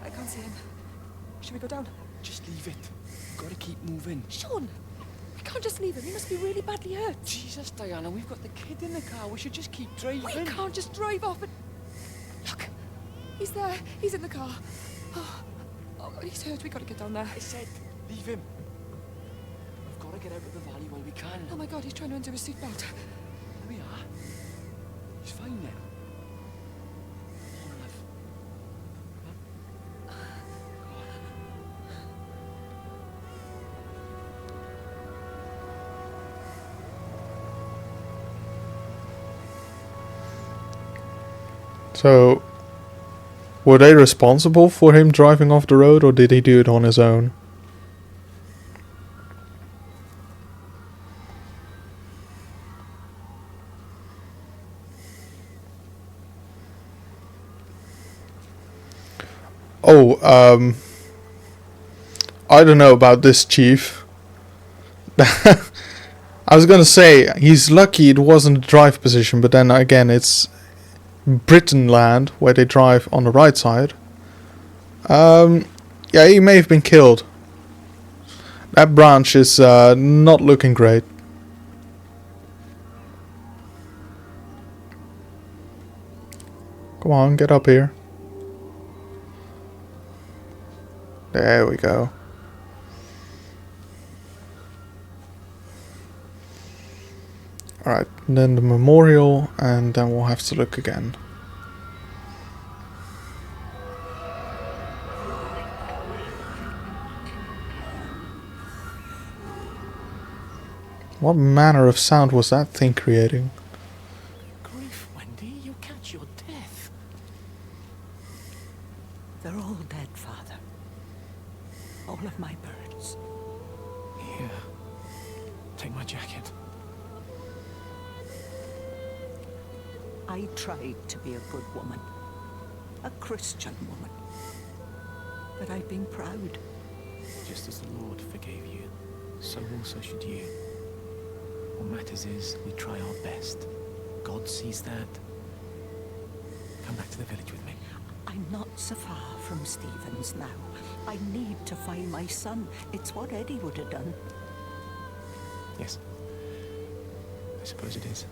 I can't see him. Should we go down? Just leave it. We've got to keep moving. Sean! We can't just leave him. He must be really badly hurt. Jesus, Diana, we've got the kid in the car. We should just keep driving. We can't just drive off and... Look! He's there. He's in the car. Oh, he's hurt. We gotta get down there. I said, leave him. We've got to get out of the valley while we can. Oh my god, he's trying to undo his seatbelt. There we are. He's fine now. So, were they responsible for him driving off the road, or did he do it on his own? Oh, I don't know about this, Chief. I was gonna say, he's lucky it wasn't a drive position, but then again, it's Britain land, where they drive on the right side. Yeah, he may have been killed. That branch is not looking great. Come on, get up here. There we go. Alright, then the memorial, and then we'll have to look again. What manner of sound was that thing creating? Grief, Wendy, you'll catch your death. They're all dead, Father. All birds. Here. Take my jacket. I tried to be a good woman. A Christian woman. But I've been proud. Just as the Lord forgave you, so also should you. What matters is we try our best. God sees that. Come back to the village with me. I'm not so far from Stevens now. I need to find my son. It's what Eddie would have done. Yes. I suppose it is.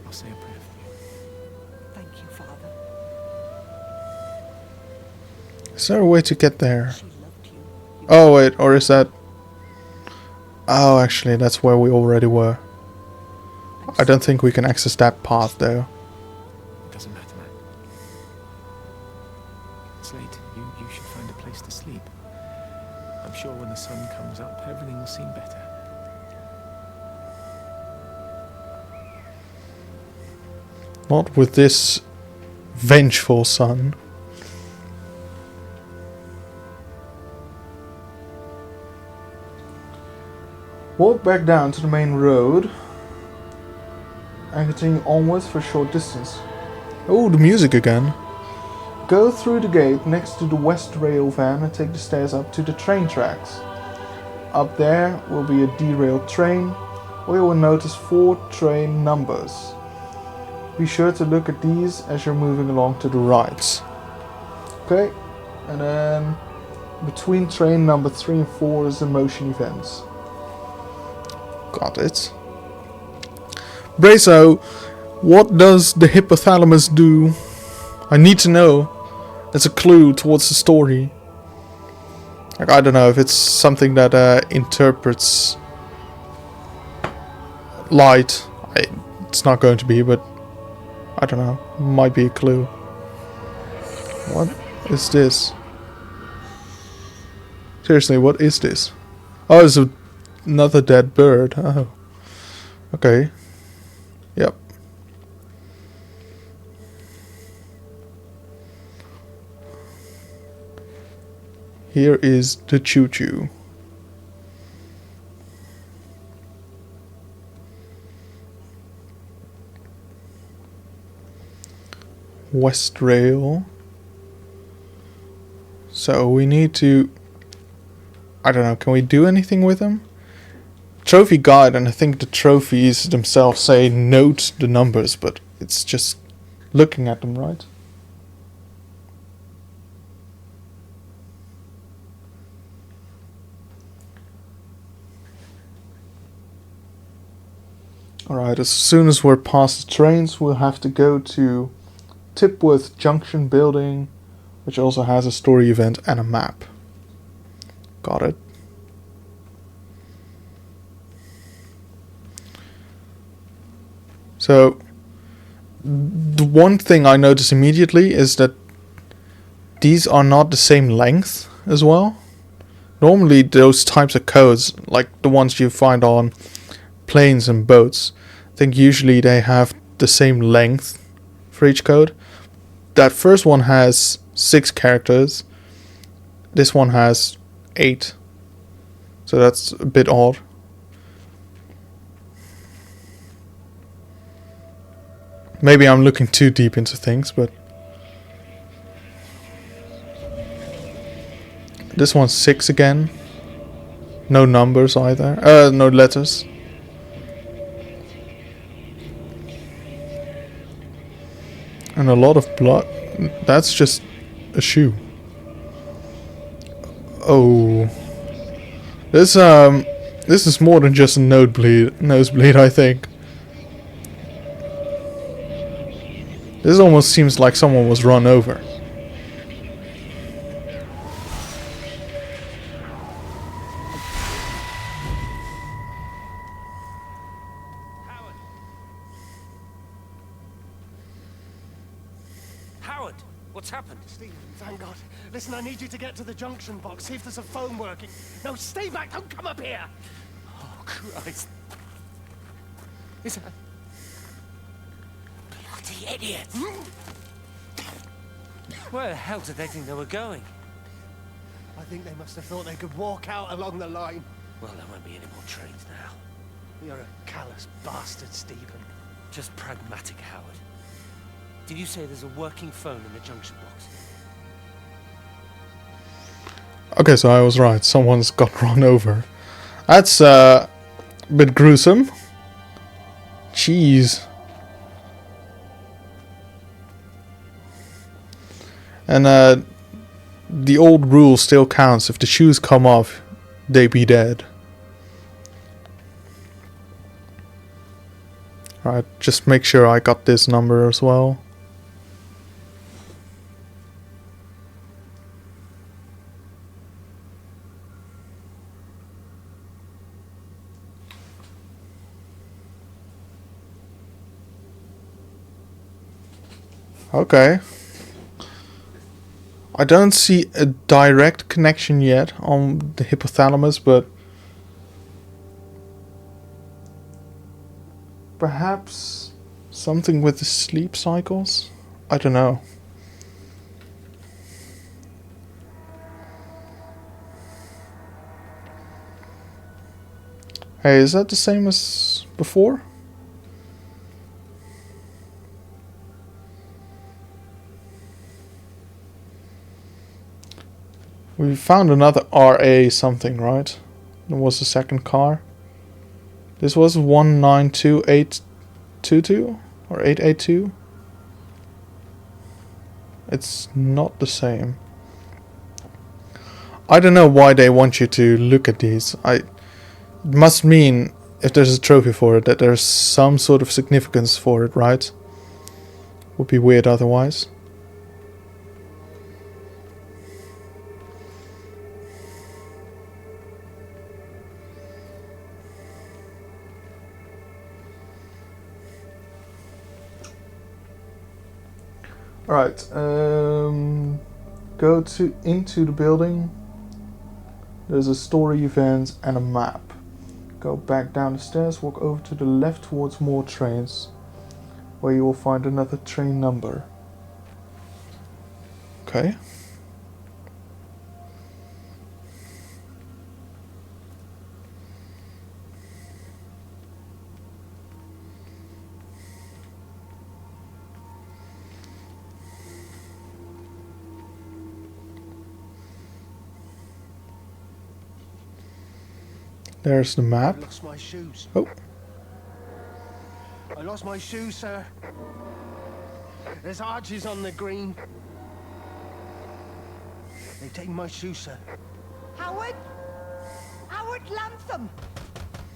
I'll say a prayer for you. Thank you, Father. Is there a way to get there? Oh wait, or is that... Oh, actually, that's where we already were. I don't think we can access that path though. It doesn't matter, man. It's late. You should find a place to sleep. I'm sure when the sun comes up, everything will seem better. Not with this vengeful sun. Walk back down to the main road and continue onwards for a short distance. Oh, the music again. Go through the gate next to the west rail van and take the stairs up to the train tracks. Up there will be a derailed train where you will notice 4 train numbers. Be sure to look at these as you're moving along to the right. Okay, and then between train number 3 and 4 is the motion events. Got it. Brazo, what does the hypothalamus do? I need to know. It's a clue towards the story. Like, I don't know if it's something that interprets light. It's not going to be, but I don't know. Might be a clue. What is this? Seriously, what is this? Oh, it's another dead bird. Oh. Okay. Yep. Here is the choo-choo. West rail. So we need to... I don't know, can we do anything with them? Trophy guide, and I think the trophies themselves say note the numbers, but it's just looking at them, right? Alright, as soon as we're past the trains, we'll have to go to Tipworth Junction building, which also has a story event and a map. Got it. So, the one thing I notice immediately is that these are not the same length as well. Normally those types of codes, like the ones you find on planes and boats, I think usually they have the same length for each code. That first one has 6 characters. This one has 8. So that's a bit odd. Maybe I'm looking too deep into things, but this one's 6 again. No numbers either. No letters. And a lot of blood. That's just a shoe. Oh. This is more than just a nosebleed, I think. This almost seems like someone was run over. Howard, what's happened? Stephen, thank God. Listen, I need you to get to the junction box, see if there's a phone working. No, stay back, don't come up here! Oh, Christ. Is that... Bloody idiots! Where the hell did they think they were going? I think they must have thought they could walk out along the line. Well, there won't be any more trains now. You're a callous bastard, Stephen. Just pragmatic, Howard. Did you say there's a working phone in the junction box? Okay, so I was right. Someone's got run over. That's a bit gruesome. Jeez. And the old rule still counts. If the shoes come off, they be dead. Alright, just make sure I got this number as well. Okay. I don't see a direct connection yet on the hypothalamus, but perhaps something with the sleep cycles? I don't know. Hey, is that the same as before? We found another RA something, right? There was a second car. This was 192822 or 882. It's not the same. I don't know why they want you to look at these. It must mean, if there's a trophy for it, that there's some sort of significance for it, right? Would be weird otherwise. Right, go into the building. There's a story event and a map. Go back down the stairs, walk over to the left towards more trains, where you will find another train number. Okay. There's the map. I lost my shoes. Oh. I lost my shoes, sir. There's arches on the green. They've taken my shoes, sir. Howard? Howard Latham!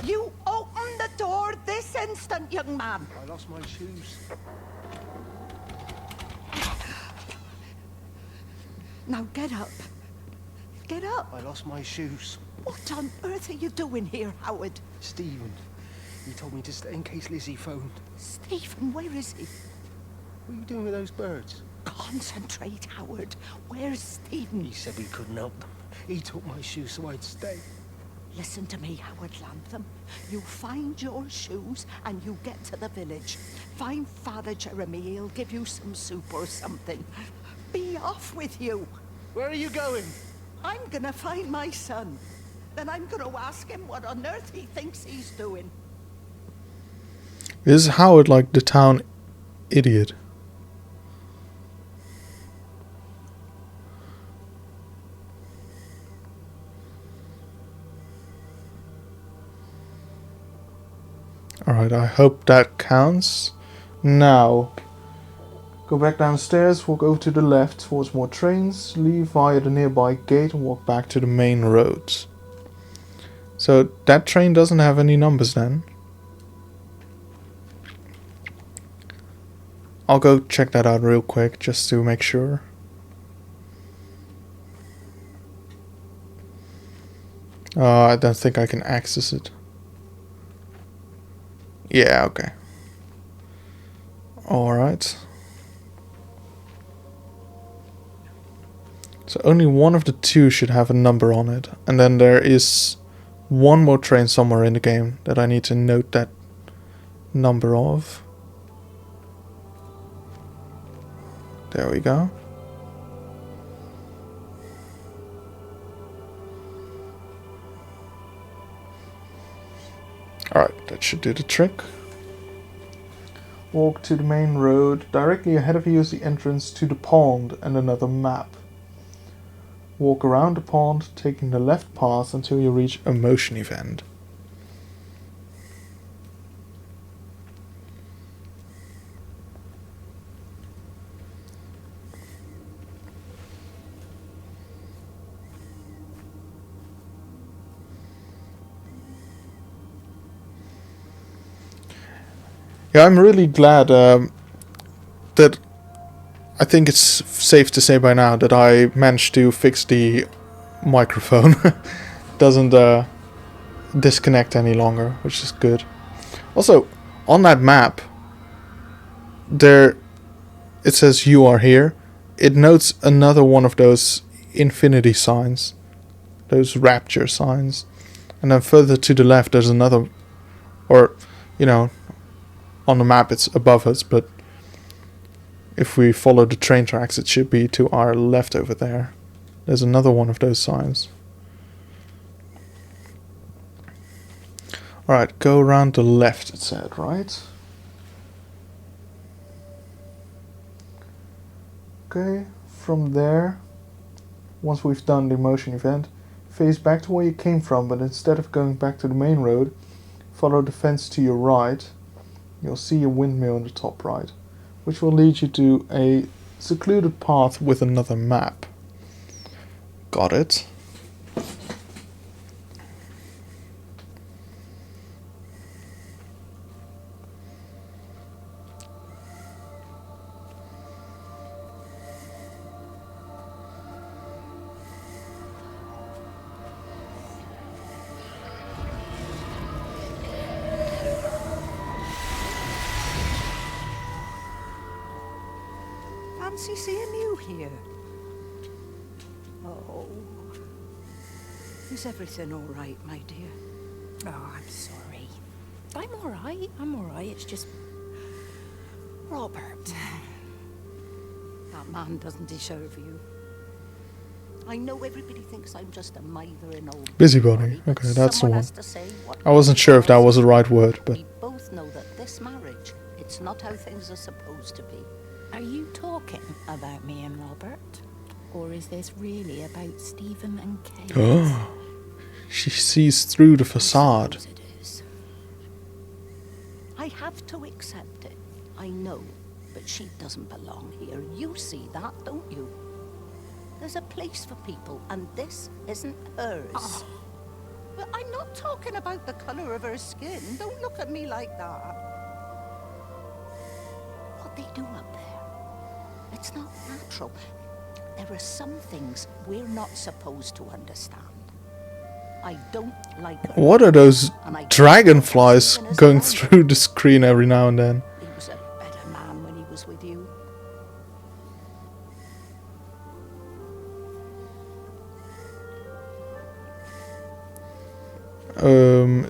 You open the door this instant, young man. I lost my shoes. Now get up. Get up. I lost my shoes. What on earth are you doing here, Howard? Stephen. He told me to stay in case Lizzie phoned. Stephen, where is he? What are you doing with those birds? Concentrate, Howard. Where's Stephen? He said we couldn't help them. He took my shoes so I'd stay. Listen to me, Howard Latham. You find your shoes and you get to the village. Find Father Jeremy. He'll give you some soup or something. Be off with you. Where are you going? I'm gonna find my son. Then I'm gonna ask him what on earth he thinks he's doing. Is Howard like the town idiot? Alright, I hope that counts. Now, go back downstairs, walk over to the left towards more trains, leave via the nearby gate and walk back to the main roads. So that train doesn't have any numbers then. I'll go check that out real quick just to make sure. I don't think I can access it. Yeah, okay. Alright. So only one of the two should have a number on it. And then there is one more train somewhere in the game that I need to note that number of. There we go. Alright, that should do the trick. Walk to the main road. Directly ahead of you is the entrance to the pond and another map. Walk around the pond, taking the left path until you reach a motion event. Yeah, I'm really glad that I think it's safe to say by now that I managed to fix the microphone. Doesn't disconnect any longer, which is good. Also, on that map, there it says you are here. It notes another one of those infinity signs, those rapture signs. And then further to the left there's another, or, you know, on the map it's above us, but if we follow the train tracks it should be to our left over there. There's another one of those signs. Alright, go around the left it said, right? Okay, from there, once we've done the motion event, face back to where you came from, but instead of going back to the main road, follow the fence to your right. You'll see a windmill in the top right, which will lead you to a secluded path with another map. Got it. Fancy seeing you here. Oh. Is everything all right, my dear? Oh, I'm sorry. I'm all right. It's just... Robert. That man doesn't deserve you. I know everybody thinks I'm just a mithering old busybody. Okay, that's the someone one. has to say what I wasn't sure if that was the right word, but... We both know that this marriage, it's not how things are supposed to be. Are you talking about me and Robert? Or is this really about Stephen and Kate? Oh, she sees through the facade. It is. I have to accept it. I know, but she doesn't belong here. You see that, don't you? There's a place for people, and this isn't hers. Oh. But I'm not talking about the color of her skin. Don't look at me like that. What they do up there, it's not natural. There are some things we're not supposed to understand. I don't like her. What are those dragonflies going through the screen every now and then? He was a better man when he was with you.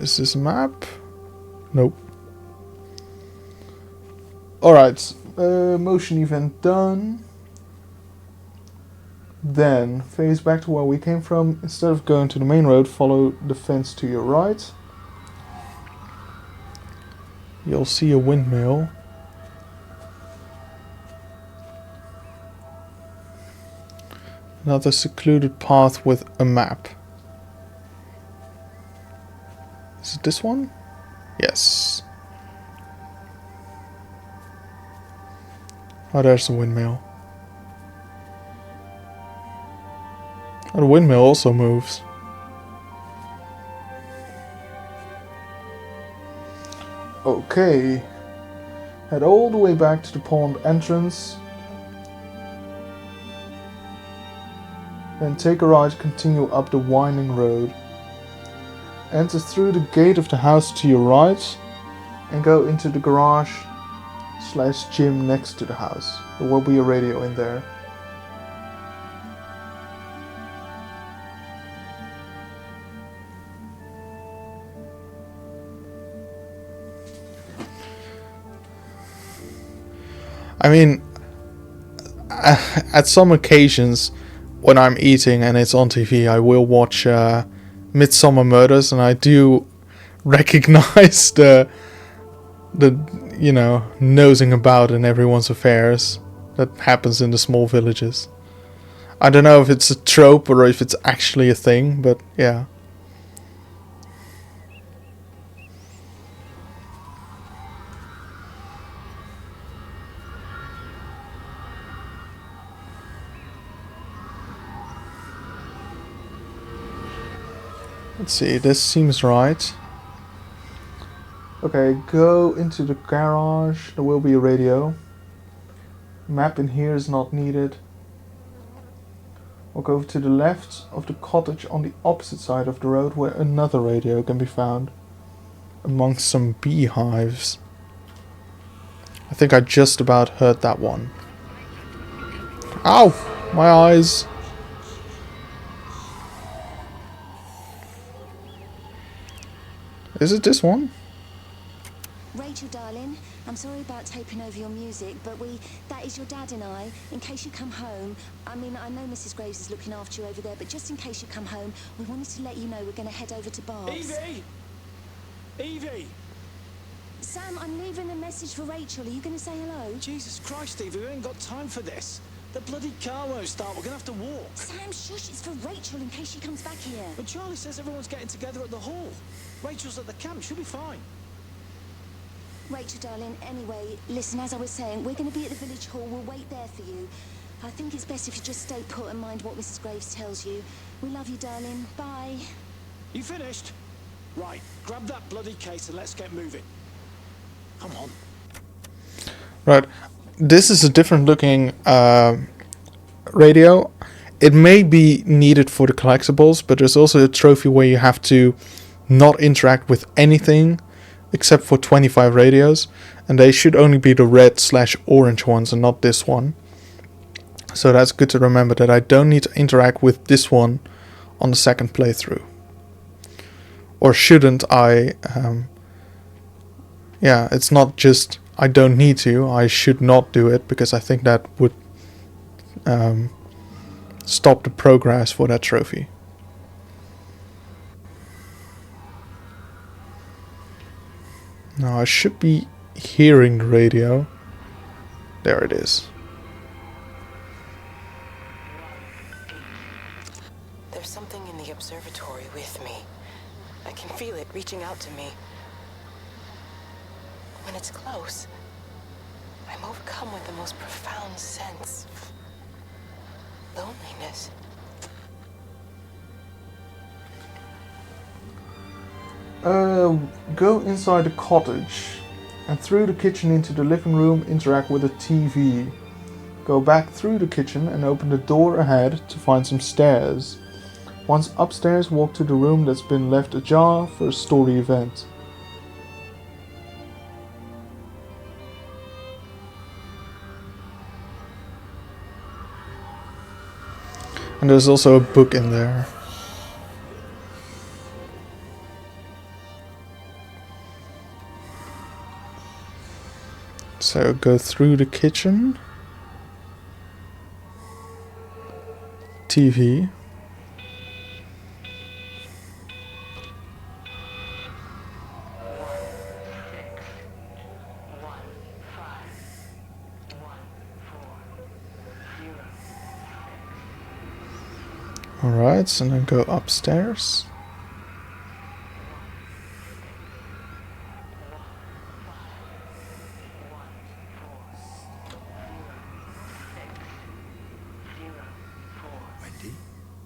Is this a map? Nope. Alright, motion event done. Then, face back to where we came from. Instead of going to the main road, follow the fence to your right. You'll see a windmill. Another secluded path with a map. Is it this one? Yes. Oh, there's the windmill. Oh, the windmill also moves. Okay. Head all the way back to the pond entrance. Then take a right, continue up the winding road. Enter through the gate of the house to your right and go into the garage / gym next to the house. There will be a radio in there. I mean, at some occasions when I'm eating and it's on TV, I will watch Midsummer Murders, and I do recognize the you know, nosing about in everyone's affairs that happens in the small villages. I don't know if it's a trope or if it's actually a thing, but yeah. Let's see, this seems right. Okay, go into the garage. There will be a radio. Map in here is not needed. Walk over to the left of the cottage on the opposite side of the road where another radio can be found. Amongst some beehives. I think I just about heard that one. Ow! My eyes! Is it this one? Rachel, darling, I'm sorry about taping over your music, but that is your dad and I, in case you come home. I mean, I know Mrs. Graves is looking after you over there, but just in case you come home, we wanted to let you know we're going to head over to Barb's. Evie! Evie! Sam, I'm leaving a message for Rachel. Are you going to say hello? Jesus Christ, Evie, we ain't got time for this. The bloody car won't start. We're going to have to walk. Sam, shush, it's for Rachel in case she comes back here. But Charlie says everyone's getting together at the hall. Rachel's at the camp. She'll be fine. Rachel, darling, anyway, listen, as I was saying, we're going to be at the village hall. We'll wait there for you. I think it's best if you just stay put and mind what Mrs. Graves tells you. We love you, darling. Bye. You finished? Right, grab that bloody case and let's get moving. Come on. Right. This is a different looking radio. It may be needed for the collectibles, but there's also a trophy where you have to not interact with anything except for 25 radios, and they should only be the red/orange ones and not this one. So that's good to remember, that I don't need to interact with this one on the second playthrough. Or shouldn't I? Yeah, it's not just I don't need to, I should not do it, because I think that would stop the progress for that trophy. Now I should be hearing the radio. There it is. There's something in the observatory with me. I can feel it reaching out to me. When it's close, I'm overcome with the most profound sense of loneliness. Go inside the cottage and through the kitchen into the living room, interact with the TV. Go back through the kitchen and open the door ahead to find some stairs. Once upstairs, walk to the room that's been left ajar for a story event. And there's also a book in there. So go through the kitchen. TV. Alright, so then go upstairs.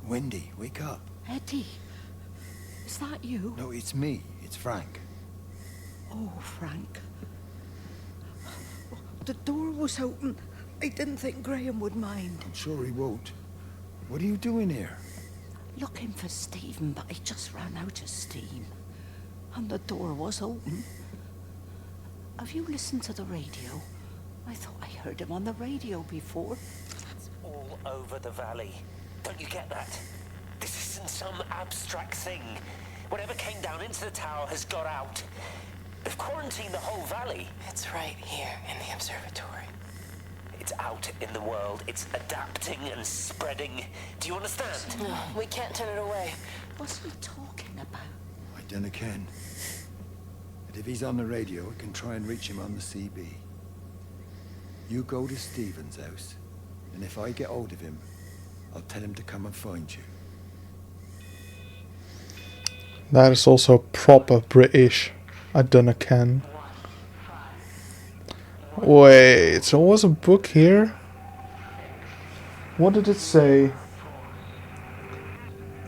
Wendy, wake up. Eddie, is that you? No, it's me. It's Frank. Oh, Frank. The door was open. I didn't think Graham would mind. I'm sure he won't. What are you doing here? Looking for Stephen, but he just ran out of steam. And the door was open. Have you listened to the radio? I thought I heard him on the radio before. It's all over the valley. Don't you get that? This isn't some abstract thing. Whatever came down into the tower has got out. They've quarantined the whole valley. It's right here in the observatory. It's out in the world. It's adapting and spreading. Do you understand? No, we can't turn it away. What's he talking about? I dunno ken. But if he's on the radio, we can try and reach him on the CB. You go to Stephen's house, and if I get hold of him, I'll tell him to come and find you. That is also proper British. I dunno can. Wait, there was a book here? What did it say?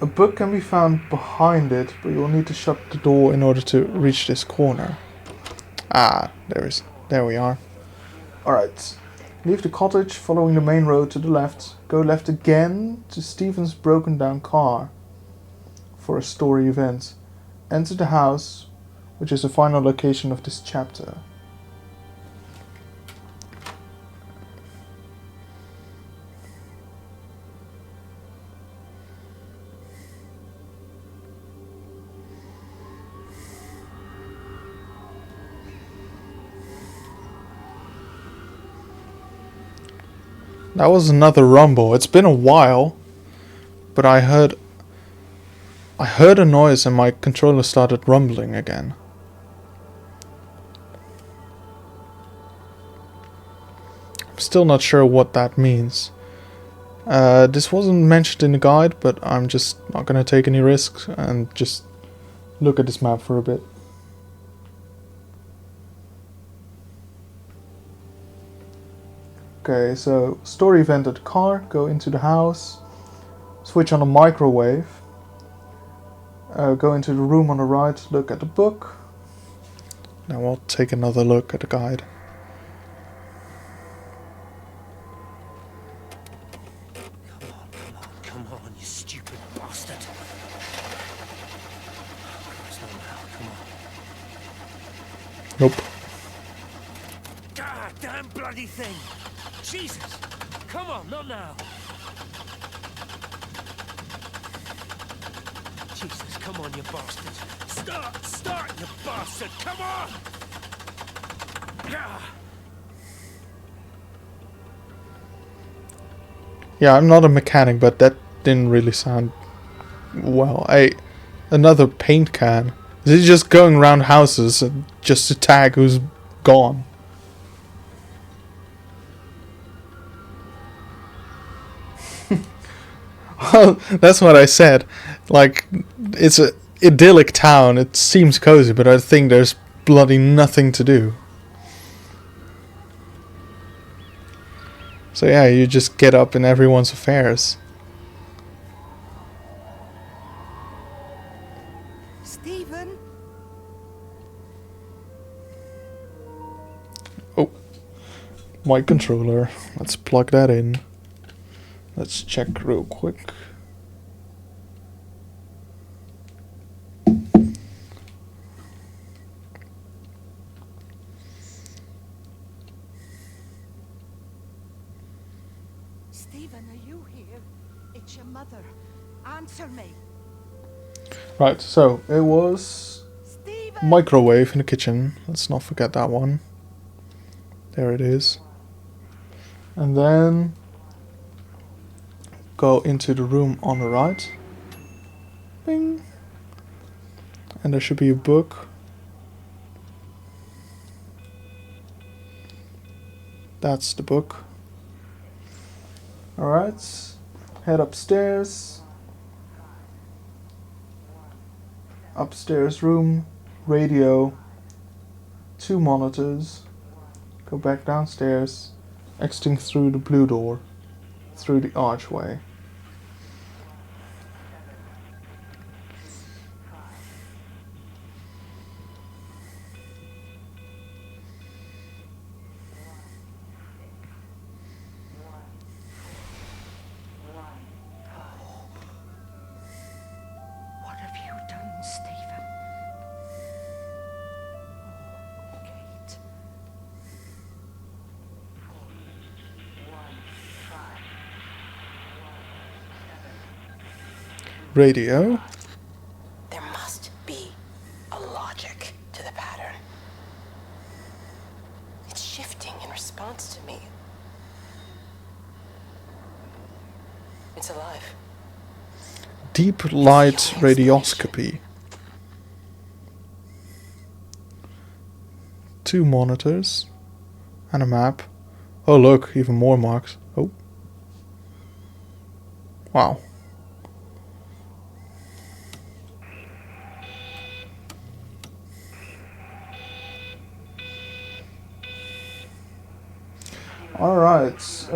A book can be found behind it, but you'll need to shut the door in order to reach this corner. Ah, there we are. Alright. Leave the cottage, following the main road to the left. Go left again to Stephen's broken down car for a story event. Enter the house, which is the final location of this chapter. That was another rumble. It's been a while, but I heard a noise and my controller started rumbling again. I'm still not sure what that means. This wasn't mentioned in the guide, but I'm just not gonna take any risks and just look at this map for a bit. Okay, so story event at the car, go into the house, switch on a microwave, go into the room on the right, look at the book. Now we'll take another look at the guide. Come on, you stupid bastard. Nope. God damn bloody thing! Jesus! Come on, not now! Jesus, come on, you bastard! Start, you bastard! Come on! Yeah, I'm not a mechanic, but that didn't really sound well. Another paint can. Is he just going around houses and just to tag who's gone? Well, that's what I said. Like, it's a idyllic town. It seems cozy, but I think there's bloody nothing to do. So yeah, you just get up in everyone's affairs. Stephen? Oh, my controller. Let's plug that in. Let's check real quick. Stephen, are you here? It's your mother. Answer me. Right, so it was microwave in the kitchen. Let's not forget that one. There it is. And then go into the room on the right. Bing. And there should be a book. That's the book. Alright. Head upstairs. Upstairs room. Radio. 2 monitors. Go back downstairs. Exiting through the blue door. Through the archway. What have you done, Stephen? Oh, Kate. Radio. There must be a logic to the pattern. It's shifting in response to me. It's alive. Deep light radioscopy. 2 monitors. And a map. Oh look, even more marks. Oh. Wow. Alright.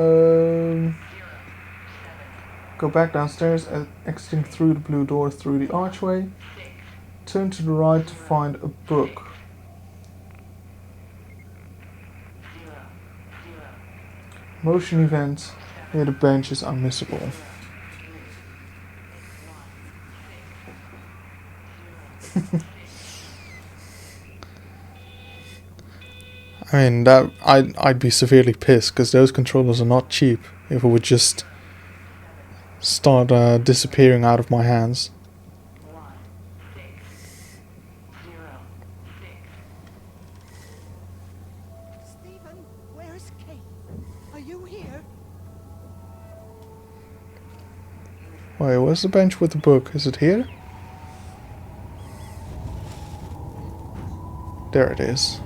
Go back downstairs, exiting through the blue door through the archway. Turn to the right to find a book. Motion event. Near the bench is unmissable. I mean, that I'd be severely pissed because those controllers are not cheap. If it would just start disappearing out of my hands. Stephen, where's Kate? Are you here? Wait, where's the bench with the book? Is it here? There it is.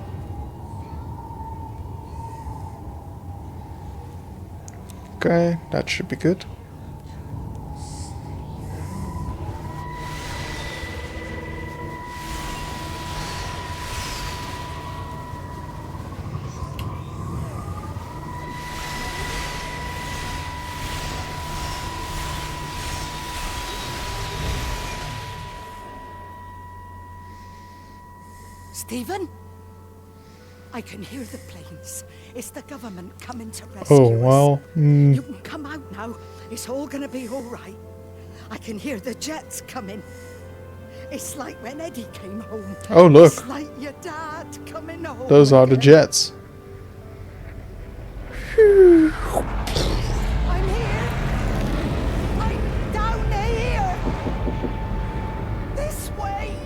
Okay, that should be good. Stephen? I can hear the planes. It's the government coming to rescue Oh, well. us. You can come out now. It's all gonna be all right. I can hear the jets coming. It's like when Eddie came home. Oh, look. It's like your dad coming home. Those are the jets. Phew. I'm here. I'm down here. This way.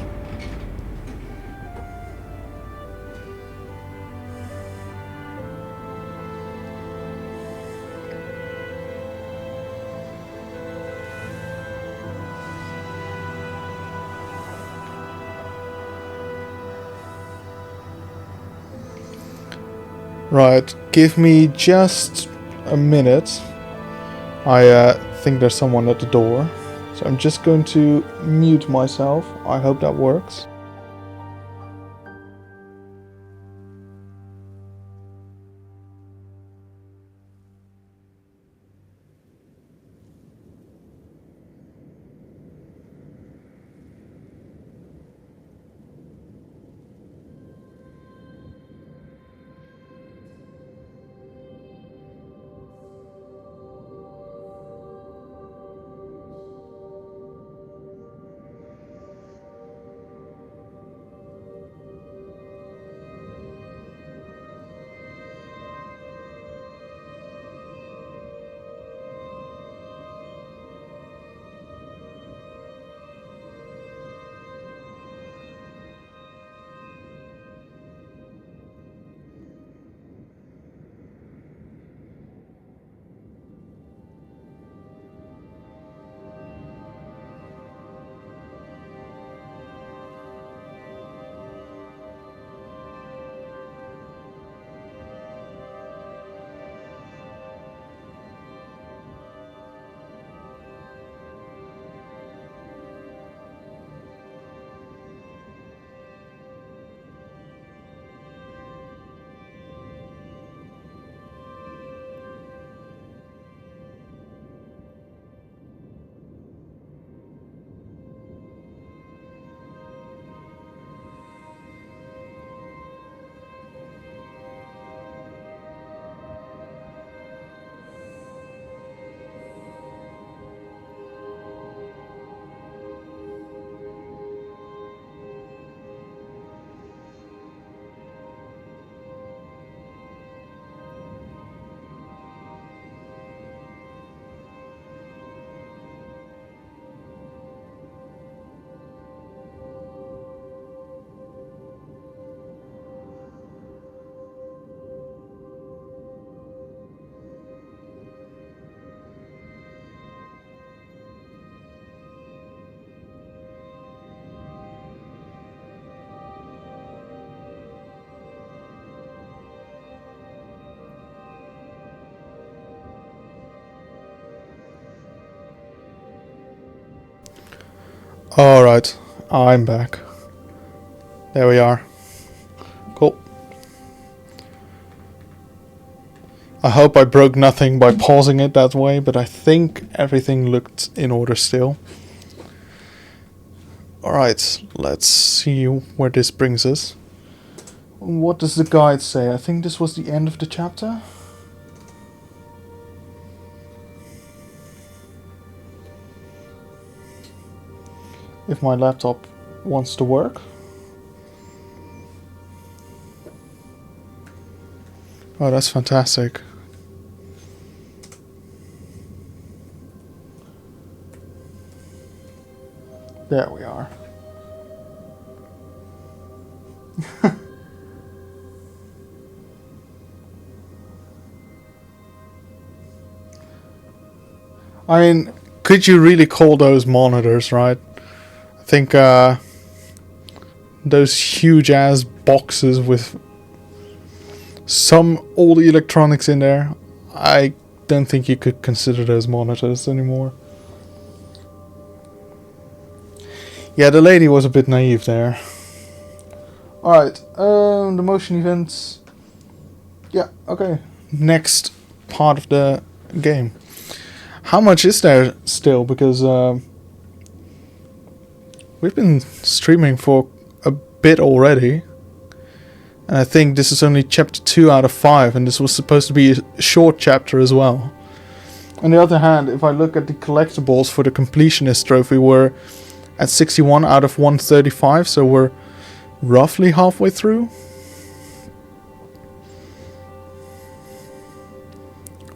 Right, give me just a minute. I think there's someone at the door. So I'm just going to mute myself. I hope that works. Alright, I'm back. There we are. Cool. I hope I broke nothing by pausing it that way, but I think everything looked in order still. Alright, let's see where this brings us. What does the guide say? I think this was the end of the chapter. If my laptop wants to work. Oh, that's fantastic. There we are. I mean, could you really call those monitors, right? I think those huge ass boxes with all the electronics in there, I don't think you could consider those monitors anymore. Yeah, the lady was a bit naive there. Alright, the motion events. Yeah, okay. Next part of the game. How much is there still? Because we've been streaming for a bit already. And I think this is only chapter 2 out of 5, and this was supposed to be a short chapter as well. On the other hand, if I look at the collectibles for the completionist trophy, we're at 61 out of 135, so we're roughly halfway through.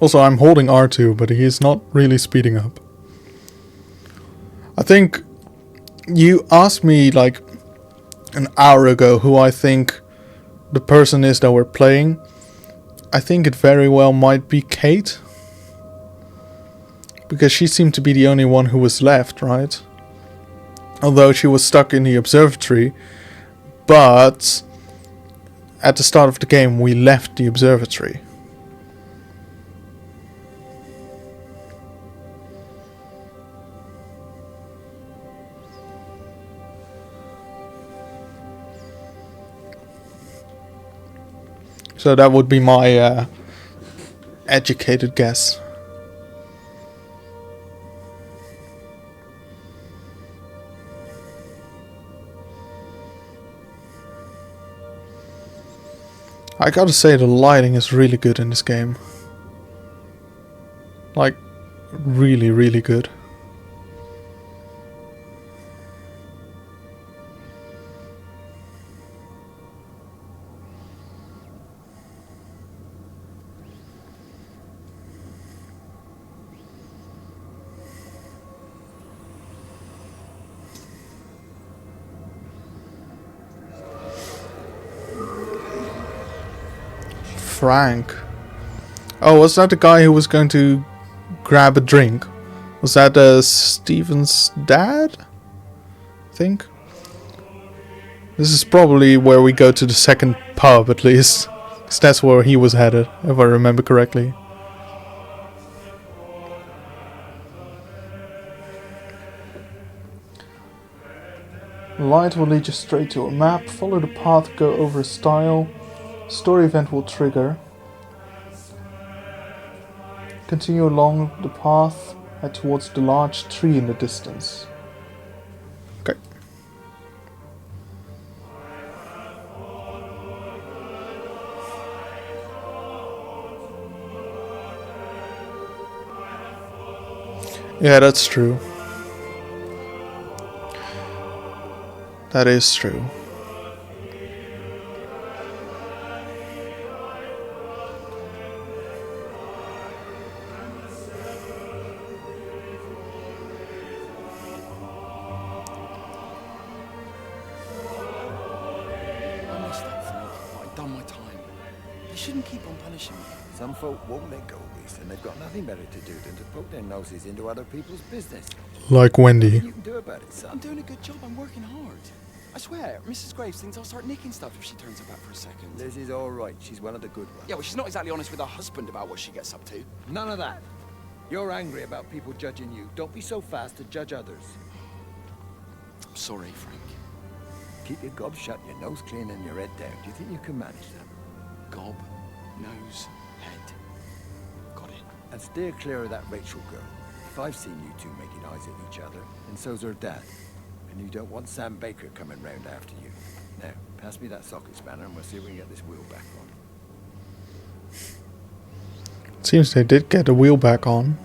Also, I'm holding R2, but he is not really speeding up. I think you asked me like an hour ago who I think the person is that we're playing. I think it very well might be Kate. Because she seemed to be the only one who was left, right? Although she was stuck in the observatory. But at the start of the game we left the observatory. So that would be my educated guess. I gotta say the lighting is really good in this game. Like, really, really good. Frank. Oh, was that the guy who was going to grab a drink? Was that Steven's dad? I think. This is probably where we go to the second pub, at least. 'Cause that's where he was headed, if I remember correctly. Light will lead you straight to a map. Follow the path, go over a stile. Story event will trigger. Continue along the path, head towards the large tree in the distance. Okay. Yeah, that's true. That is true. Some folk won't let go of this, and they've got nothing better to do than to poke their noses into other people's business. Like Wendy. Nothing you can do about it, son. I'm doing a good job. I'm working hard. I swear, Mrs. Graves thinks I'll start nicking stuff if she turns her back for a second. Liz is all right. She's one of the good ones. Yeah, well, she's not exactly honest with her husband about what she gets up to. None of that. You're angry about people judging you. Don't be so fast to judge others. sorry, Frank. Keep your gob shut, your nose clean, and your head down. Do you think you can manage that? Gob, nose, head. Got it. And steer clear of that Rachel girl. If I've seen you two making eyes at each other, and so's her dad. And you don't want Sam Baker coming round after you. Now, pass me that socket spanner and we'll see if we can get this wheel back on. Seems they did get the wheel back on.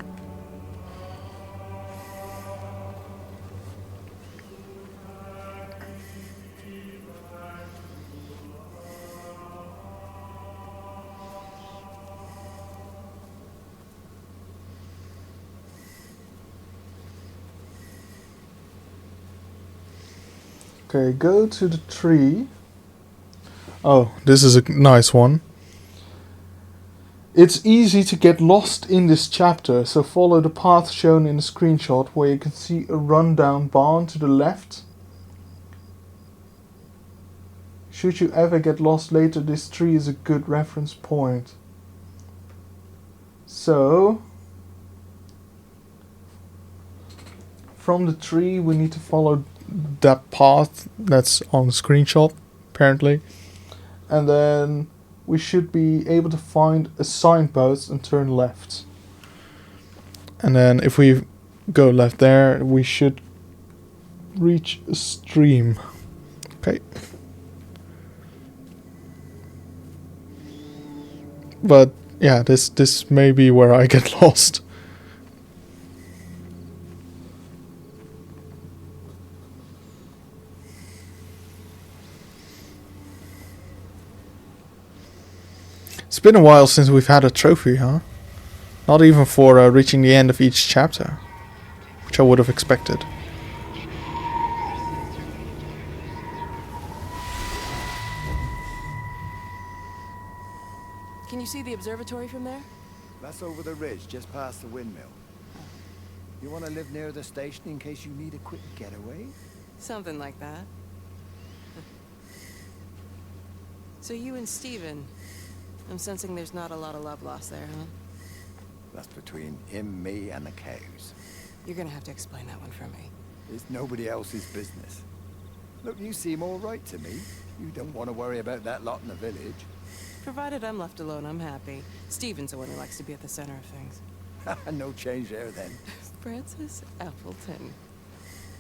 Okay, go to the tree. Oh, this is a nice one. It's easy to get lost in this chapter, so follow the path shown in the screenshot where you can see a rundown barn to the left. Should you ever get lost later, this tree is a good reference point. So, from the tree we need to follow that path that's on the screenshot, apparently. And then we should be able to find a signpost and turn left. And then if we go left there, we should reach a stream. Okay. But yeah, this may be where I get lost. It's been a while since we've had a trophy, huh? Not even for reaching the end of each chapter, which I would have expected. Can you see the observatory from there? That's over the ridge, just past the windmill. You want to live near the station in case you need a quick getaway? Something like that. So you and Steven, I'm sensing there's not a lot of love lost there, huh? That's between him, me, and the cows. You're gonna have to explain that one for me. It's nobody else's business. Look, you seem all right to me. You don't want to worry about that lot in the village. Provided I'm left alone, I'm happy. Steven's the one who likes to be at the center of things. No change there, then. Francis Appleton.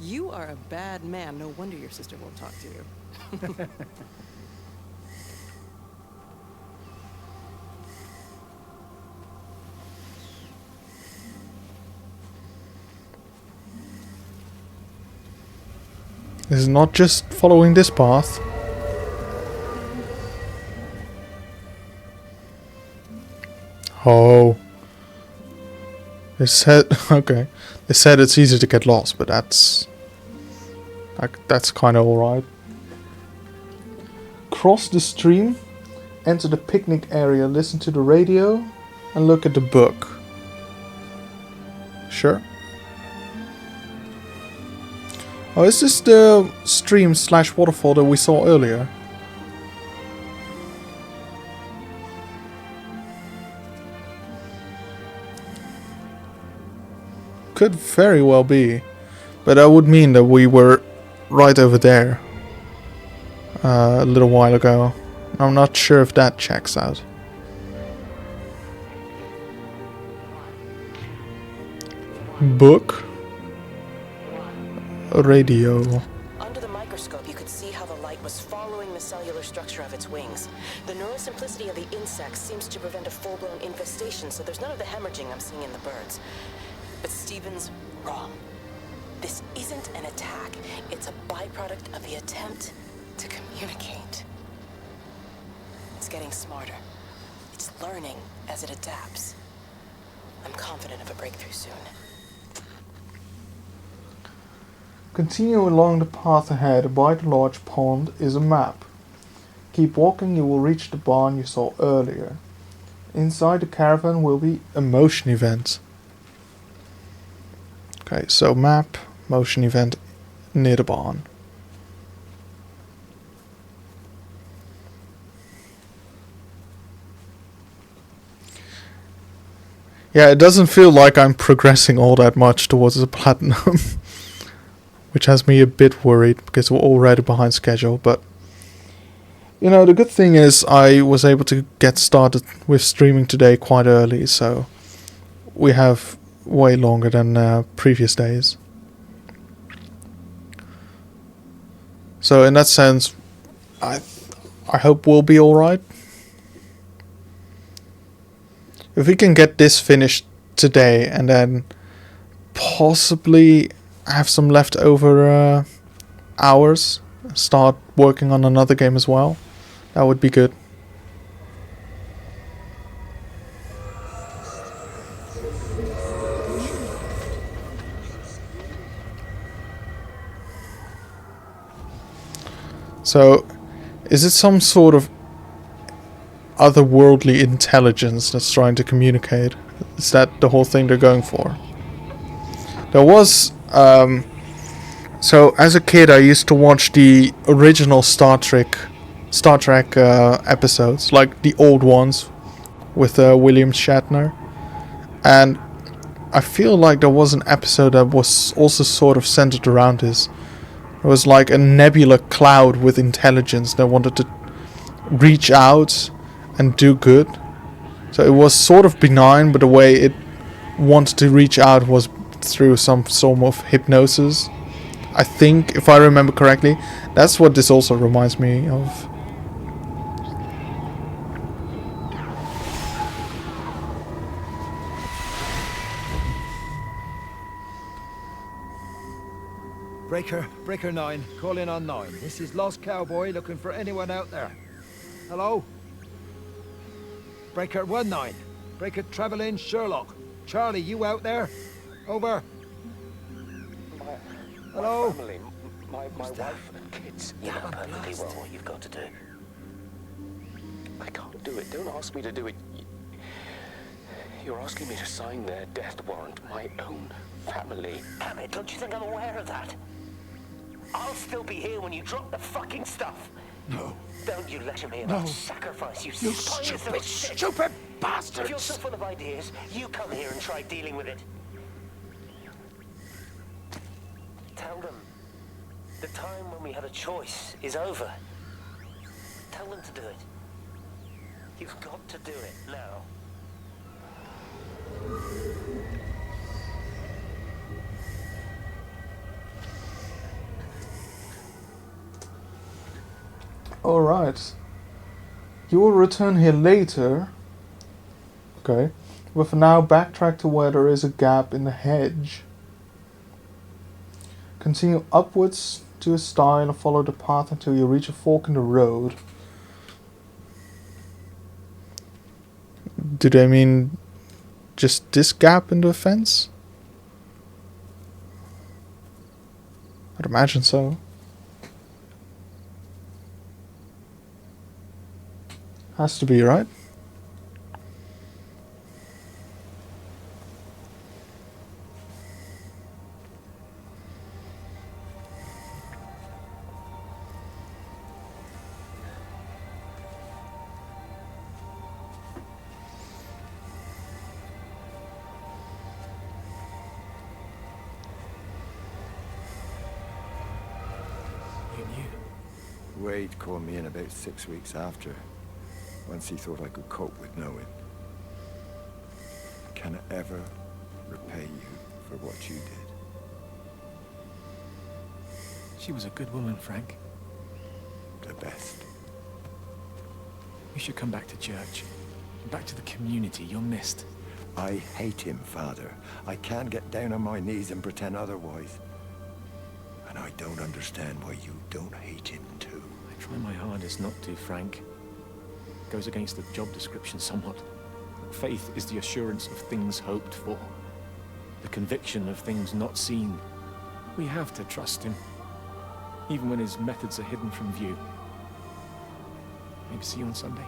You are a bad man. No wonder your sister won't talk to you. This is not just following this path. Oh. They said, okay. They said it's easy to get lost, but that's kind of alright. Cross the stream, enter the picnic area, listen to the radio, and look at the book. Sure. Oh, is this the stream / waterfall that we saw earlier? Could very well be. But that would mean that we were right over there a little while ago. I'm not sure if that checks out. Book. Radio. Under the microscope, you could see how the light was following the cellular structure of its wings. The neural simplicity of the insects seems to prevent a full-blown infestation, so there's none of the hemorrhaging I'm seeing in the birds. But Steven's wrong. This isn't an attack. It's a byproduct of the attempt to communicate. It's getting smarter. It's learning as it adapts. I'm confident of a breakthrough soon. Continue along the path ahead. By the large pond is a map. Keep walking, you will reach the barn you saw earlier. Inside the caravan will be a motion event. Okay, so map, motion event near the barn. Yeah, it doesn't feel like I'm progressing all that much towards the platinum. which has me a bit worried because we're already behind schedule. But you know, the good thing is I was able to get started with streaming today quite early, so we have way longer than previous days. So in that sense, I hope we'll be alright. If we can get this finished today and then possibly have some leftover hours, start working on another game as well, that would be good. So, is it some sort of otherworldly intelligence that's trying to communicate? Is that the whole thing they're going for? There was, so as a kid I used to watch the original Star Trek episodes, like the old ones with William Shatner, and I feel like there was an episode that was also sort of centered around this. It was like a nebula cloud with intelligence that wanted to reach out and do good. So it was sort of benign, but the way it wanted to reach out was through some form of hypnosis. I think, if I remember correctly, that's what this also reminds me of. Breaker 9, call in on 9. This is Lost Cowboy looking for anyone out there. Hello? Breaker 19. Breaker Traveling Sherlock. Charlie, you out there? Over. Hello? My family, my wife and kids. You know perfectly well what you've got to do. I can't do it. Don't ask me to do it. You're asking me to sign their death warrant. My own family. Damn it, don't you think I'm aware of that? I'll still be here when you drop the fucking stuff. No. Don't you let me about sacrifice, you stupid bastard! If you're so full of ideas, you come here and try dealing with it. Tell them the time when we had a choice is over. Tell them to do it. You've got to do it now. Alright. You will return here later. Okay. But for now, backtrack to where there is a gap in the hedge. Continue upwards to a stile and follow the path until you reach a fork in the road. Do they mean just this gap in the fence? I'd imagine so. Has to be, right? Wade called me in about 6 weeks after. Once he thought I could cope with knowing. Can I ever repay you for what you did? She was a good woman, Frank. The best. You should come back to church. Back to the community. You're missed. I hate him, Father. I can't get down on my knees and pretend otherwise. And I don't understand why you don't hate him too. I try my hardest not to, Frank. Goes against the job description somewhat. Faith is the assurance of things hoped for. The conviction of things not seen. We have to trust him, even when his methods are hidden from view. Maybe see you on Sunday.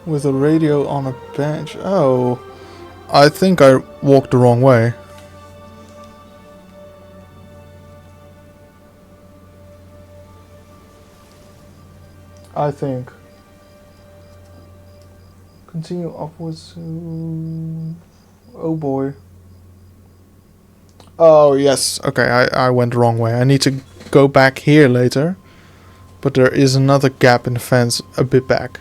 With a radio on a bench. Oh, I think I walked the wrong way. I think. Continue upwards. Oh boy. Oh yes. Okay, I went the wrong way. I need to go back here later. But there is another gap in the fence a bit back.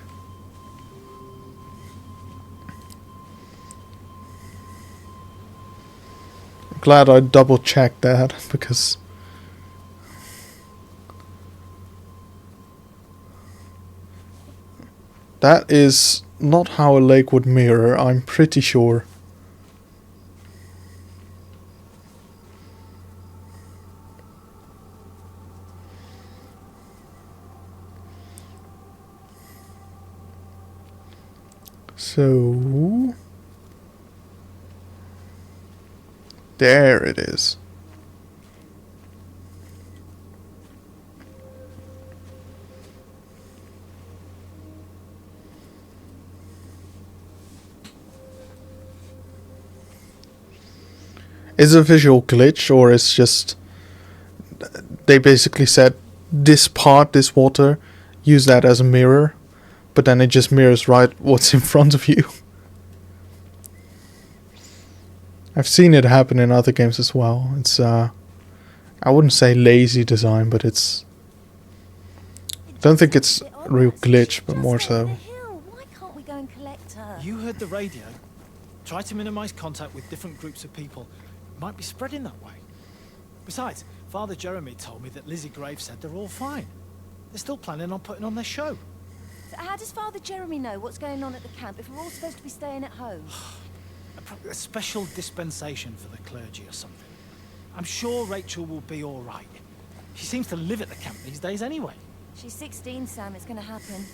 I'm glad I double checked that because that is not how a lake would mirror, I'm pretty sure. So there it is. Is it a visual glitch, or it's just they basically said this part, this water, use that as a mirror, but then it just mirrors right what's in front of you. I've seen it happen in other games as well. It's I wouldn't say lazy design, but it's I don't think it's a real glitch, but more so. Why can't we go and collect her? You heard the radio. Try to minimize contact with different groups of people. Might be spreading that way. Besides, Father Jeremy told me that Lizzie Graves said they're all fine. They're still planning on putting on their show. So how does Father Jeremy know what's going on at the camp if we're all supposed to be staying at home? A special dispensation for the clergy or something. I'm sure Rachel will be all right. She seems to live at the camp these days anyway. She's 16, Sam. It's going to happen.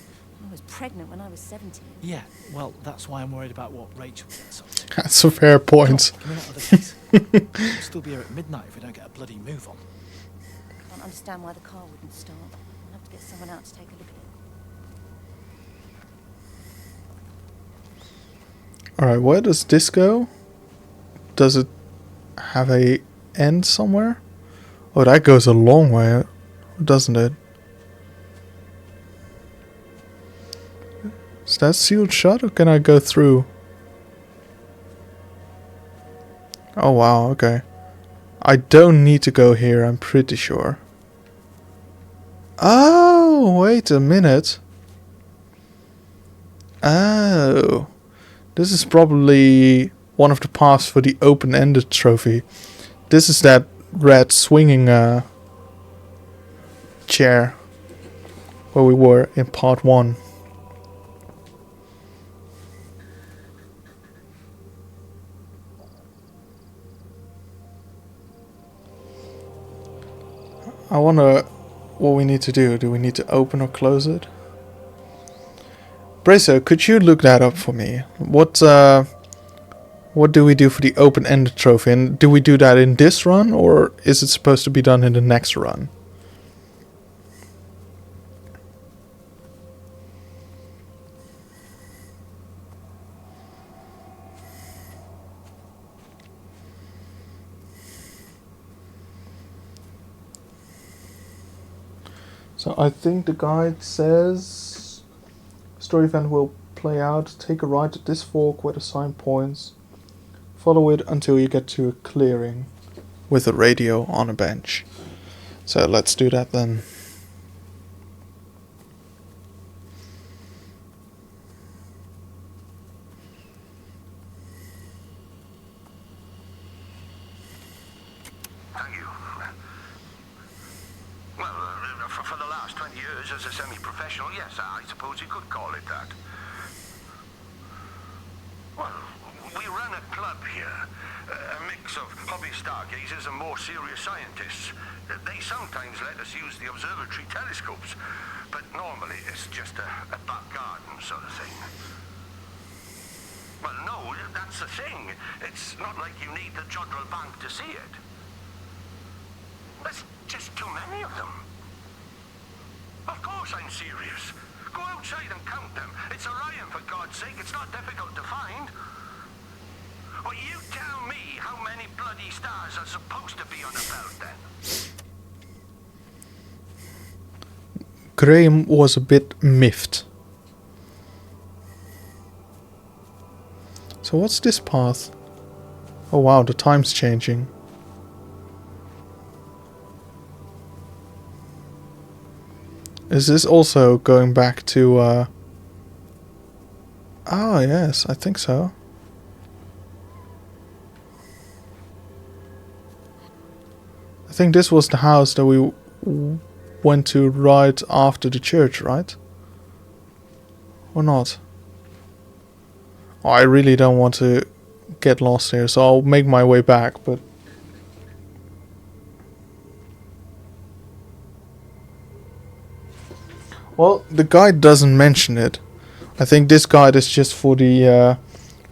I was pregnant when I was 17. Yeah, well, that's why I'm worried about what Rachel gets up to. That's a fair point. Come on, give me that other case. We'll still be here at midnight if we don't get a bloody move on. I can't understand why the car wouldn't start. I'll have to get someone out to take a look at it. Alright, where does this go? Does it have a end somewhere? Oh, that goes a long way, doesn't it? Is that sealed shut, or can I go through? Oh wow, okay. I don't need to go here, I'm pretty sure. Oh, wait a minute. Oh. This is probably one of the paths for the open-ended trophy. This is that red swinging chair where we were in part 1. I wonder what we need to do. Do we need to open or close it? Bracer, could you look that up for me? What do we do for the open-ended trophy? And do we do that in this run, or is it supposed to be done in the next run? So I think the guide says story event will play out. Take a right at this fork where the sign points. Follow it until you get to a clearing with a radio on a bench. So let's do that then. Thank you. Well, for the last 20 years as a semi-professional, yes, I suppose you could call it that. Well, we run a club here. A mix of hobby stargazers and more serious scientists. They sometimes let us use the observatory telescopes, but normally it's just a back garden sort of thing. Well, no, that's the thing. It's not like you need the Jodrell Bank to see it. There's just too many of them. Of course I'm serious. Go outside and count them. It's Orion, for God's sake. It's not difficult to find. Well, you tell me how many bloody stars are supposed to be on the belt, then. Graham was a bit miffed. So what's this path? Oh wow, the time's changing. Is this also going back to oh yes, I think so. I think this was the house that we went to right after the church, right? Or not? Oh, I really don't want to get lost here, so I'll make my way back, but... Well, the guide doesn't mention it. I think this guide is just for the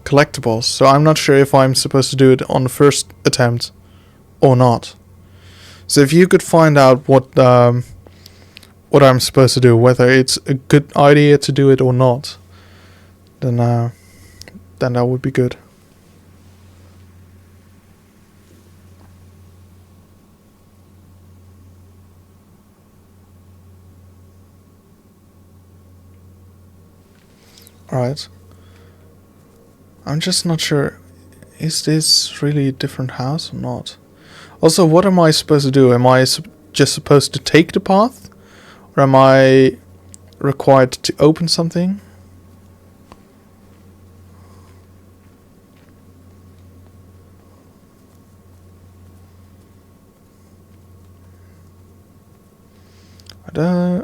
collectibles, so I'm not sure if I'm supposed to do it on the first attempt or not. So if you could find out what I'm supposed to do, whether it's a good idea to do it or not, then that would be good. Alright. I'm just not sure, is this really a different house or not? Also, what am I supposed to do? Am I just supposed to take the path? Or am I required to open something?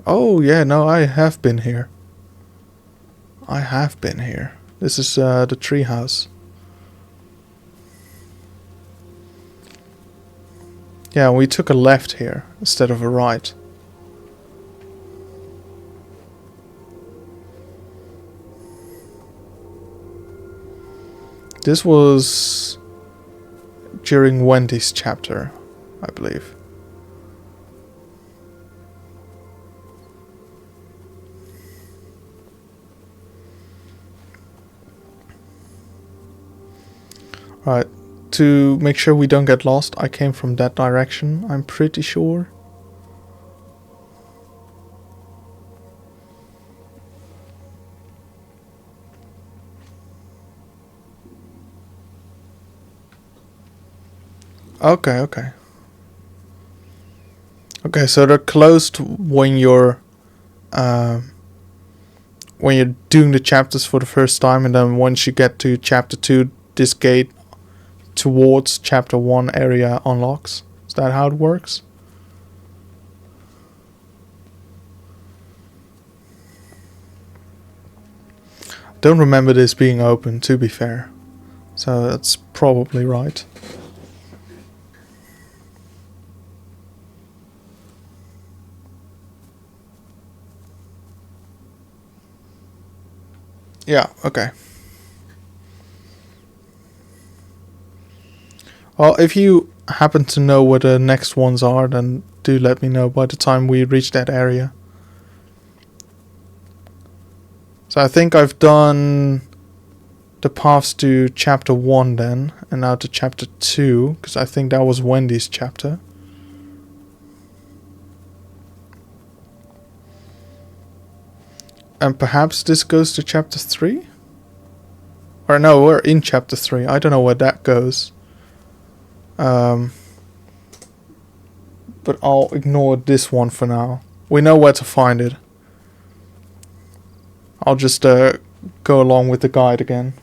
Oh yeah, no, I have been here. I have been here. This is the treehouse. Yeah, we took a left here instead of a right. This was during Wendy's chapter, I believe. Right, to make sure we don't get lost, I came from that direction, I'm pretty sure. Okay. Okay, so they're closed when you're doing the chapters for the first time, and then once you get to chapter 2, this gate towards chapter 1 area unlocks. Is that how it works? Don't remember this being open, to be fair. So that's probably right. Yeah, okay. Well, if you happen to know where the next ones are, then do let me know by the time we reach that area. So I think I've done the paths to chapter 1 then, and now to chapter 2, because I think that was Wendy's chapter. And perhaps this goes to chapter 3? Or no, we're in chapter 3. I don't know where that goes. But I'll ignore this one for now. We know where to find it. I'll just go along with the guide again.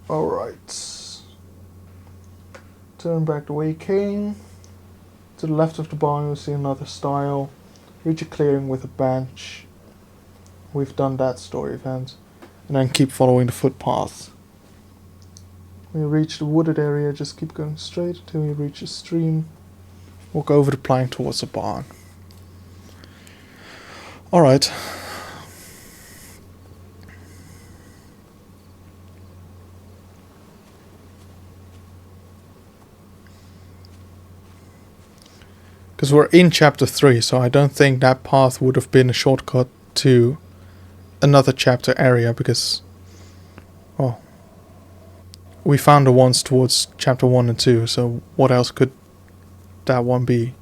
Alright. Turn back the way you came. To the left of the barn you'll see another stile. Reach a clearing with a bench. We've done that story event. And then keep following the footpath. When you reach the wooded area, just keep going straight until you reach a stream. Walk over the plank towards the barn. Alright. Because we're in chapter 3, so I don't think that path would have been a shortcut to another chapter area, because, well, we found the ones towards chapter 1 and 2, so what else could that one be?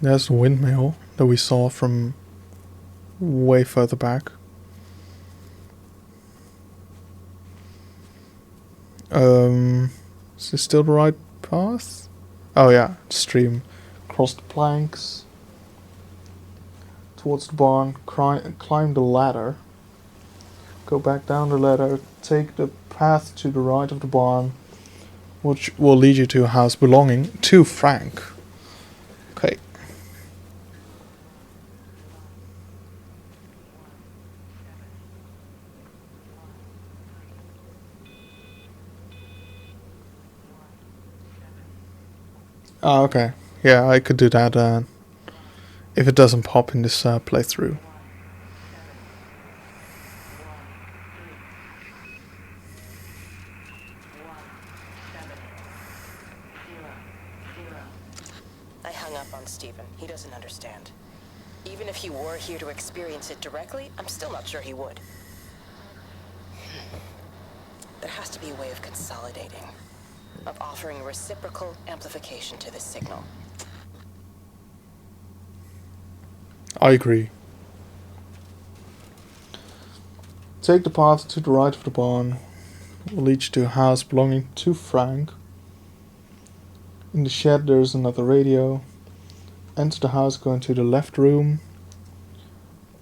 There's the windmill that we saw from way further back. Is this still the right path? Oh yeah, stream. Cross the planks. Towards the barn, climb the ladder. Go back down the ladder, take the path to the right of the barn, which will lead you to a house belonging to Frank. Okay. Oh, okay. Yeah, I could do that if it doesn't pop in this playthrough. I hung up on Stephen. He doesn't understand. Even if he were here to experience it directly, I'm still not sure he would. There has to be a way of consolidating, of offering reciprocal amplification to this signal. I agree. Take the path to the right of the barn. It will lead you to a house belonging to Frank. In the shed there is another radio. Enter the house, go into the left room,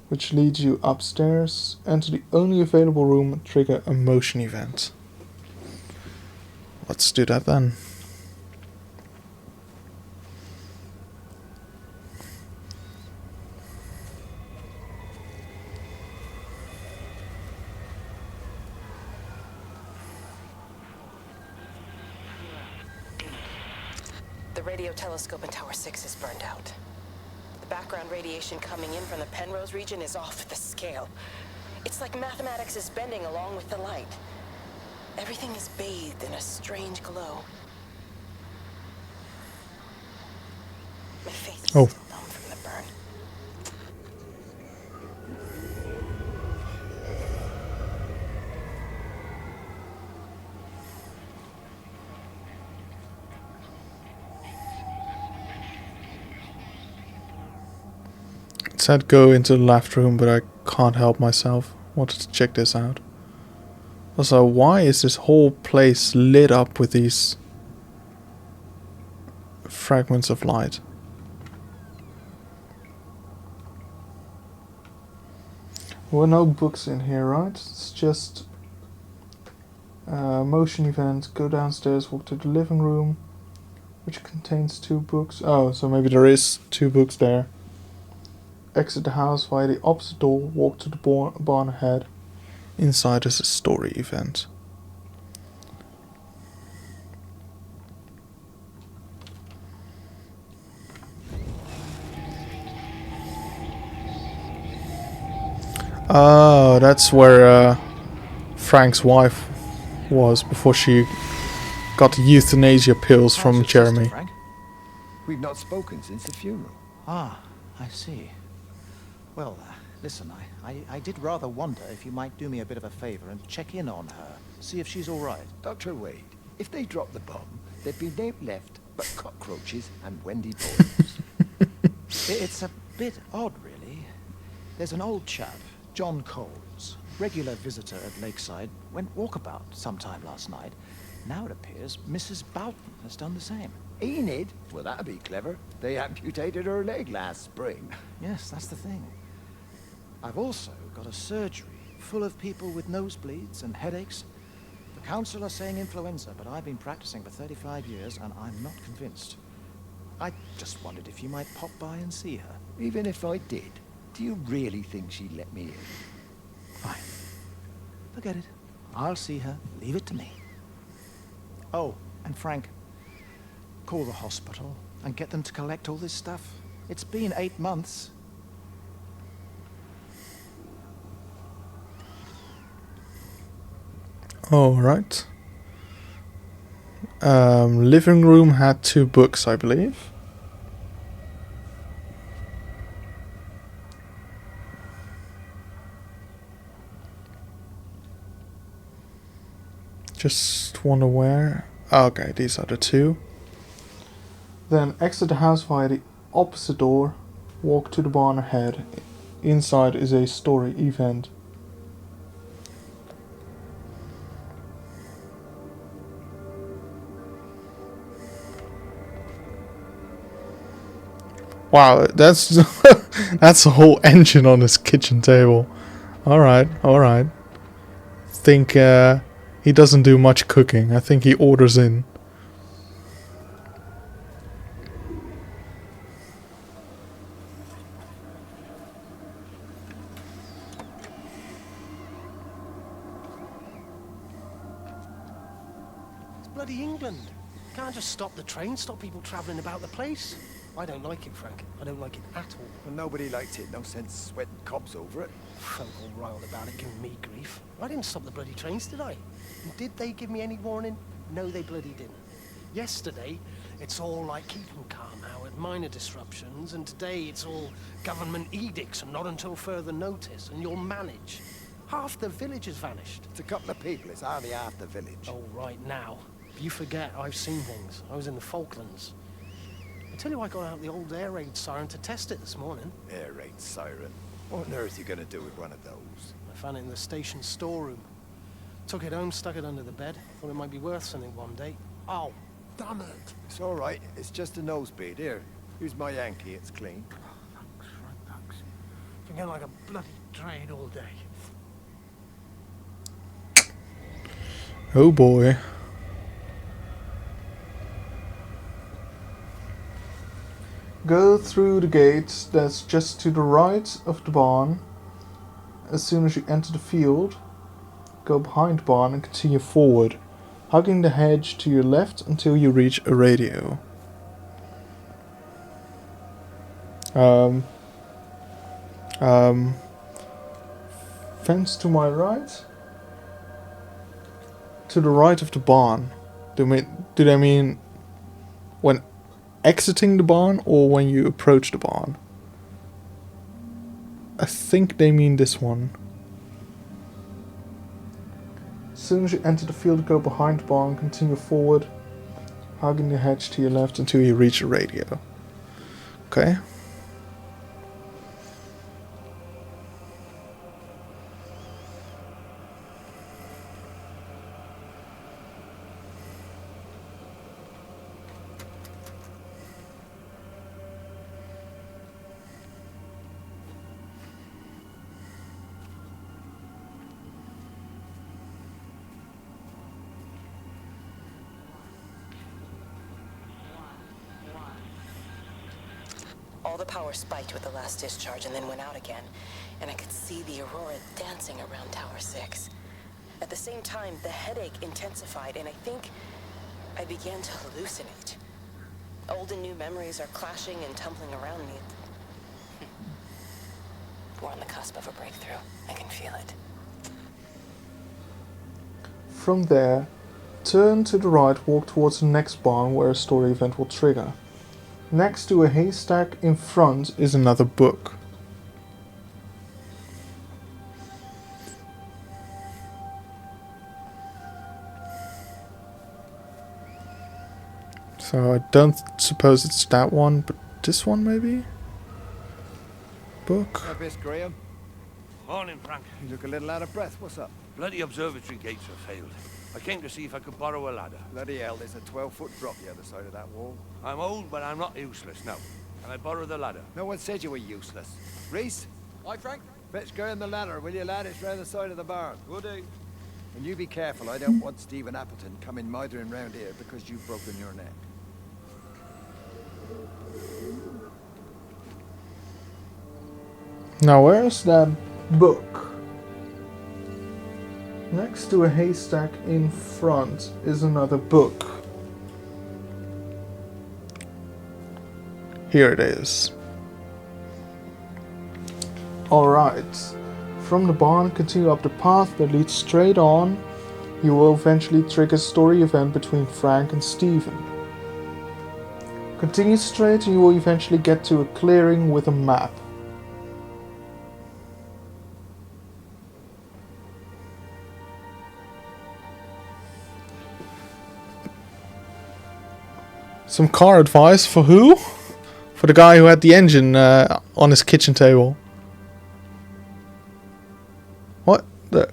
which leads you upstairs. Enter the only available room and trigger a motion event. Let's do that then. The radio telescope in Tower 6 is burned out. The background radiation coming in from the Penrose region is off the scale. It's like mathematics is bending along with the light. Everything is bathed in a strange glow. My face is still numb from the burn. It said go into the left room, but I can't help myself. Wanted to check this out. Also, why is this whole place lit up with these fragments of light? Well, no books in here, right? It's just motion event. Go downstairs, walk to the living room, which contains 2 books. Oh, so maybe there is 2 books there. Exit the house via the opposite door, walk to the barn ahead. Inside is a story event. Oh, that's where Frank's wife was before she got the euthanasia pills from Jeremy. Frank? We've not spoken since the funeral. Ah, I see. Well, listen, I did rather wonder if you might do me a bit of a favor and check in on her, see if she's all right. Dr. Wade, if they drop the bomb, there'd be no left but cockroaches and Wendy boils. It's a bit odd, really. There's an old chap, John Coles, regular visitor at Lakeside, went walkabout sometime last night. Now it appears Mrs. Boughton has done the same. Enid? Well, that'd be clever. They amputated her leg last spring. Yes, that's the thing. I've also got a surgery full of people with nosebleeds and headaches. The council are saying influenza, but I've been practicing for 35 years and I'm not convinced. I just wondered if you might pop by and see her. Even if I did, do you really think she'd let me in? Fine. Forget it. I'll see her. Leave it to me. Oh, and Frank, call the hospital and get them to collect all this stuff. It's been 8 months. Alright. Living room had 2 books, I believe. Just wonder where. Okay, these are the 2. Then exit the house via the Opposite door, walk to the barn ahead. Inside is a story event. Wow, that's that's a whole engine on his kitchen table. Alright, alright. Think he doesn't do much cooking. I think he orders in. It's bloody England. Can't just stop the train, stop people travelling about the place. I don't like it, Frank. I don't like it at all. Well, nobody liked it. No sense sweating cobs over it. Folk all riled about it, giving me grief. I didn't stop the bloody trains, did I? And did they give me any warning? No, they bloody didn't. Yesterday, it's all like keep 'em calm, Howard, minor disruptions, and today it's all government edicts and not until further notice, and you'll manage. Half the village has vanished. It's a couple of people. It's hardly half the village. Oh, right now. You forget I've seen things. I was in the Falklands. I tell you, I got out the old air raid siren to test it this morning. Air raid siren? What on earth are you going to do with one of those? I found it in the station storeroom. Took it home, stuck it under the bed. Thought it might be worth something one day. Oh, damn it. It's all right. It's just a nosebleed. Here, use my Yankee. It's clean. Thanks, Frank, thanks. Been getting like a bloody train all day. Oh boy. Go through the gate that's just to the right of the barn. As soon as you enter the field, go behind the barn and continue forward, hugging the hedge to your left until you reach a radio. Fence to my right. To the right of the barn. Do they mean when exiting the barn or when you approach the barn? I think they mean this one. As soon as you enter the field, go behind the barn, continue forward, hugging the hedge to your left until you reach a radio. Okay. All the power spiked with the last discharge and then went out again, and I could see the aurora dancing around Tower 6. At the same time, the headache intensified, and I think I began to hallucinate. Old and new memories are clashing and tumbling around me. We're on the cusp of a breakthrough. I can feel it. From there, turn to the right, walk towards the next barn where a story event will trigger. Next to a haystack in front is another book. So I don't suppose it's that one, but this one maybe? Book? Miss Graham. Morning, Frank. You look a little out of breath. What's up? Bloody observatory gates have failed. I came to see if I could borrow a ladder. Bloody hell, there's a 12-foot drop the other side of that wall. I'm old, but I'm not useless, no. Can I borrow the ladder? No one said you were useless. Reese? Aye, Frank? Fetch Graham the ladder, will you, lad? It's round the side of the barn. Will do. And you be careful. I don't want Stephen Appleton coming mithering round here because you've broken your neck. Now where's that book? Next to a haystack in front is another book. Here it is. Alright. From the barn, continue up the path that leads straight on. You will eventually trigger a story event between Frank and Stephen. Continue straight and you will eventually get to a clearing with a map. Some car advice for who? For the guy who had the engine on his kitchen table. What the...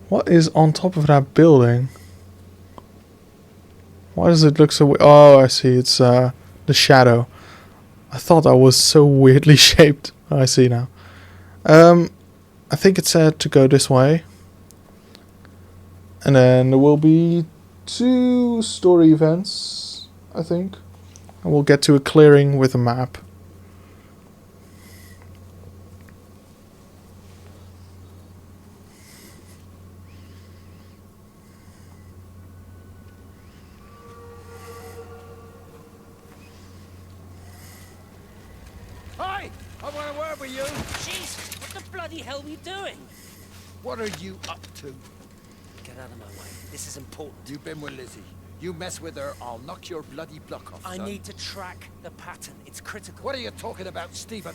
What is on top of that building? Why does it look so... Oh, I see. It's the shadow. I thought that was so weirdly shaped. I see now. I think it said to go this way. And then there will be 2 story events, I think. And we'll get to a clearing with a map. Hi! I want a word with you! Jeez, what the bloody hell are we doing? What are you up to? Get out of my way. This is important. You've been with Lizzie. You mess with her, I'll knock your bloody block off, I son. need to track the pattern. It's critical. What are you talking about, Stephen?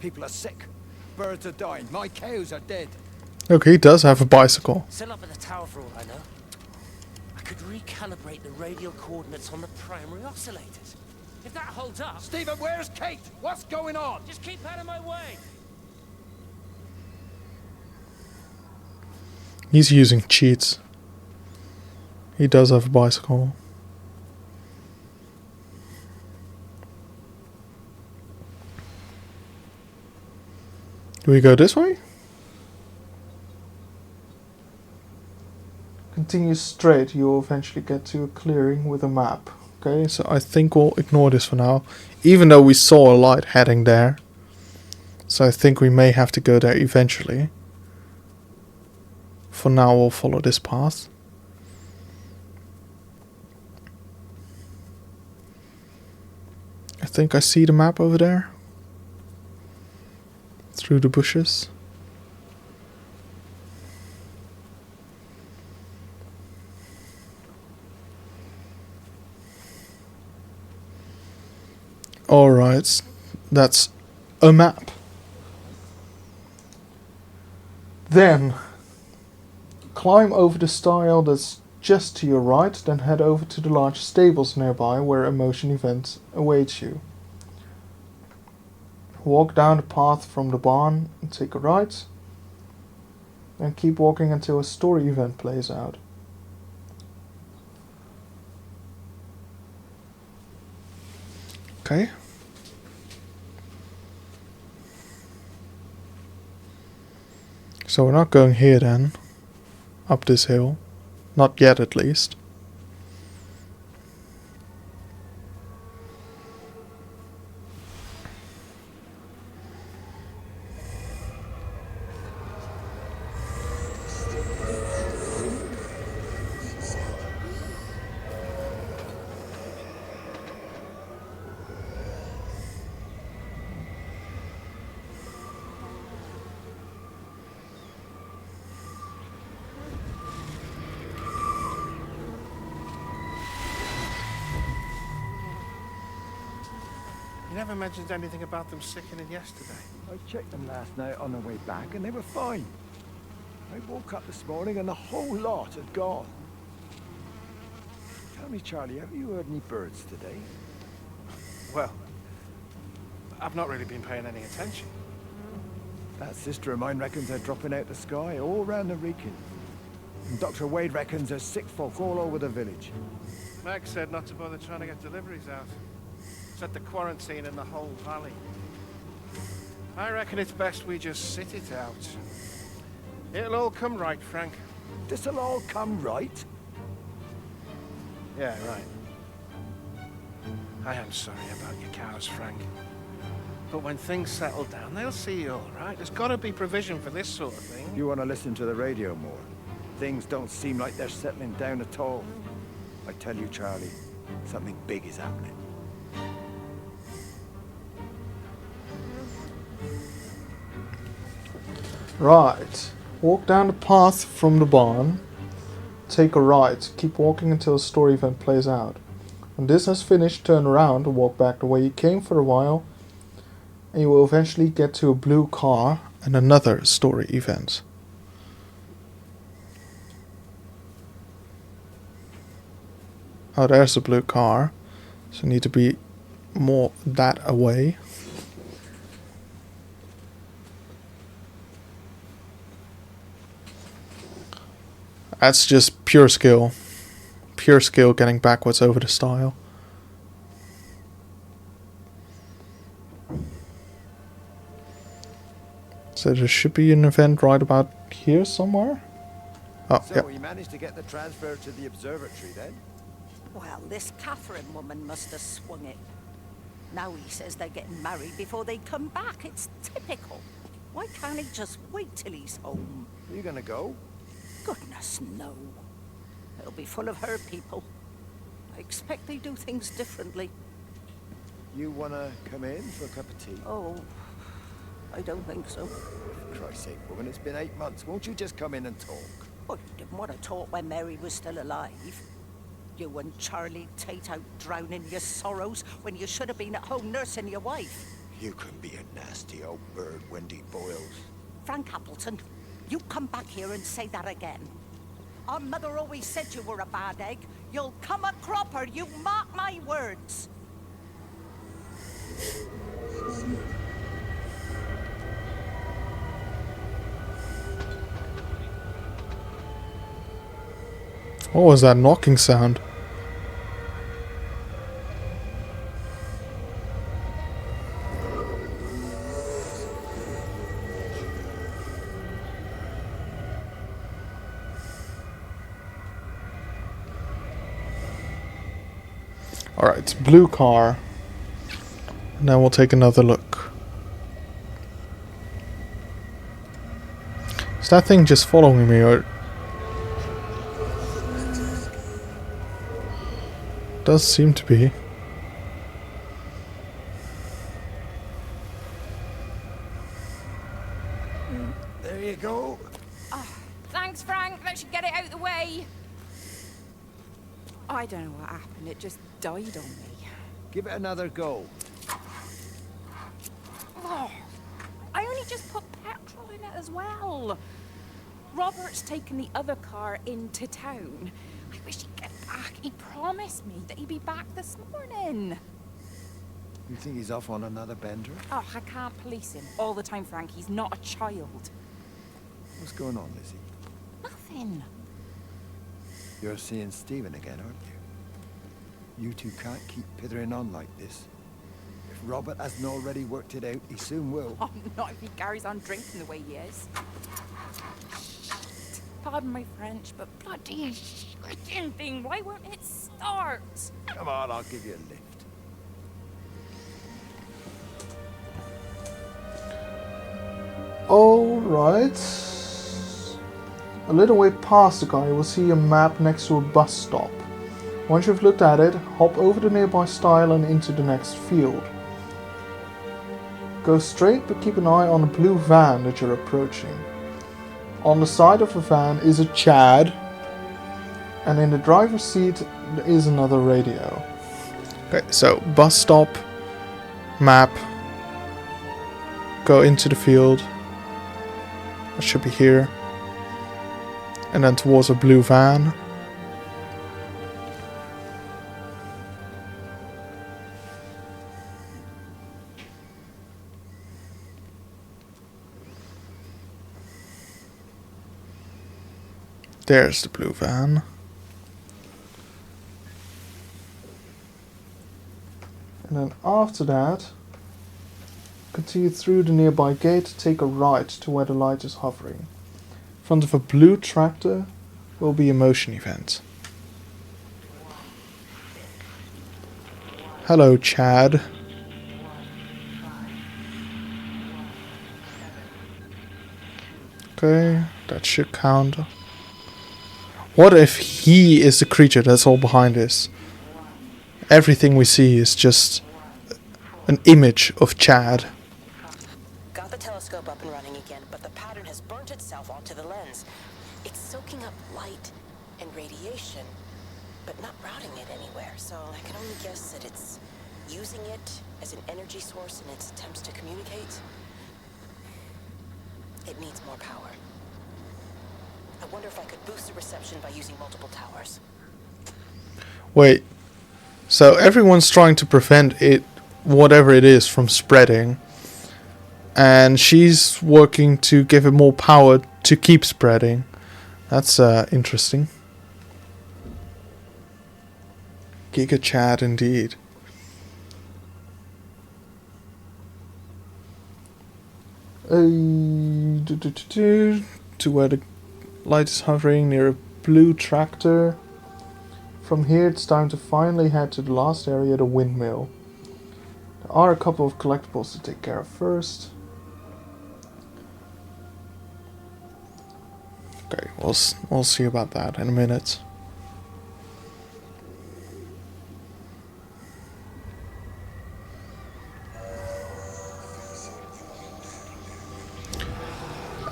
People are sick. Birds are dying. My cows are dead. Look, he does have a bicycle. Still up at the tower for all I know. I could recalibrate the radial coordinates on the primary oscillators. If that holds up... Stephen, where's Kate? What's going on? Just keep out of my way. He's using cheats. He does have a bicycle. Do we go this way? Continue straight, you will eventually get to a clearing with a map. Okay, so I think we'll ignore this for now. Even though we saw a light heading there. So I think we may have to go there eventually. For now we'll follow this path. I think I see the map over there. Through the bushes. Alright, that's a map. Then, climb over the stile that's just to your right, then head over to the large stables nearby where a motion event awaits you. Walk down the path from the barn and take a right, and keep walking until a story event plays out. Okay. So we're not going here then, up this hill. Not yet at least. You never mentioned anything about them sickening yesterday. I checked them last night on the way back and they were fine. I woke up this morning and the whole lot had gone. Tell me, Charlie, have you heard any birds today? Well, I've not really been paying any attention. That sister of mine reckons they're dropping out the sky all round the Wrekin. And Dr. Wade reckons there's sick folk all over the village. Meg said not to bother trying to get deliveries out. Said the quarantine in the whole valley. I reckon it's best we just sit it out. It'll all come right, Frank. This'll all come right? Yeah, right. I am sorry about your cows, Frank. But when things settle down, they'll see you all right. There's got to be provision for this sort of thing. You want to listen to the radio more. Things don't seem like they're settling down at all. I tell you, Charlie, something big is happening. Right. Walk down the path from the barn. Take a right. Keep walking until a story event plays out. When this has finished, turn around and walk back the way you came for a while. And you will eventually get to a blue car and another story event. Oh, there's a blue car. So you need to be more that away. That's just pure skill. Pure skill getting backwards over the style. So there should be an event right about here somewhere. Oh, so yeah. you managed to get the transfer to the observatory then? Well, this Catherine woman must have swung it. Now he says they're getting married before they come back. It's typical. Why can't he just wait till he's home? Are you gonna go? Goodness, no. It'll be full of her people. I expect they do things differently. You wanna come in for a cup of tea? Oh, I don't think so. For Christ's sake, woman, it's been 8 months. Won't you just come in and talk? Well, you didn't want to talk when Mary was still alive. You and Charlie Tate out drowning your sorrows when you should have been at home nursing your wife. You can be a nasty old bird, Wendy Boyles. Frank Appleton, you come back here and say that again. Our mother always said you were a bad egg. You'll come a cropper, you mark my words. What was that knocking sound? Alright, blue car. And then we'll take another look. Is that thing just following me, or... Does seem to be. There you go. Oh, thanks, Frank. That should get it out of the way. I don't know what happened. It just died on me. Give it another go. Oh, I only just put petrol in it as well. Robert's taken the other car into town. I wish he'd get back. He promised me that he'd be back this morning. You think he's off on another bender? Oh, I can't police him all the time, Frank. He's not a child. What's going on, Lizzie? Nothing. You're seeing Stephen again, aren't you? You two can't keep pithering on like this. If Robert hasn't already worked it out, he soon will. Oh, not if he carries on drinking the way he is. Pardon my French, but bloody freaking thing, why won't it start? Come on, I'll give you a lift. Alright. A little way past the car, you will see a map next to a bus stop. Once you've looked at it, hop over the nearby stile and into the next field. Go straight, but keep an eye on a blue van that you're approaching. On the side of the van is a Chad, and in the driver's seat there is another radio. Okay, so bus stop, map, go into the field. That should be here. And then towards a blue van. There's the blue van. And then after that, continue through the nearby gate, take a right to where the light is hovering. In front of a blue tractor will be a motion event. Hello, Chad. Okay, that should count. What if he is the creature that's all behind this? Everything we see is just an image of Chad. Got the telescope up and running again, but the pattern has burnt itself onto the lens. It's soaking up light and radiation, but not routing it anywhere, so I can only guess that it's using it as an energy source in its attempts to communicate. It needs more power. I wonder if I could boost the reception by using multiple towers. Wait, so everyone's trying to prevent it whatever it is from spreading. And she's working to give it more power to keep spreading. That's interesting. Giga Chat indeed. To where the light is hovering near a blue tractor. From here it's time to finally head to the last area, the windmill. There are a couple of collectibles to take care of first. Okay, we'll see about that in a minute.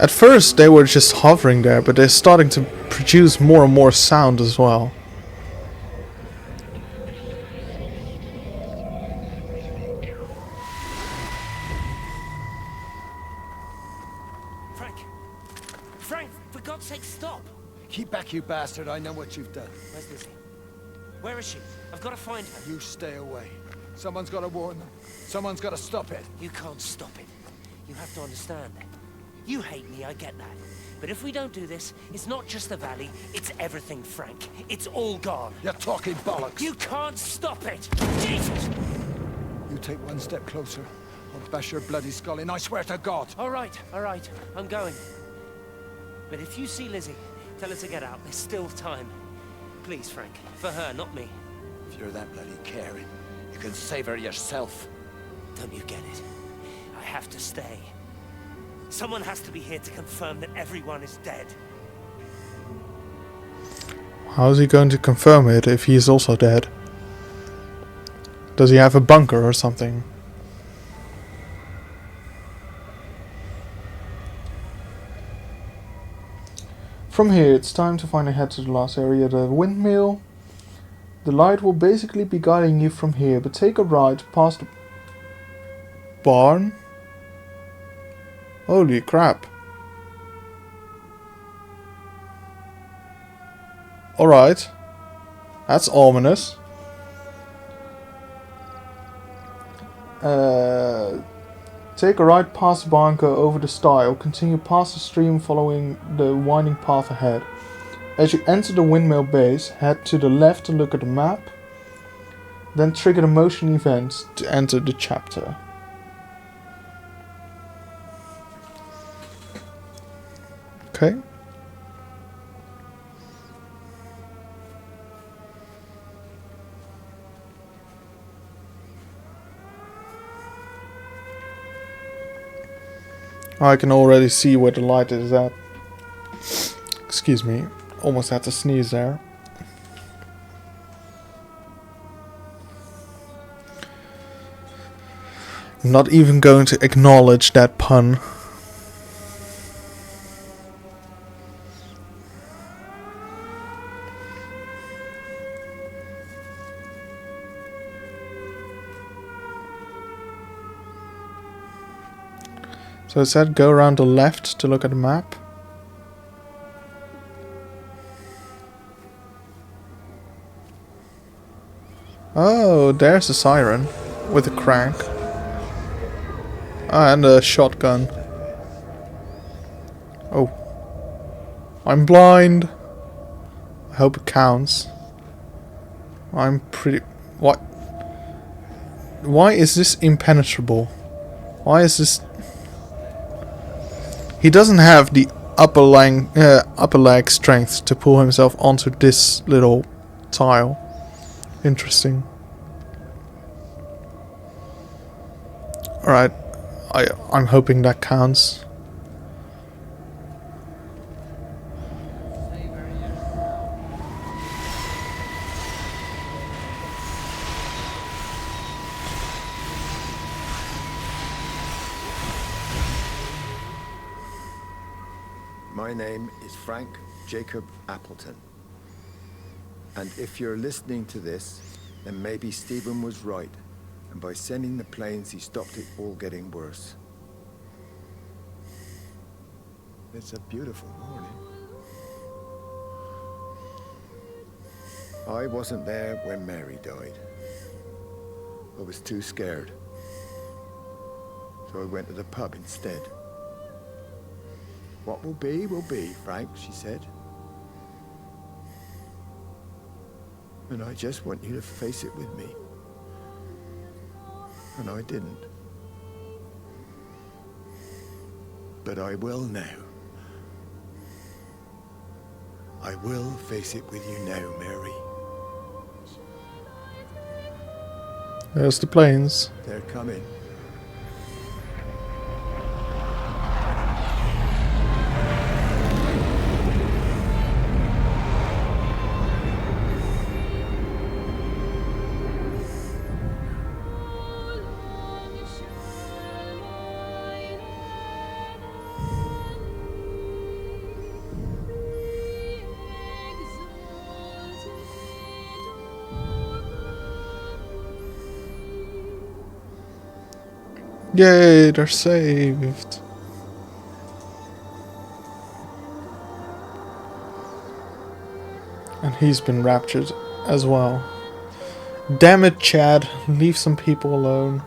At first they were just hovering there, but they're starting to produce more and more sound as well. Frank, for God's sake, stop! Keep back, you bastard. I know what you've done. Where's Lizzie? Where is she? I've got to find her. You stay away. Someone's got to warn them. Someone's got to stop it. You can't stop it. You have to understand. You hate me, I get that. But if we don't do this, it's not just the valley, it's everything, Frank. It's all gone. You're talking bollocks. You can't stop it! Jesus! You take one step closer, I'll bash your bloody skull in, I swear to God. All right, I'm going. But if you see Lizzie, tell her to get out. There's still time. Please, Frank. For her, not me. If you're that bloody caring, you can save her yourself. Don't you get it? I have to stay. Someone has to be here to confirm that everyone is dead. How is he going to confirm it if he is also dead? Does he have a bunker or something? From here it's time to finally head to the last area, the windmill. The light will basically be guiding you from here, but take a right past the barn. Holy crap. Alright. That's ominous. Take a right past the barn, go over the stile, continue past the stream following the winding path ahead. As you enter the windmill base, head to the left to look at the map. Then trigger the motion event to enter the chapter. Okay. I can already see where the light is at. Excuse me, almost had to sneeze there. I'm not even going to acknowledge that pun. So it said go around the left to look at the map. Oh, there's a siren with a crank. Ah, and a shotgun. Oh. I'm blind. I hope it counts. I'm pretty... What? Why is this impenetrable? Why is this... He doesn't have the upper leg strength to pull himself onto this little tile. Interesting. Alright, I'm hoping that counts. My name is Frank Jacob Appleton. And if you're listening to this, then maybe Stephen was right. And by sending the planes, he stopped it all getting worse. It's a beautiful morning. I wasn't there when Mary died. I was too scared. So I went to the pub instead. What will be, Frank, she said. And I just want you to face it with me. And I didn't. But I will now. I will face it with you now, Mary. There's the planes. They're coming. Yay, they're saved. And he's been raptured as well. Damn it, Chad. Leave some people alone.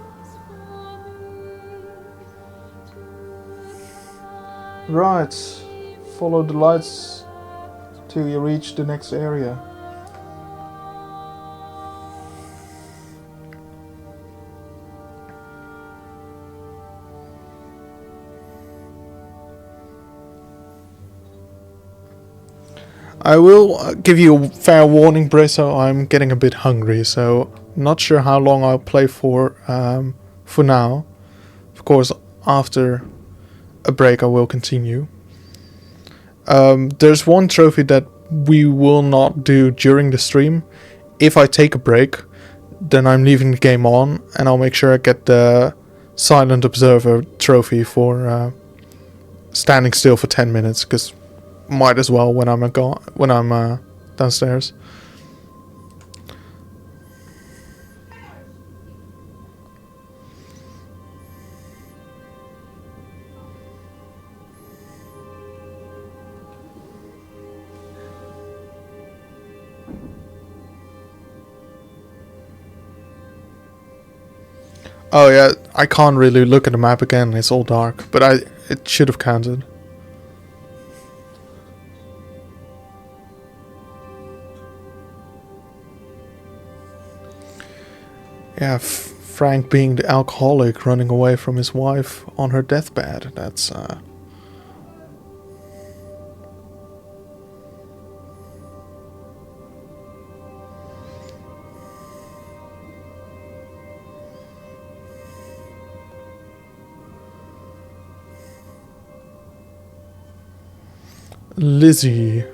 Right. Follow the lights till you reach the next area. I will give you a fair warning, Brisso. I'm getting a bit hungry, so not sure how long I'll play for now. Of course, after a break, I will continue. There's one trophy that we will not do during the stream. If I take a break, then I'm leaving the game on, and I'll make sure I get the Silent Observer trophy for standing still for 10 minutes, because might as well when I'm downstairs. Oh yeah, I can't really look at the map again, it's all dark, but it should have counted. Yeah, Frank being the alcoholic running away from his wife on her deathbed, that's Lizzie.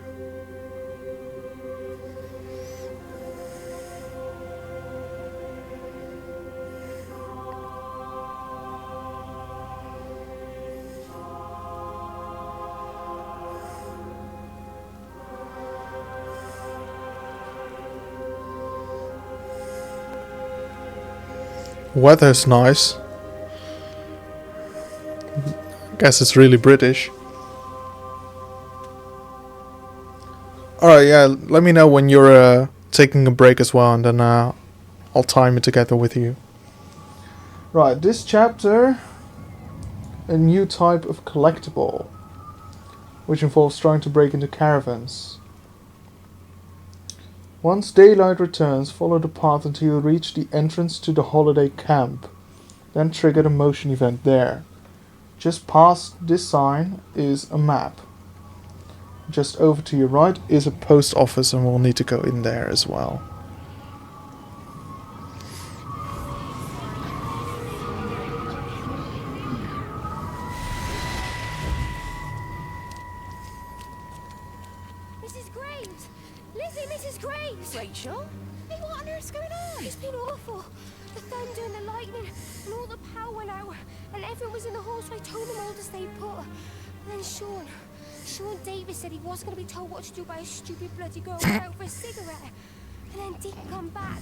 Weather's nice. Guess it's really British. Alright, yeah, let me know when you're taking a break as well, and then I'll time it together with you. Right, this chapter, a new type of collectible, which involves trying to break into caravans. Once daylight returns, follow the path until you reach the entrance to the holiday camp. Then trigger the motion event there. Just past this sign is a map. Just over to your right is a post office, and we'll need to go in there as well. Mrs. Graves! Lizzie, Mrs. Graves! Rachel? Hey, what on earth's going on? It's been awful. The thunder and the lightning and all the power went out, and everyone was in the hall, so I told them all to stay put. And then Sean Davis said he wasn't going to be told what to do by a stupid bloody girl who went out for a cigarette. And then didn't come back.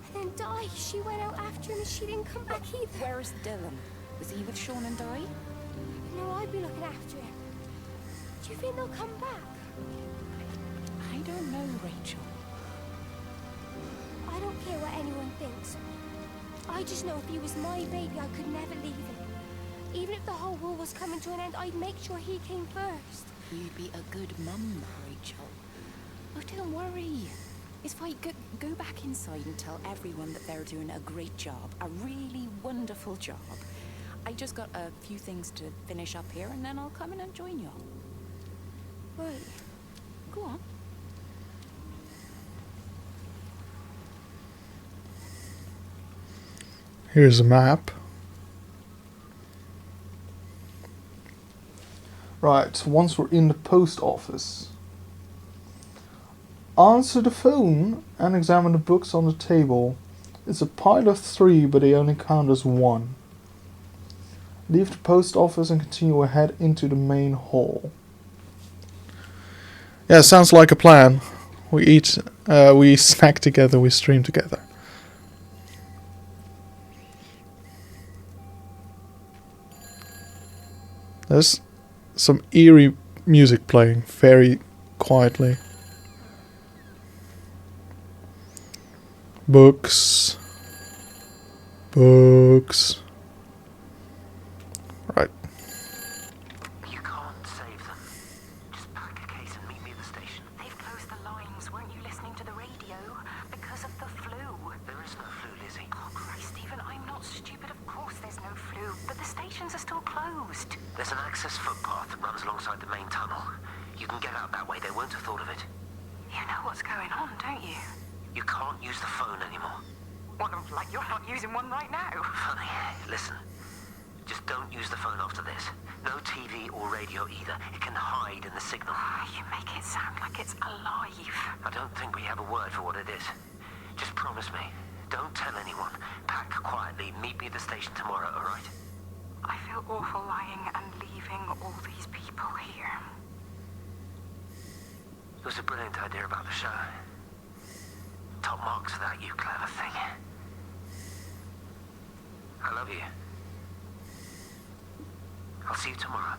And then Di, she went out after him and she didn't come back either. Where's Dylan? Was he with Sean and Di? No, I'd be looking after him. Do you think they'll come back? I don't know, Rachel. I don't care what anyone thinks. I just know if he was my baby, I could never leave him. Even if the whole world was coming to an end, I'd make sure he came first. You'd be a good mum, Rachel. Oh, don't worry. It's fine. Go back inside and tell everyone that they're doing a great job. A really wonderful job. I just got a few things to finish up here, and then I'll come in and join you. Right. Go on. Here's a map. Right, once we're in the post office. Answer the phone and examine the books on the table. It's a pile of 3, but they only count as 1. Leave the post office and continue ahead into the main hall. Yeah, sounds like a plan. We eat, we snack together, we stream together. There's some eerie music playing very quietly. Books. Books. Right. You can't save them. Just pack a case and meet me at the station. They've closed the lines. Weren't you listening to the radio? Because of the flu. There is no flu, Lizzie. Oh, Christ, Stephen, I'm not stupid. Of course there's no flu. But the stations are still closed. There's an access footpath that runs alongside the main tunnel. You can get out that way. They won't have thought of it. You know what's going on, don't you? You can't use the phone anymore. What, like you're not using one right now? Funny. Listen. Just don't use the phone after this. No TV or radio either. It can hide in the signal. You make it sound like it's alive. I don't think we have a word for what it is. Just promise me. Don't tell anyone. Pack quietly. Meet me at the station tomorrow, alright? I feel awful lying and leaving all these people here. It was a brilliant idea about the show. Top marks for that, you clever thing. I love you. I'll see you tomorrow.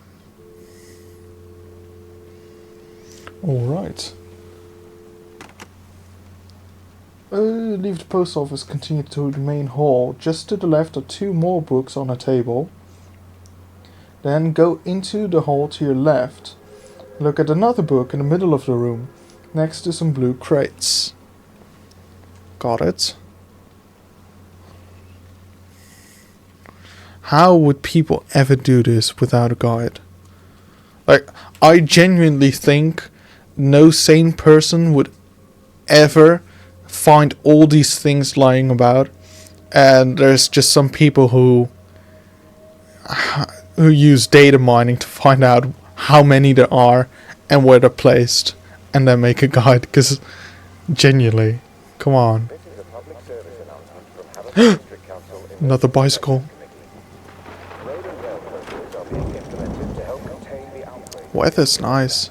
Alright. Leave the post office, continue to the main hall. Just to the left are 2 more books on a table. Then go into the hall to your left. Look at another book in the middle of the room, next to some blue crates. Got it. How would people ever do this without a guide? Like, I genuinely think no sane person would ever find all these things lying about, and there's just some people who use data mining to find out how many there are and where they're placed, and then make a guide, because genuinely, come on. Another bicycle. Weather's nice.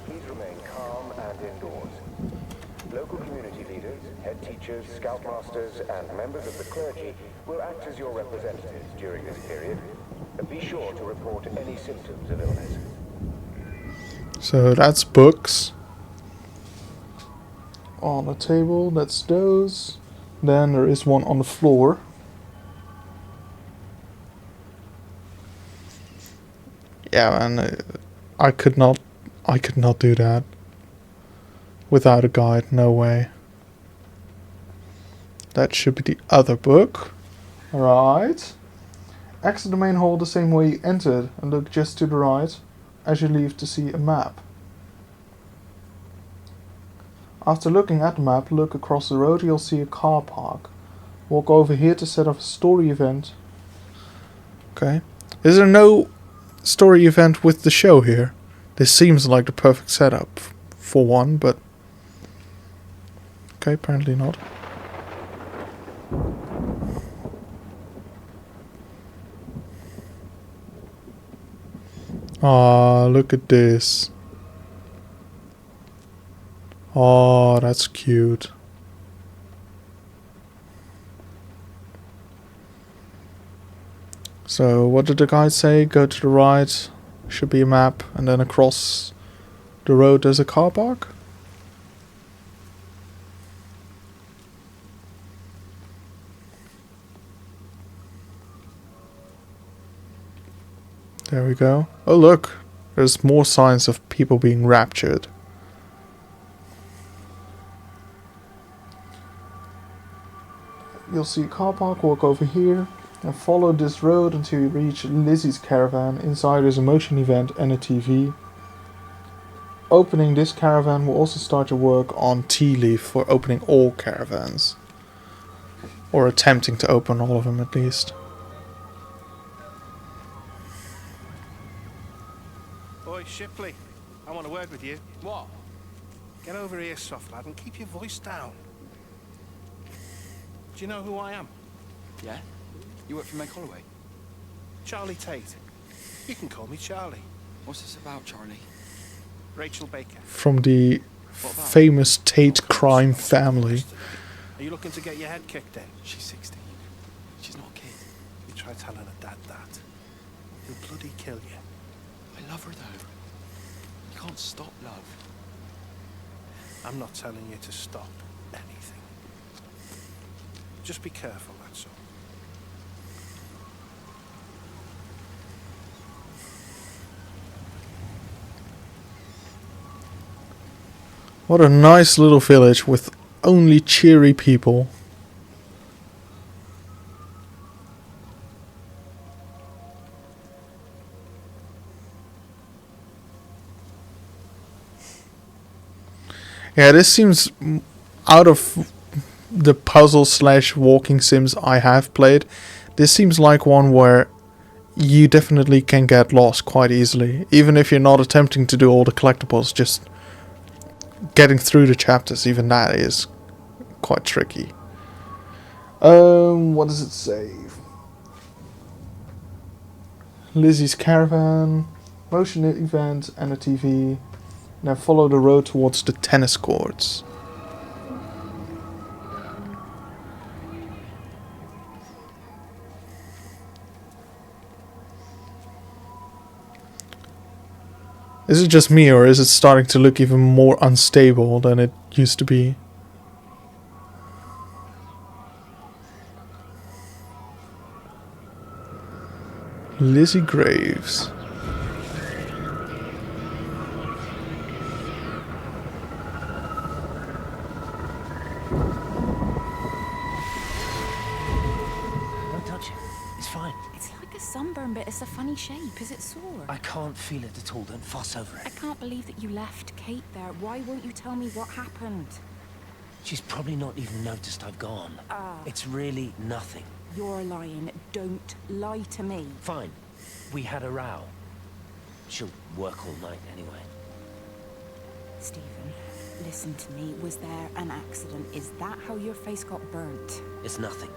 Please remain calm and indoors. Local community leaders, head teachers, scoutmasters, and members of the clergy will act as your representatives during this period. Be sure to report any symptoms of illness. So that's books. On the table, that's those. Then there is one on the floor. Yeah, man, I could not do that without a guide. No way. That should be the other book. Right. Exit the main hall the same way you entered and look just to the right as you leave to see a map. After looking at the map, look across the road, you'll see a car park. Walk over here to set up a story event. Okay. Is there no story event with the show here? This seems like the perfect setup for one, but... okay, apparently not. Ah, look at this. Oh, that's cute. So, what did the guide say? Go to the right, should be a map, and then across the road there's a car park? There we go. Oh look, there's more signs of people being raptured. You'll see a car park, walk over here, and follow this road until you reach Lizzie's caravan. Inside is a motion event and a TV. Opening this caravan will also start your work on Tea Leaf for opening all caravans. Or attempting to open all of them at least. Oi, Shipley, I want to work with you. What? Get over here, soft lad, and keep your voice down. Do you know who I am? Yeah? You work for Meg Holloway? Charlie Tate. You can call me Charlie. What's this about, Charlie? Rachel Baker. From the famous Tate crime family. Are you looking to get your head kicked in? She's 16. She's not a kid. You try telling her dad that. He'll bloody kill you. I love her, though. You can't stop love. I'm not telling you to stop anything. Just be careful, that's all. What a nice little village with only cheery people. Yeah, this seems out of the puzzle / walking sims I have played. This seems like one where you definitely can get lost quite easily. Even if you're not attempting to do all the collectibles, just getting through the chapters, even that is quite tricky. What does it say? Lizzie's caravan, motion event and a TV. Now follow the road towards the tennis courts. Is it just me, or is it starting to look even more unstable than it used to be? Lizzie Graves. Don't touch it. It's fine. It's like a sunburn, but it's a funny shape. Is it sore? I can't feel it at all. Don't fuss over it. I can't believe that you left Kate there. Why won't you tell me what happened? She's probably not even noticed I've gone. It's really nothing. You're lying. Don't lie to me. Fine. We had a row. She'll work all night anyway. Stephen, listen to me. Was there an accident? Is that how your face got burnt? It's nothing.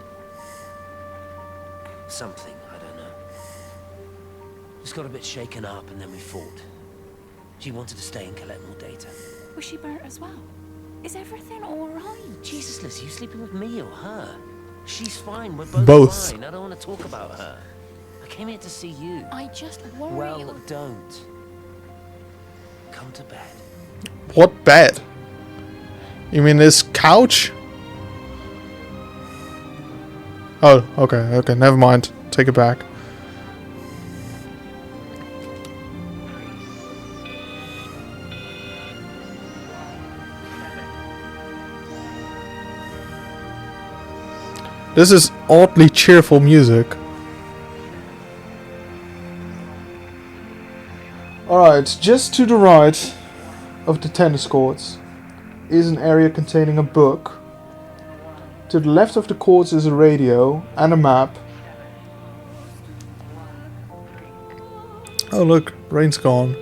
Something, I don't know. Just got a bit shaken up and then we fought. She wanted to stay and collect more data. Was she burnt as well? Is everything all right? Jesus, Liz, you sleeping with me or her? She's fine. We're both Both. fine. I don't want to talk about her. I came here to see you. I just worry. Well, don't. Come to bed. What bed? You mean this couch? Oh, okay, never mind. Take it back. This is oddly cheerful music. Alright, just to the right of the tennis courts is an area containing a book. To the left of the courts is a radio and a map. Oh look, rain's gone.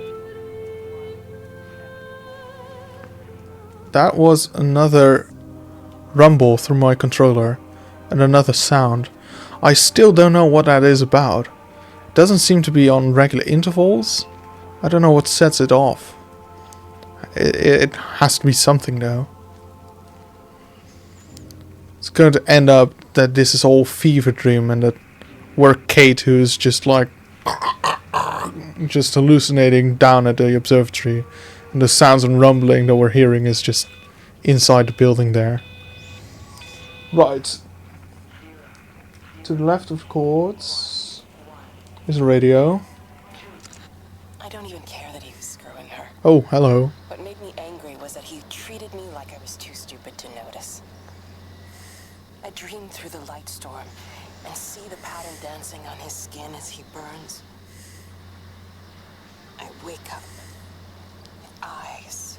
That was another rumble through my controller. And another sound. I still don't know what that is about. It doesn't seem to be on regular intervals. I don't know what sets it off. It has to be something though. It's going to end up that this is all fever dream and that we're Kate who's just like just hallucinating down at the observatory, and the sounds and rumbling that we're hearing is just inside the building there. Right. To the left of the courts is a radio. Oh, hello. What made me angry was that he treated me like I was too stupid to notice. I dream through the light storm and see the pattern dancing on his skin as he burns. I wake up with eyes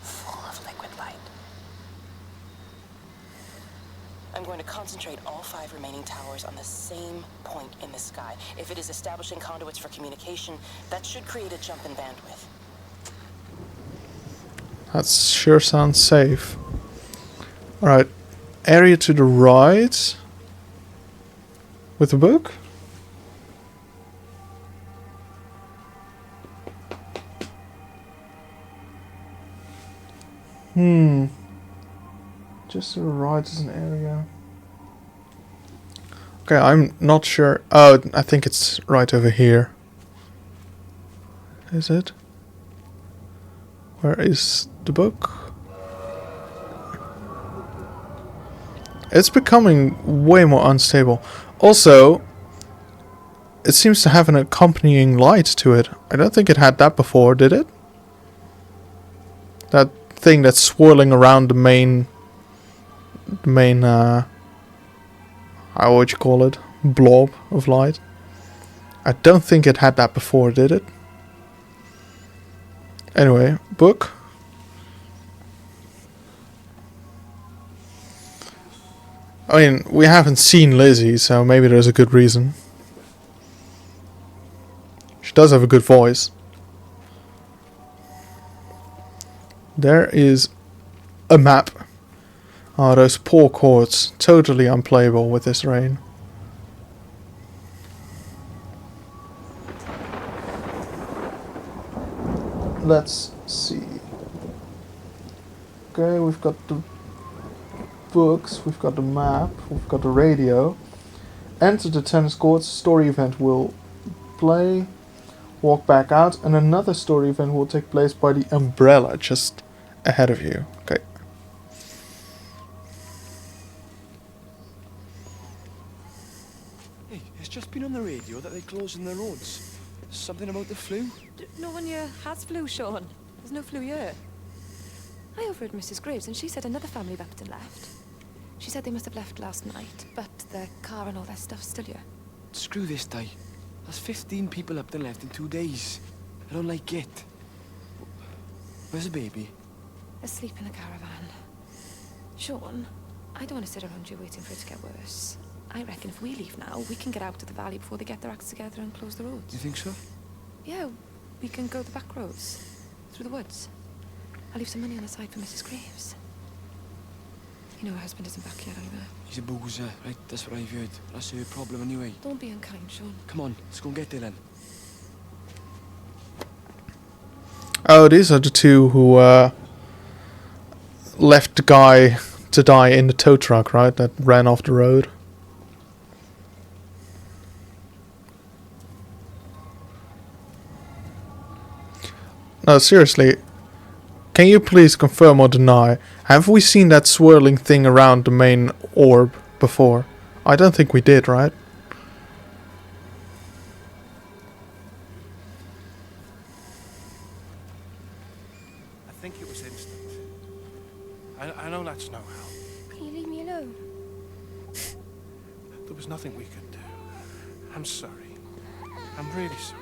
full of liquid light. I'm going to concentrate all 5 remaining towers on the same point in the sky. If it is establishing conduits for communication, that should create a jump in bandwidth. That sure sounds safe. Alright. Area to the right. With the book? Just to the right is an area. Okay, I'm not sure. Oh, I think it's right over here. Is it? Where is the book? It's becoming way more unstable. Also, it seems to have an accompanying light to it. I don't think it had that before, did it? That thing that's swirling around the main how would you call it? Blob of light. I don't think it had that before, did it? Anyway, book. I mean, we haven't seen Lizzie, so maybe there's a good reason. She does have a good voice. There is a map. Oh, those poor chords. Totally unplayable with this rain. Let's see. Okay, we've got the books, we've got the map, we've got the radio. Enter the tennis courts, story event will play. Walk back out, and another story event will take place by the umbrella just ahead of you. Okay. Hey, it's just been on the radio that they're closing the roads. Something about the flu? No one here has flu, Sean. There's no flu here. I overheard Mrs. Graves, and she said another family left and left. She said they must have left last night, but their car and all their stuff's still here. Screw this, Di. There's 15 people up and left in 2 days. I don't like it. Where's the baby? Asleep in the caravan. Sean, I don't want to sit around you waiting for it to get worse. I reckon if we leave now, we can get out of the valley before they get their acts together and close the roads. You think so? Yeah, we can go the back roads. Through the woods. I'll leave some money on the side for Mrs. Graves. You know her husband isn't back yet either. He's a boozer, right? That's what I've heard. That's her problem anyway. Don't be unkind, Sean. Come on, let's go and get there then. Oh, these are the two who left the guy to die in the tow truck, right? That ran off the road. No, seriously. Can you please confirm or deny? Have we seen that swirling thing around the main orb before? I don't think we did, right? I think it was instant. I know that's no help. Can you leave me alone? There was nothing we could do. I'm sorry. I'm really sorry.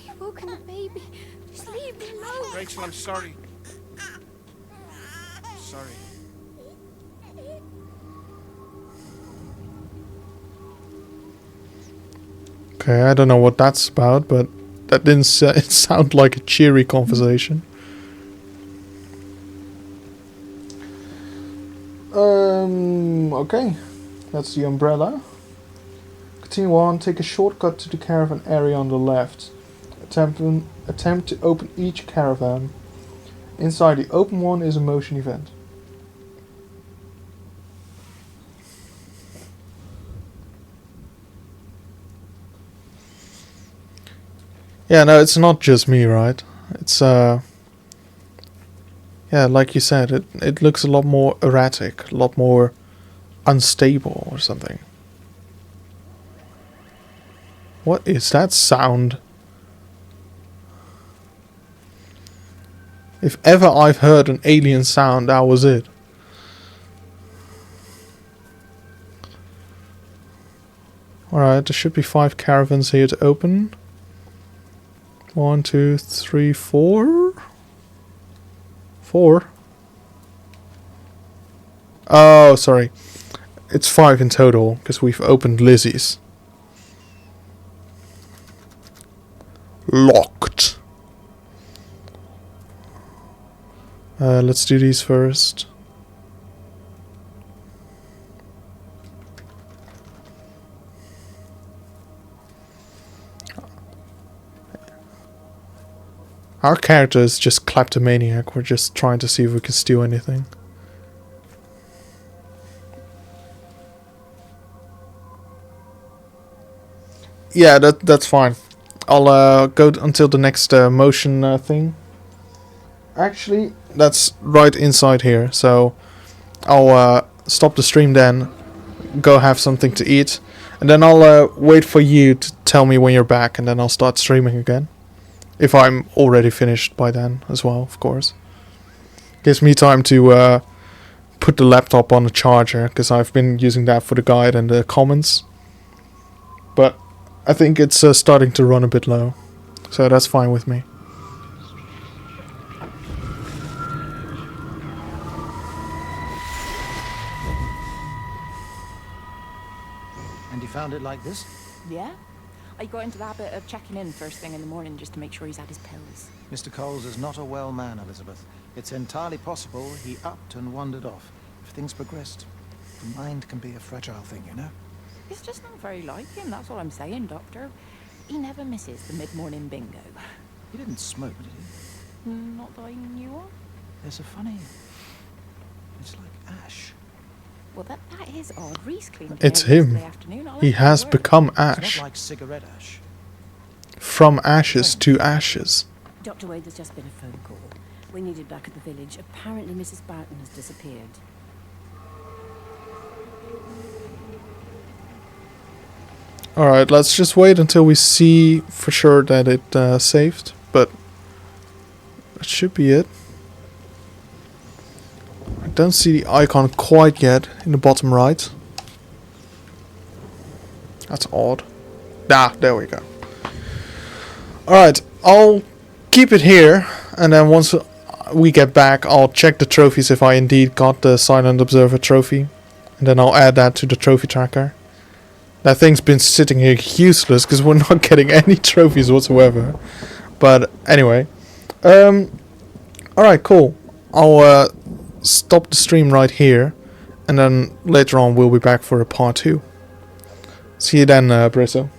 You've woken the baby. Just leave me alone. Rachel, I'm sorry. Sorry. Okay, I don't know what that's about, but that didn't sound like a cheery conversation. Okay. That's the umbrella. Continue on, take a shortcut to the caravan area on the left. Attempt to open each caravan. Inside the open one is a motion event. Yeah, no, it's not just me, right? It's, yeah, like you said, it looks a lot more erratic, a lot more unstable or something. What is that sound? If ever I've heard an alien sound, that was it. Alright, there should be 5 caravans here to open. 1, 2, 3, 4. 4? Oh, sorry. It's 5 in total, because we've opened Lizzie's. Locked. Let's do these first. Our character is just kleptomaniac. We're just trying to see if we can steal anything. Yeah, that's fine. I'll go until the next motion thing. Actually, that's right inside here. So I'll stop the stream then, go have something to eat, and then I'll wait for you to tell me when you're back, and then I'll start streaming again. If I'm already finished by then as well, of course. Gives me time to put the laptop on the charger, because I've been using that for the guide and the comments. But I think it's starting to run a bit low, so that's fine with me. And you found it like this? Yeah. I got into the habit of checking in first thing in the morning just to make sure he's had his pills. Mr. Coles is not a well man, Elizabeth. It's entirely possible he upped and wandered off. If things progressed, the mind can be a fragile thing, you know? It's just not very like him, that's all I'm saying, Doctor. He never misses the mid-morning bingo. He didn't smoke, did he? Not that I knew of. There's a funny... It's like ash. Well, that is odd. Reese cleaned It's here him. yesterday afternoon. I'll He let has him work. become It's ash. not like cigarette ash. From ashes to ashes. Dr. Wade, there's just been a phone call. We needed back at the village. Apparently Mrs. Barton has disappeared. Alright, let's just wait until we see for sure that it saved, but that should be it. I don't see the icon quite yet in the bottom right. That's odd. Ah, there we go. Alright, I'll keep it here, and then once we get back, I'll check the trophies if I indeed got the Silent Observer trophy, and then I'll add that to the trophy tracker. That thing's been sitting here useless because we're not getting any trophies whatsoever. But anyway. Alright, cool. I'll stop the stream right here. And then later on we'll be back for a part 2. See you then, Brisso.